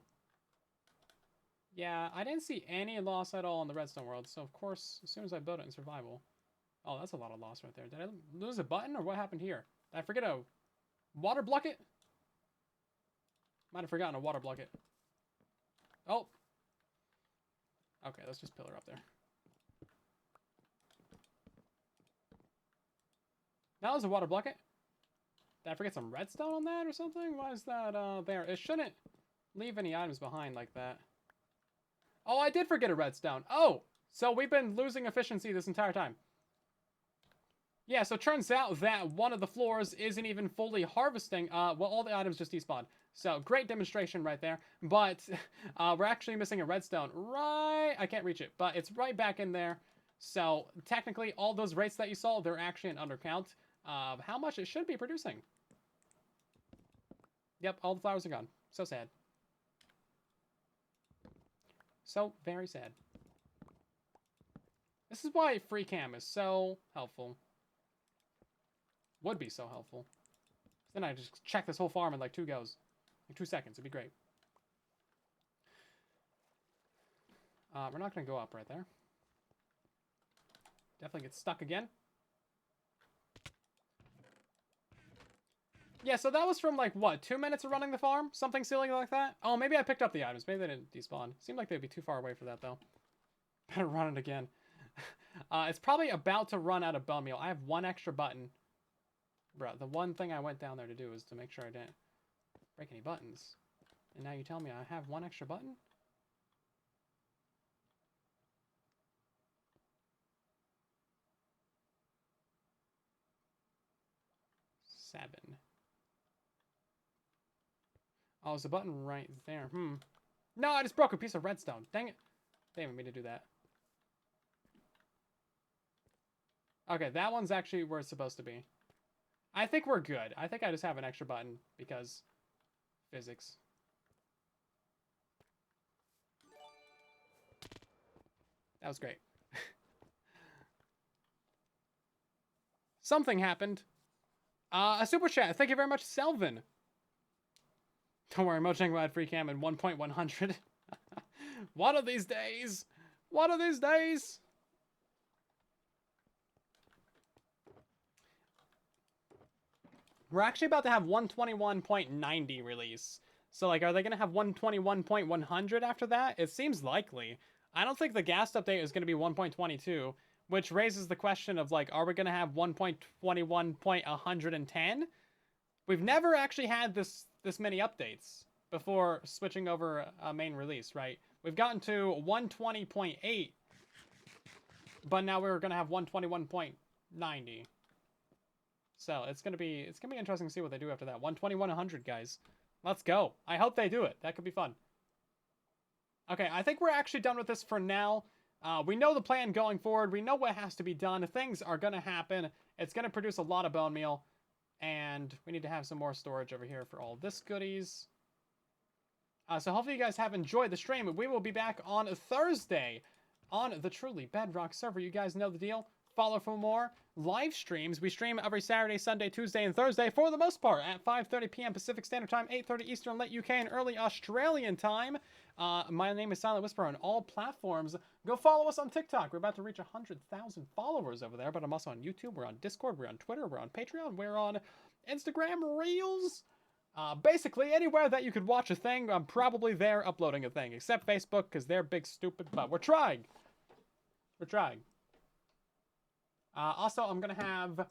Yeah, I didn't see any loss at all in the redstone world. So of course, as soon as I build it in survival. Oh, that's a lot of loss right there. Did I lose a button or what happened here? Did I forget a water bucket? Might have forgotten a water bucket. Oh. Okay, let's just pillar up there. That was a water bucket. Did I forget some redstone on that or something? Why is that there? It shouldn't leave any items behind like that. Oh, I did forget a redstone. Oh, so we've been losing efficiency this entire time. Yeah, so it turns out that one of the floors isn't even fully harvesting. Well, all the items just despawned. So, great demonstration right there. But we're actually missing a redstone right... I can't reach it, but it's right back in there. So, technically, all those rates that you saw, they're actually an undercount of how much it should be producing. Yep, all the flowers are gone. So sad. So very sad. This is why free cam is so helpful. Would be so helpful. Then I just check this whole farm in like 2 goes. Like 2 seconds, it'd be great. We're not gonna go up right there. Definitely get stuck again. Yeah, so that was from like what, 2 minutes of running the farm? Something silly like that? Oh, maybe I picked up the items. Maybe they didn't despawn. Seemed like they'd be too far away for that though. Better run it again. It's probably about to run out of bone meal. I have one extra button. Bro, the one thing I went down there to do is to make sure I didn't break any buttons. And now you tell me I have one extra button? Seven. Oh, there's a button right there. No, I just broke a piece of redstone. Dang it. They didn't mean to do that. Okay, that one's actually where it's supposed to be. I think we're good. I think I just have an extra button because physics. That was great. Something happened. A super chat. Thank you very much, Selvin. Don't worry, Mojang will add free cam in 1.100. One of these days. One of these days. We're actually about to have 121.90 release. So, like, are they going to have 121.100 after that? It seems likely. I don't think the Ghast update is going to be 1.22, which raises the question of, like, are we going to have 1.21.110? We've never actually had this many updates before switching over a main release, right? We've gotten to 120.8, but now we're going to have 121.90. So it's gonna be interesting to see what they do after that. 121.100, guys. Let's go. I hope they do it. That could be fun. Okay, I think we're actually done with this for now. We know the plan going forward. We know what has to be done. Things are gonna happen. It's gonna produce a lot of bone meal, and we need to have some more storage over here for all this goodies. So hopefully you guys have enjoyed the stream. We will be back on Thursday on the truly Bedrock server. You guys know the deal. Follow for more live streams. We stream every Saturday, Sunday, Tuesday, and Thursday for the most part at 5:30 p.m. Pacific Standard Time, 8:30 Eastern, late UK, and early Australian time. My name is Silent Whisperer on all platforms. Go follow us on TikTok. We're about to reach 100,000 followers over there, but I'm also on YouTube. We're on Discord. We're on Twitter. We're on Patreon. We're on Instagram Reels. Basically, anywhere that you could watch a thing, I'm probably there uploading a thing, except Facebook, because they're big stupid, but we're trying. We're trying. Also, I'm going to have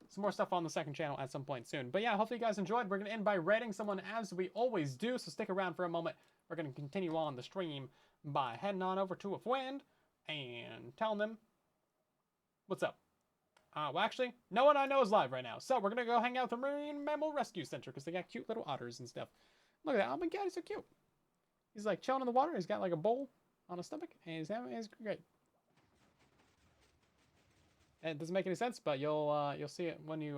some more stuff on the second channel at some point soon. But yeah, hopefully you guys enjoyed. We're going to end by rating someone as we always do, so stick around for a moment. We're going to continue on the stream by heading on over to a friend and telling them what's up. Well, actually, no one I know is live right now. So we're going to go hang out at the Marine Mammal Rescue Center because they got cute little otters and stuff. Look at that. Oh my god, he's so cute. He's like chilling in the water. He's got like a bowl on his stomach, and he's great. It doesn't make any sense, but you'll see it when you